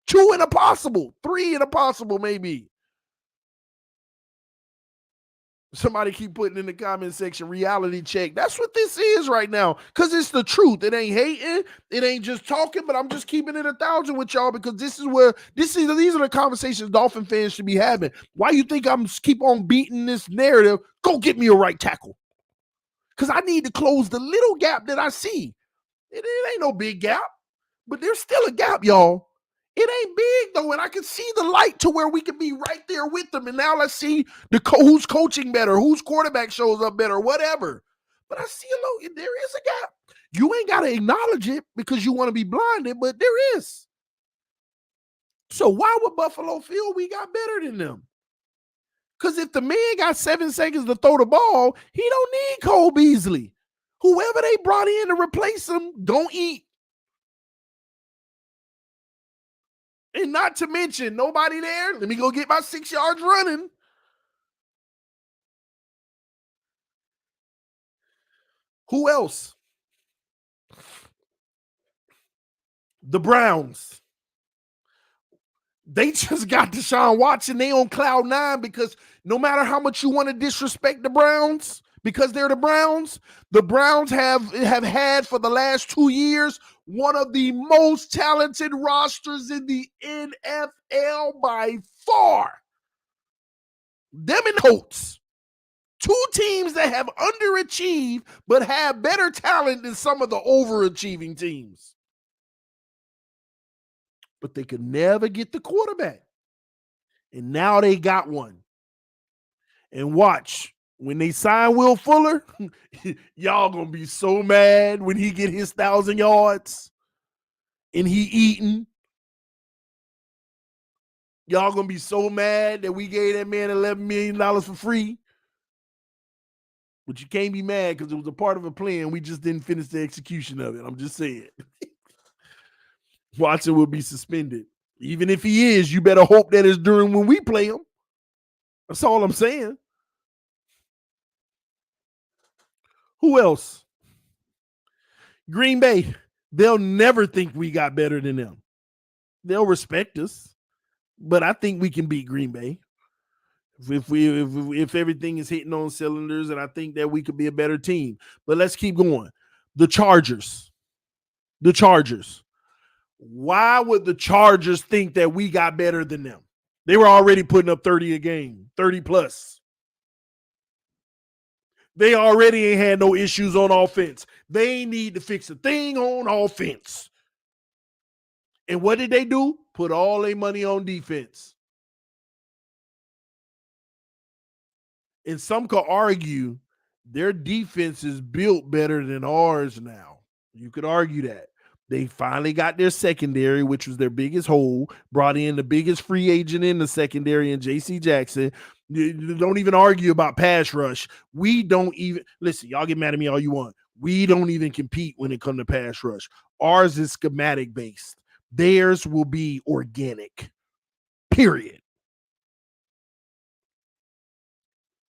2 in a possible, 3 in a possible maybe. Somebody keep putting in the comment section, reality check. That's what this is right now, because it's the truth. It ain't hating. It ain't just talking, but I'm just keeping it 1,000 with y'all because these are the conversations Dolphin fans should be having. Why you think I'm keep on beating this narrative? Go get me a right tackle. Because I need to close the little gap that I see. It ain't no big gap, but there's still a gap, y'all. It ain't big, though, and I can see the light to where we can be right there with them. And now let's see who's coaching better, whose quarterback shows up better, whatever. But I see there is a gap. You ain't got to acknowledge it because you want to be blinded, but there is. So why would Buffalo feel we got better than them? Because if the man got 7 seconds to throw the ball, he don't need Cole Beasley. Whoever they brought in to replace him don't eat. And not to mention, nobody there. Let me go get my 6 yards running. Who else? The Browns. They just got Deshaun Watson. They on cloud 9 because no matter how much you want to disrespect the Browns, because they're the Browns have had for the last 2 years one of the most talented rosters in the NFL by far. Them and Colts. 2 teams that have underachieved but have better talent than some of the overachieving teams. But they could never get the quarterback. And now they got one. And watch, when they sign Will Fuller, y'all gonna be so mad when he get his 1,000 yards and he eating. Y'all gonna be so mad that we gave that man $11 million for free. But you can't be mad because it was a part of a plan. We just didn't finish the execution of it. I'm just saying. Watson will be suspended. Even if he is, you better hope that it's during when we play him. That's all I'm saying. Who else? Green Bay. They'll never think we got better than them. They'll respect us, but I think we can beat Green Bay if everything is hitting on cylinders, and I think that we could be a better team. But let's keep going. The Chargers. Why would the Chargers think that we got better than them? They were already putting up 30 a game, 30 plus. They already ain't had no issues on offense. They need to fix a thing on offense. And what did they do? Put all their money on defense. And some could argue their defense is built better than ours now. You could argue that. They finally got their secondary, which was their biggest hole, brought in the biggest free agent in the secondary in J.C. Jackson. You don't even argue about pass rush. We don't even – listen, y'all get mad at me all you want. We don't even compete when it comes to pass rush. Ours is schematic-based. Theirs will be organic, period.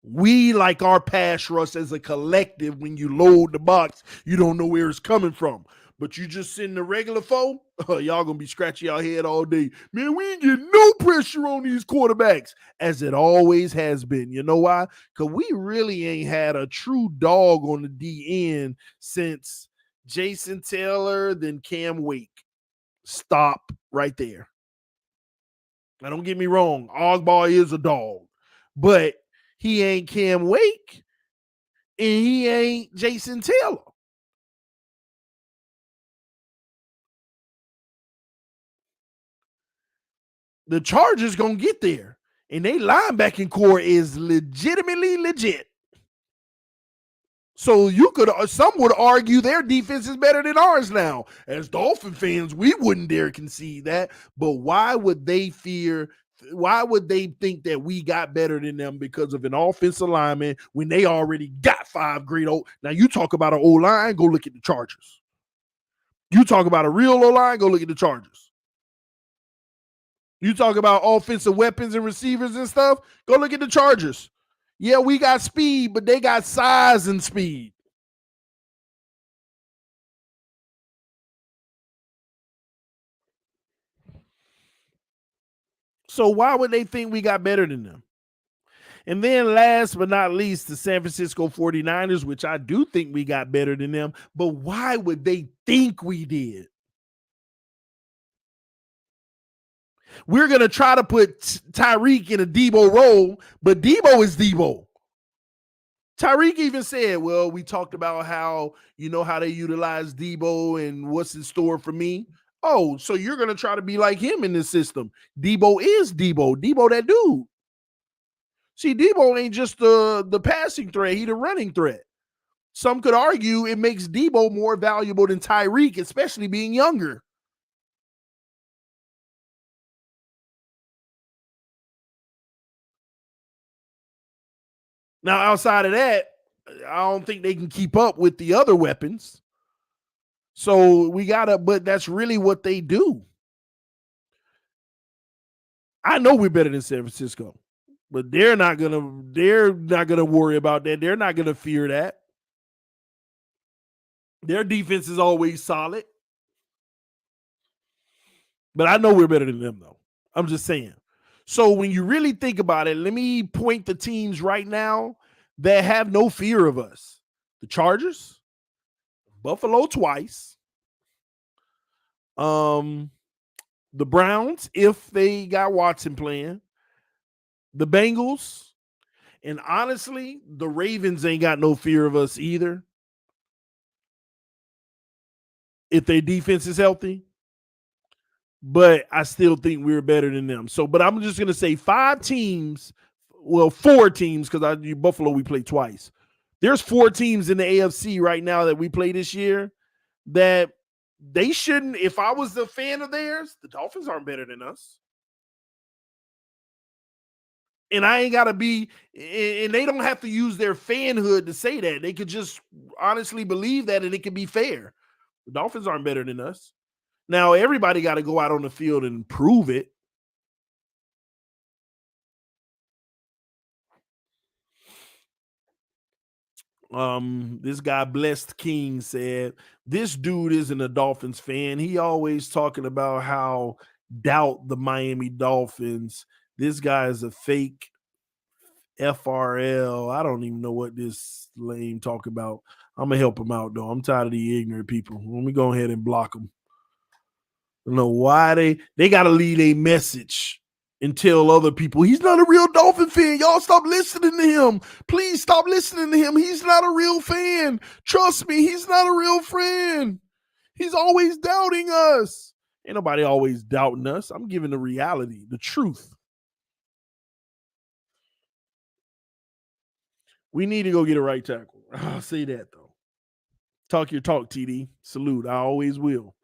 We like our pass rush as a collective. When you load the box, you don't know where it's coming from. But you just send the regular foe, y'all going to be scratching your head all day. Man, we ain't getting no pressure on these quarterbacks, as it always has been. You know why? Because we really ain't had a true dog on the D end since Jason Taylor, then Cam Wake. Stop right there. Now, don't get me wrong. Ogbah is a dog. But he ain't Cam Wake, and he ain't Jason Taylor. The Chargers gonna get there, and they linebacking core is legitimately legit. So some would argue their defense is better than ours now. As Dolphin fans, we wouldn't dare concede that. But why would they fear? Why would they think that we got better than them because of an offensive lineman when they already got 5 great old? Now, you talk about an O-line, go look at the Chargers. You talk about a real O-line, go look at the Chargers. You talk about offensive weapons and receivers and stuff, go look at the Chargers. Yeah, we got speed, but they got size and speed. So why would they think we got better than them? And then last but not least, the San Francisco 49ers, which I do think we got better than them. But why would they think we did? We're going to try to put Tyreek in a Debo role, but Debo is Debo. Tyreek even said, well, we talked about how they utilize Debo and what's in store for me. Oh, so you're going to try to be like him in this system. Debo is Debo. Debo, that dude. See, Debo ain't just the passing threat. He the running threat. Some could argue it makes Debo more valuable than Tyreek, especially being younger. Now, outside of that, I don't think they can keep up with the other weapons. So but that's really what they do. I know we're better than San Francisco, but they're not gonna worry about that. They're not gonna fear that. Their defense is always solid. But I know we're better than them, though. I'm just saying. So when you really think about it, let me point the teams right now that have no fear of us. The Chargers, Buffalo twice, the Browns, if they got Watson playing, the Bengals, and honestly, the Ravens ain't got no fear of us either. If their defense is healthy, but I still think we're better than them. So, but I'm just gonna say 5 teams, well, 4 teams, because Buffalo we played twice. There's 4 teams in the AFC right now that we play this year that they shouldn't. If I was the fan of theirs, the Dolphins aren't better than us. And I ain't gotta be, and they don't have to use their fanhood to say that. They could just honestly believe that, and it could be fair. The Dolphins aren't better than us. Now, everybody got to go out on the field and prove it. This guy, Blessed King, said, this dude isn't a Dolphins fan. He always talking about how doubt the Miami Dolphins. This guy is a fake FRL. I don't even know what this lame talk about. I'm going to help him out, though. I'm tired of the ignorant people. Let me go ahead and block them. I don't know why they got to leave a message and tell other people he's not a real Dolphin fan. Y'all stop listening to him. Please stop listening to him. He's not a real fan. Trust me, he's not a real friend. He's always doubting us. Ain't nobody always doubting us. I'm giving the reality, the truth. We need to go get a right tackle. I'll say that though. Talk your talk, TD. Salute. I always will.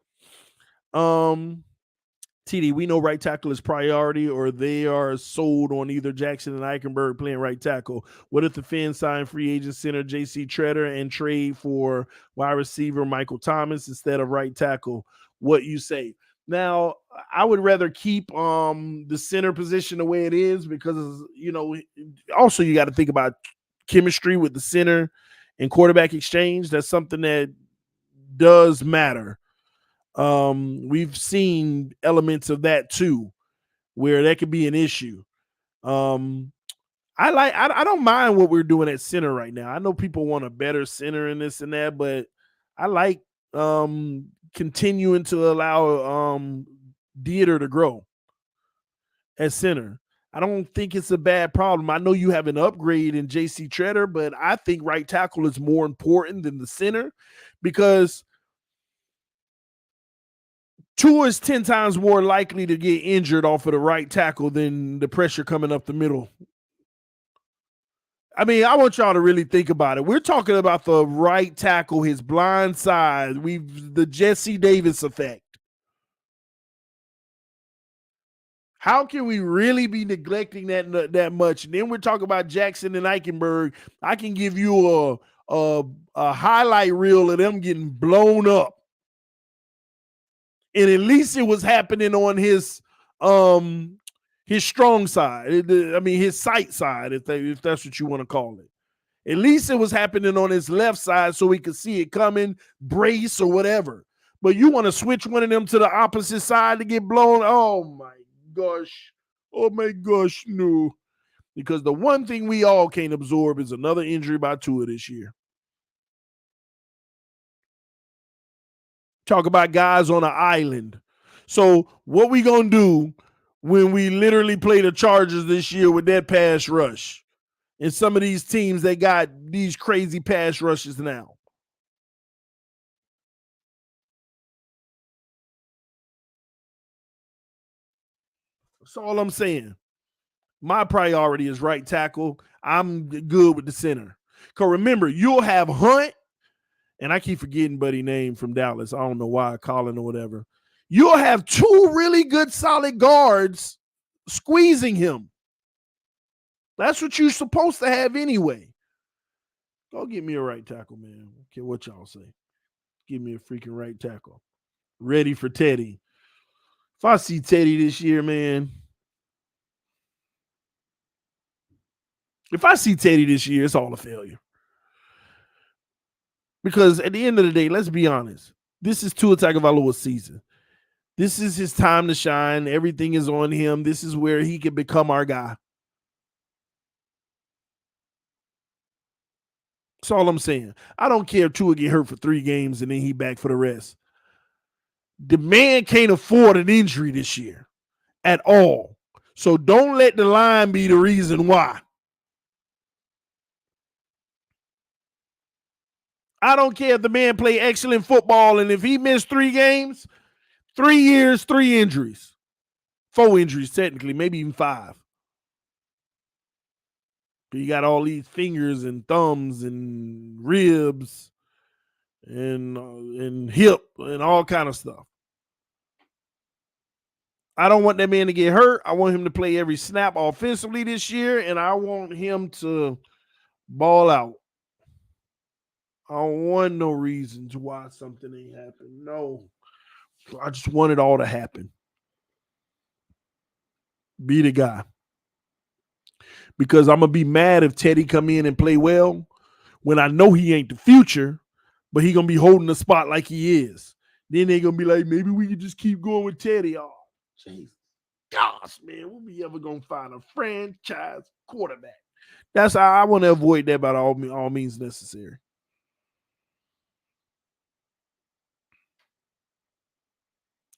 TD, we know right tackle is priority, or they are sold on either Jackson and Eichenberg playing right tackle. What if the Fins sign free agent center J.C. Treader and trade for wide receiver Michael Thomas instead of right tackle? What you say? Now, I would rather keep the center position the way it is because, also you got to think about chemistry with the center and quarterback exchange. That's something that does matter. We've seen elements of that too, where that could be an issue. I don't mind what we're doing at center right now. I know people want a better center and this and that, but I like continuing to allow Dieter to grow at center. I don't think it's a bad problem. I know you have an upgrade in JC Treader, but I think right tackle is more important than the center because Tua is 10 times more likely to get injured off of the right tackle than the pressure coming up the middle. I mean, I want y'all to really think about it. We're talking about the right tackle, his blind side. The Jesse Davis effect. How can we really be neglecting that much? And then we're talking about Jackson and Eichenberg. I can give you a highlight reel of them getting blown up. And at least it was happening on his strong side. I mean, his sight side, if that's what you want to call it. At least it was happening on his left side so we could see it coming, brace or whatever. But you want to switch one of them to the opposite side to get blown? Oh my gosh. Oh my gosh, no. Because the one thing we all can't absorb is another injury by Tua this year. Talk about guys on an island. So what we gonna do when we literally play the Chargers this year with that pass rush? And some of these teams, they got these crazy pass rushes now. That's all I'm saying. My priority is right tackle. I'm good with the center. Because remember, you'll have Hunt, and I keep forgetting Buddy's name from Dallas. I don't know why, Colin or whatever. You'll have 2 really good solid guards squeezing him. That's what you're supposed to have anyway. Go get me a right tackle, man. I don't care what y'all say. Give me a freaking right tackle. Ready for Teddy. If I see Teddy this year, man. If I see Teddy this year, it's all a failure. Because at the end of the day, let's be honest. This is Tua Tagovailoa's season. This is his time to shine. Everything is on him. This is where he can become our guy. That's all I'm saying. I don't care if Tua get hurt for 3 games and then he back for the rest. The man can't afford an injury this year at all. So don't let the line be the reason why. I don't care if the man play excellent football, and if he missed 3 games, 3 years, 3 injuries. 4 injuries, technically, maybe even 5. You got all these fingers and thumbs and ribs and hip and all kind of stuff. I don't want that man to get hurt. I want him to play every snap offensively this year, and I want him to ball out. I don't want no reasons why something ain't happened. No. I just want it all to happen. Be the guy. Because I'm going to be mad if Teddy come in and play well when I know he ain't the future, but he going to be holding the spot like he is. Then they're going to be like, maybe we could just keep going with Teddy. Oh, jeez. Gosh, man, when we ever going to find a franchise quarterback? That's how I want to avoid that by all means necessary.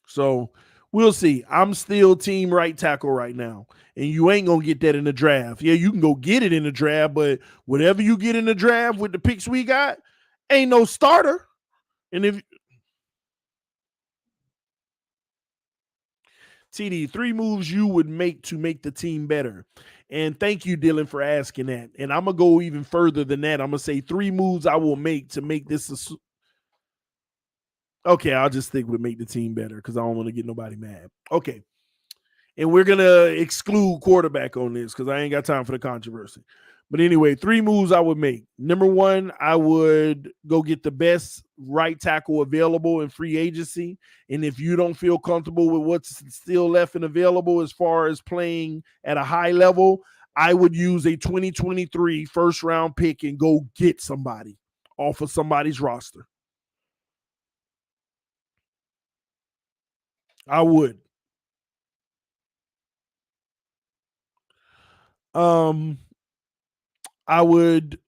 So we'll see. I'm still team right tackle right now. And you ain't going to get that in the draft. Yeah, you can go get it in the draft, but whatever you get in the draft with the picks we got, ain't no starter. And if TD, 3 moves you would make to make the team better. And thank you, Dylan, for asking that. And I'm going to go even further than that. I'm going to say 3 moves I will make to make this okay, I'll just stick with make the team better because I don't want to get nobody mad. Okay. And we're going to exclude quarterback on this because I ain't got time for the controversy. But anyway, 3 moves I would make. Number 1, I would go get the best right tackle available in free agency. And if you don't feel comfortable with what's still left and available as far as playing at a high level, I would use a 2023 first-round pick and go get somebody off of somebody's roster. I would. I would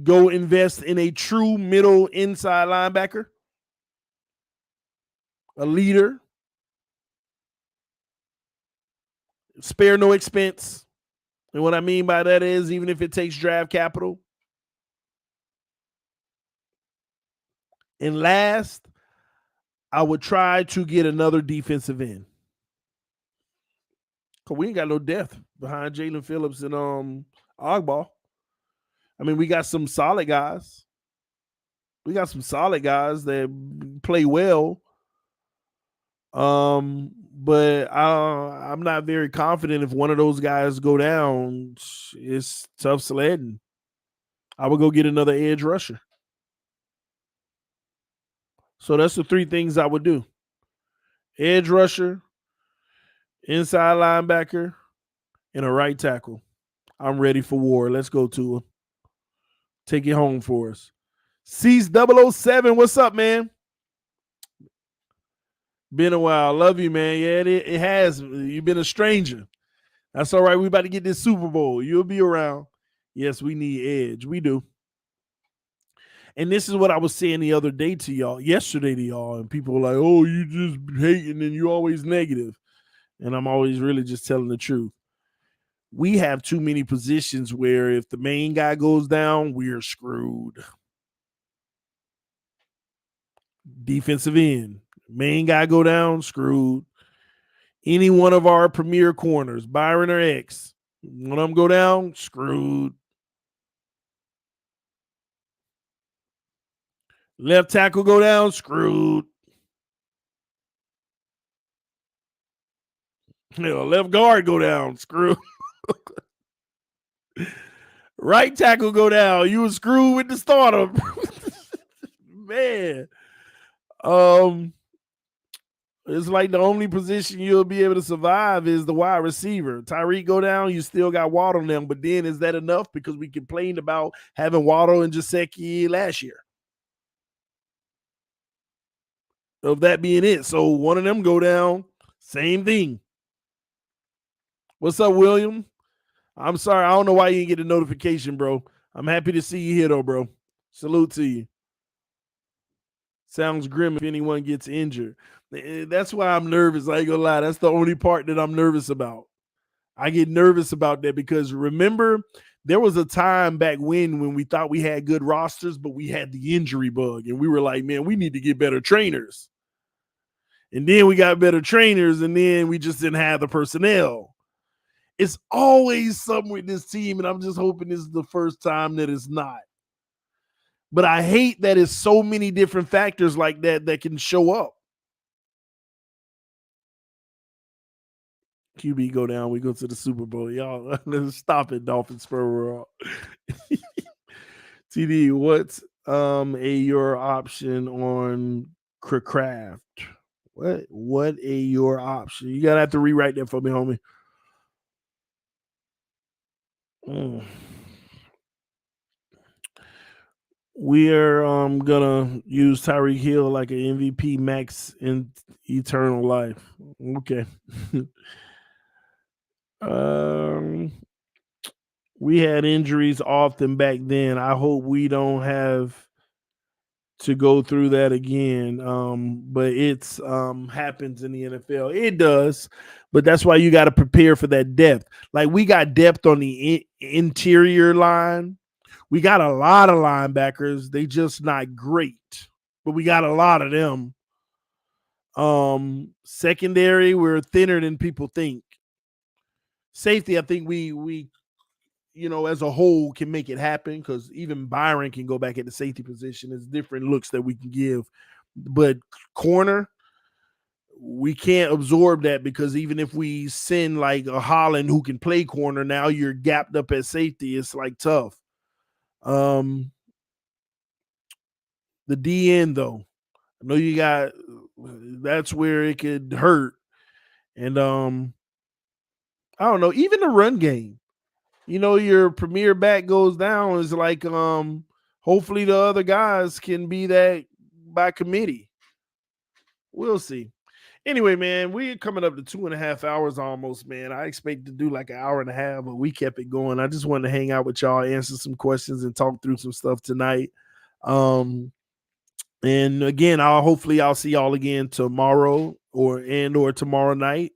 go invest in a true middle inside linebacker, a leader, spare no expense. And what I mean by that is even if it takes draft capital. And last, I would try to get another defensive end. Because we ain't got no depth behind Jalen Phillips and Ogbah. I mean, we got some solid guys. We got some solid guys that play well. But I'm not very confident if one of those guys go down. It's tough sledding. I would go get another edge rusher. So that's the 3 things I would do. Edge rusher, inside linebacker, and a right tackle. I'm ready for war. Let's go, Tua. Take it home for us. C's 007, what's up, man? Been a while. Love you, man. Yeah, it has. You've been a stranger. That's all right. We about to get this Super Bowl. You'll be around. Yes, we need edge. We do. And this is what I was saying the other day to y'all, yesterday to y'all, and people were like, oh, you just hating and you always negative. And I'm always really just telling the truth. We have too many positions where if the main guy goes down, we're screwed. Defensive end. Main guy go down, screwed. Any one of our premier corners, Byron or X, one of them go down, screwed. Left tackle go down, screwed. Left guard go down, screwed. Right tackle go down, you were screwed with the starter. Man. It's like the only position you'll be able to survive is the wide receiver. Tyreek go down, you still got Waddle on them, but then is that enough? Because we complained about having Waddle and Gesicki last year. of that being it. So one of them go down, same thing. What's up, William? I'm sorry, I don't know why you didn't get a notification, bro. I'm happy to see you here, though, bro. Salute to you. Sounds grim if anyone gets injured. That's why I'm nervous. I ain't gonna lie. That's the only part that I'm nervous about. I get nervous about that because remember, there was a time back when we thought we had good rosters, but we had the injury bug, and we were like, man, we need to get better trainers. And then we got better trainers, and then we just didn't have the personnel. It's always something with this team, and I'm just hoping this is the first time that it's not. But I hate that it's so many different factors like that that can show up. QB go down, we go to the Super Bowl. Y'all, stop it, Dolphins spur. TD, what's your option on Craft? What your option? You gotta have to rewrite that for me, homie. We are gonna use Tyreek Hill like an MVP max in eternal life. Okay. We had injuries often back then. I hope we don't have to go through that again. But it's happens in the NFL. It does, but that's why you got to prepare for that depth. Like we got depth on the interior line. We got a lot of linebackers. They just not great, but we got a lot of them. Secondary, we're thinner than people think. Safety, I think we as a whole can make it happen because even Byron can go back at the safety position. There's different looks that we can give. But corner, we can't absorb that because even if we send like a Holland who can play corner, now you're gapped up at safety. It's like tough. The DN though, I know you got that's where it could hurt. And I don't know, even the run game. Your premier back goes down is like hopefully the other guys can be that by committee. We'll see. Anyway, man, we're coming up to 2.5 hours almost, man. I expect to do like an hour and a half, but we kept it going. I just wanted to hang out with y'all, answer some questions, and talk through some stuff tonight. And again, I'll see y'all again tomorrow or tomorrow night.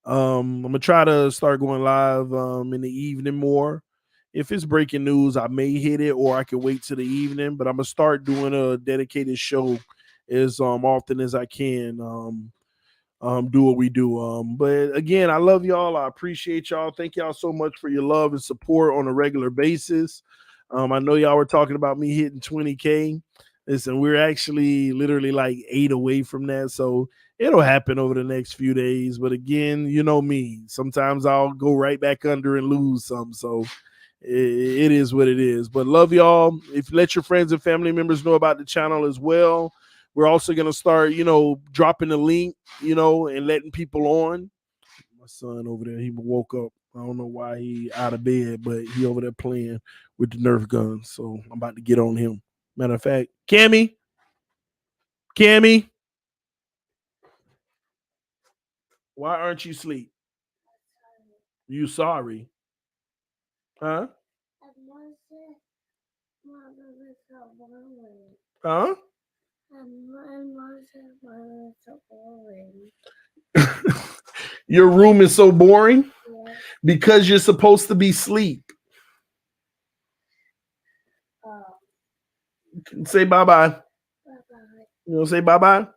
I'm gonna try to start going live in the evening more. If it's breaking news, I may hit it, or I can wait till the evening. But I'm gonna start doing a dedicated show as often as I can. Do what we do. But again, I love y'all. I appreciate y'all. Thank y'all so much for your love and support on a regular basis. I know y'all were talking about me hitting 20K. Listen, we're actually literally like 8 away from that. So it'll happen over the next few days. But again, you know me. Sometimes I'll go right back under and lose some. So it is what it is. But love y'all. If you let your friends and family members know about the channel as well. We're also going to start, dropping the link, and letting people on. My son over there, he woke up. I don't know why he out of bed, but he over there playing with the Nerf guns. So I'm about to get on him. Matter of fact, Cammy, why aren't you asleep? You sorry? Huh? Huh? Your room is so boring because you're supposed to be asleep. Say bye-bye. You know, say bye-bye.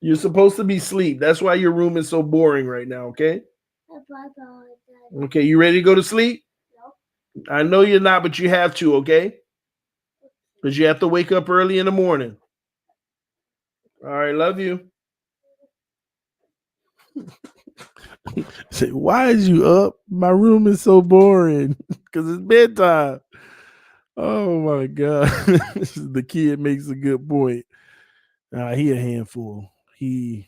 You're supposed to be asleep. That's why your room is so boring right now, okay? Okay, you ready to go to sleep? I know you're not, but you have to, okay? Because you have to wake up early in the morning. All right, love you. Say, why is you up? My room is so boring because it's bedtime. Oh my god, the kid makes a good point. He a handful. He's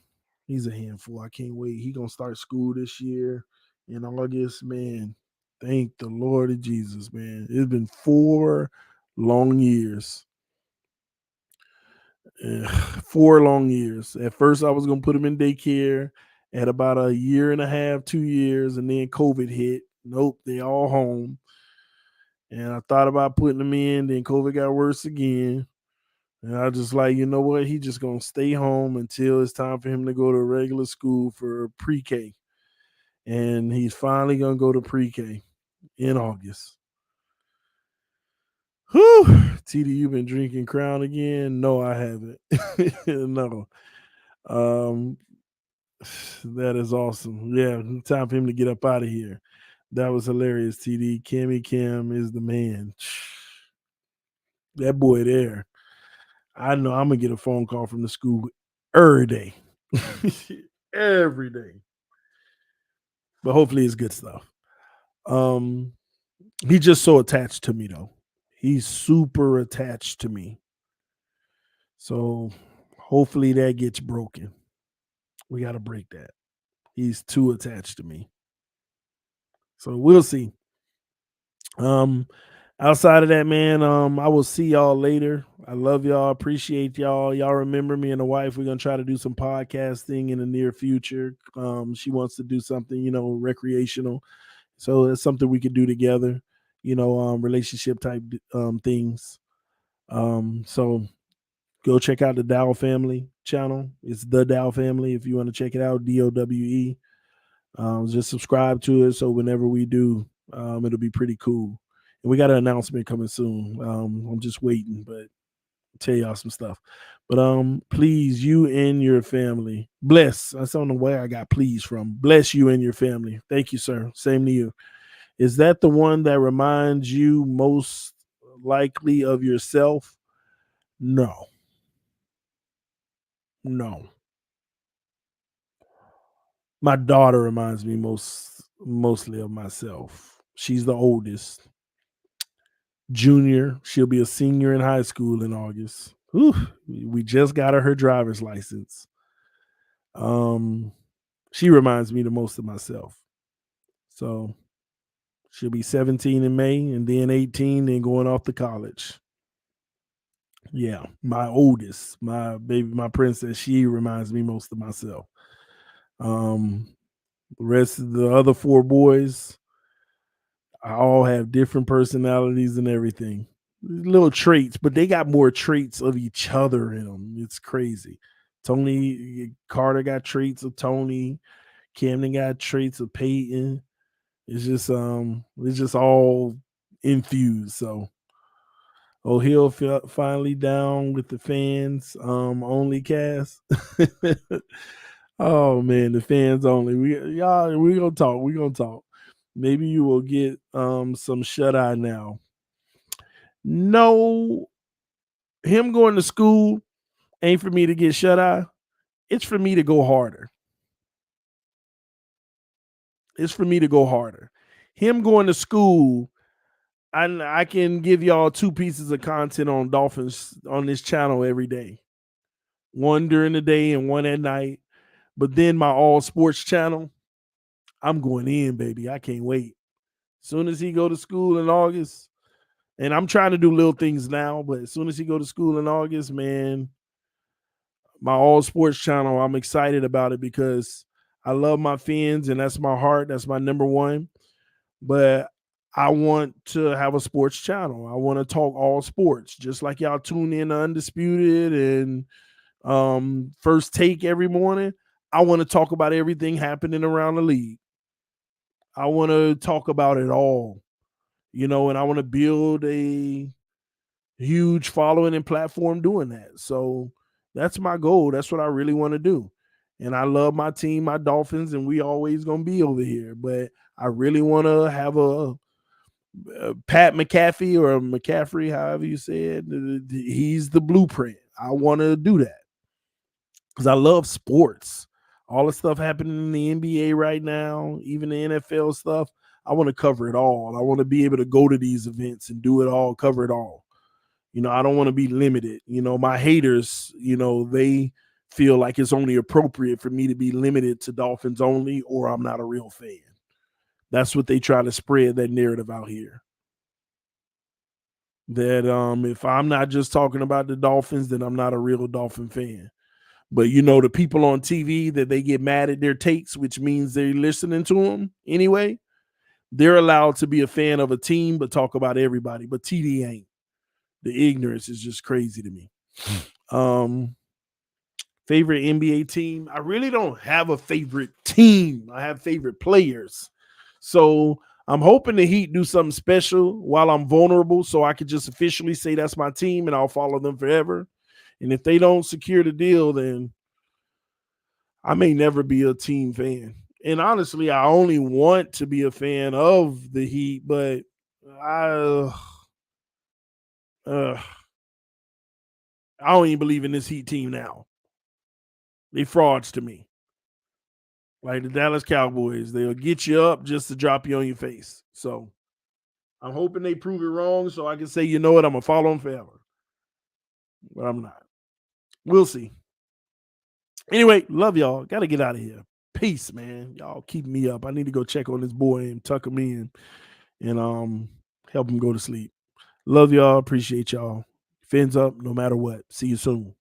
a handful. I can't wait. He gonna start school this year in August, man. Thank the Lord of Jesus, man. It's been 4 long years. 4 long years. At first, I was going to put him in daycare at about a year and a half, 2 years, and then COVID hit. Nope, they all home. And I thought about putting him in, then COVID got worse again. And I just like, you know what? He just going to stay home until it's time for him to go to regular school for pre-K. And he's finally going to go to pre-K in August. Whew. TD, you been drinking Crown again? No, I haven't. No. That is awesome. Yeah, time for him to get up out of here. That was hilarious, TD. Cammy Cam is the man. That boy there. I know I'm going to get a phone call from the school every day. Every day. But hopefully it's good stuff. He's just so attached to me, though. He's super attached to me. So hopefully that gets broken. We got to break that. He's too attached to me. So we'll see. Outside of that, man, I will see y'all later. I love y'all. Appreciate y'all. Y'all remember me and the wife. We're gonna try to do some podcasting in the near future. She wants to do something, recreational. So it's something we could do together, relationship type things. So go check out the Dow Family channel. It's the Dow Family if you want to check it out, DOWE. Just subscribe to it so whenever we do, it'll be pretty cool. And we got an announcement coming soon. I'm just waiting, but I'll tell y'all some stuff. But please, you and your family, bless. I don't know where I got please from. Bless you and your family. Thank you, sir. Same to you. Is that the one that reminds you most likely of yourself? No. No. My daughter reminds me mostly of myself. She's the oldest. Junior. She'll be a senior in high school in August. Whew, we just got her driver's license. She reminds me the most of myself. So she'll be 17 in May and then 18 and going off to college. Yeah, my oldest, my baby, my princess, she reminds me most of myself. The rest of the other 4 boys, I all have different personalities and everything. Little traits, but they got more traits of each other in them. It's crazy. Tony Carter got traits of Tony. Camden got traits of Peyton. It's just all infused. So Hill finally down with the fans only cast. Oh man, the fans only. We gonna talk. We gonna talk. Maybe you will get some shut eye now. No, him going to school ain't for me to get shut eye. It's for me to go harder. It's for me to go harder. Him going to school, I can give y'all 2 pieces of content on Dolphins on this channel every day. One during the day and one at night. But then my all sports channel, I'm going in, baby. I can't wait. As soon as he go to school in August, and I'm trying to do little things now, but as soon as he go to school in August, man, my all sports channel, I'm excited about it because I love my fans and that's my heart. That's my number one. But I want to have a sports channel. I want to talk all sports, just like y'all tune in to Undisputed and First Take every morning. I want to talk about everything happening around the league. I want to talk about it all, and I want to build a huge following and platform doing that. So that's my goal. That's what I really want to do. And I love my team, my Dolphins, and we always going to be over here. But I really want to have a Pat McAfee or McCaffrey, however you say it. He's the blueprint. I want to do that because I love sports. All the stuff happening in the NBA right now, even the NFL stuff, I want to cover it all. I want to be able to go to these events and do it all, cover it all. I don't want to be limited. My haters, they feel like it's only appropriate for me to be limited to Dolphins only, or I'm not a real fan. That's what they try to spread that narrative out here. that if I'm not just talking about the Dolphins, then I'm not a real Dolphin fan. But the people on TV that they get mad at their takes, which means they're listening to them anyway, they're allowed to be a fan of a team but talk about everybody. But TD ain't. The ignorance is just crazy to me. Favorite NBA team? I really don't have a favorite team. I have favorite players. So I'm hoping the Heat do something special while I'm vulnerable so I could just officially say that's my team and I'll follow them forever. And if they don't secure the deal, then I may never be a team fan. And honestly, I only want to be a fan of the Heat, but I don't even believe in this Heat team now. They frauds to me. Like the Dallas Cowboys, they'll get you up just to drop you on your face. So I'm hoping they prove it wrong so I can say, you know what, I'm going to follow them forever. But I'm not. We'll see. Anyway, love y'all. Got to get out of here. Peace, man. Y'all keep me up. I need to go check on this boy and tuck him in and help him go to sleep. Love y'all. Appreciate y'all. Fins up no matter what. See you soon.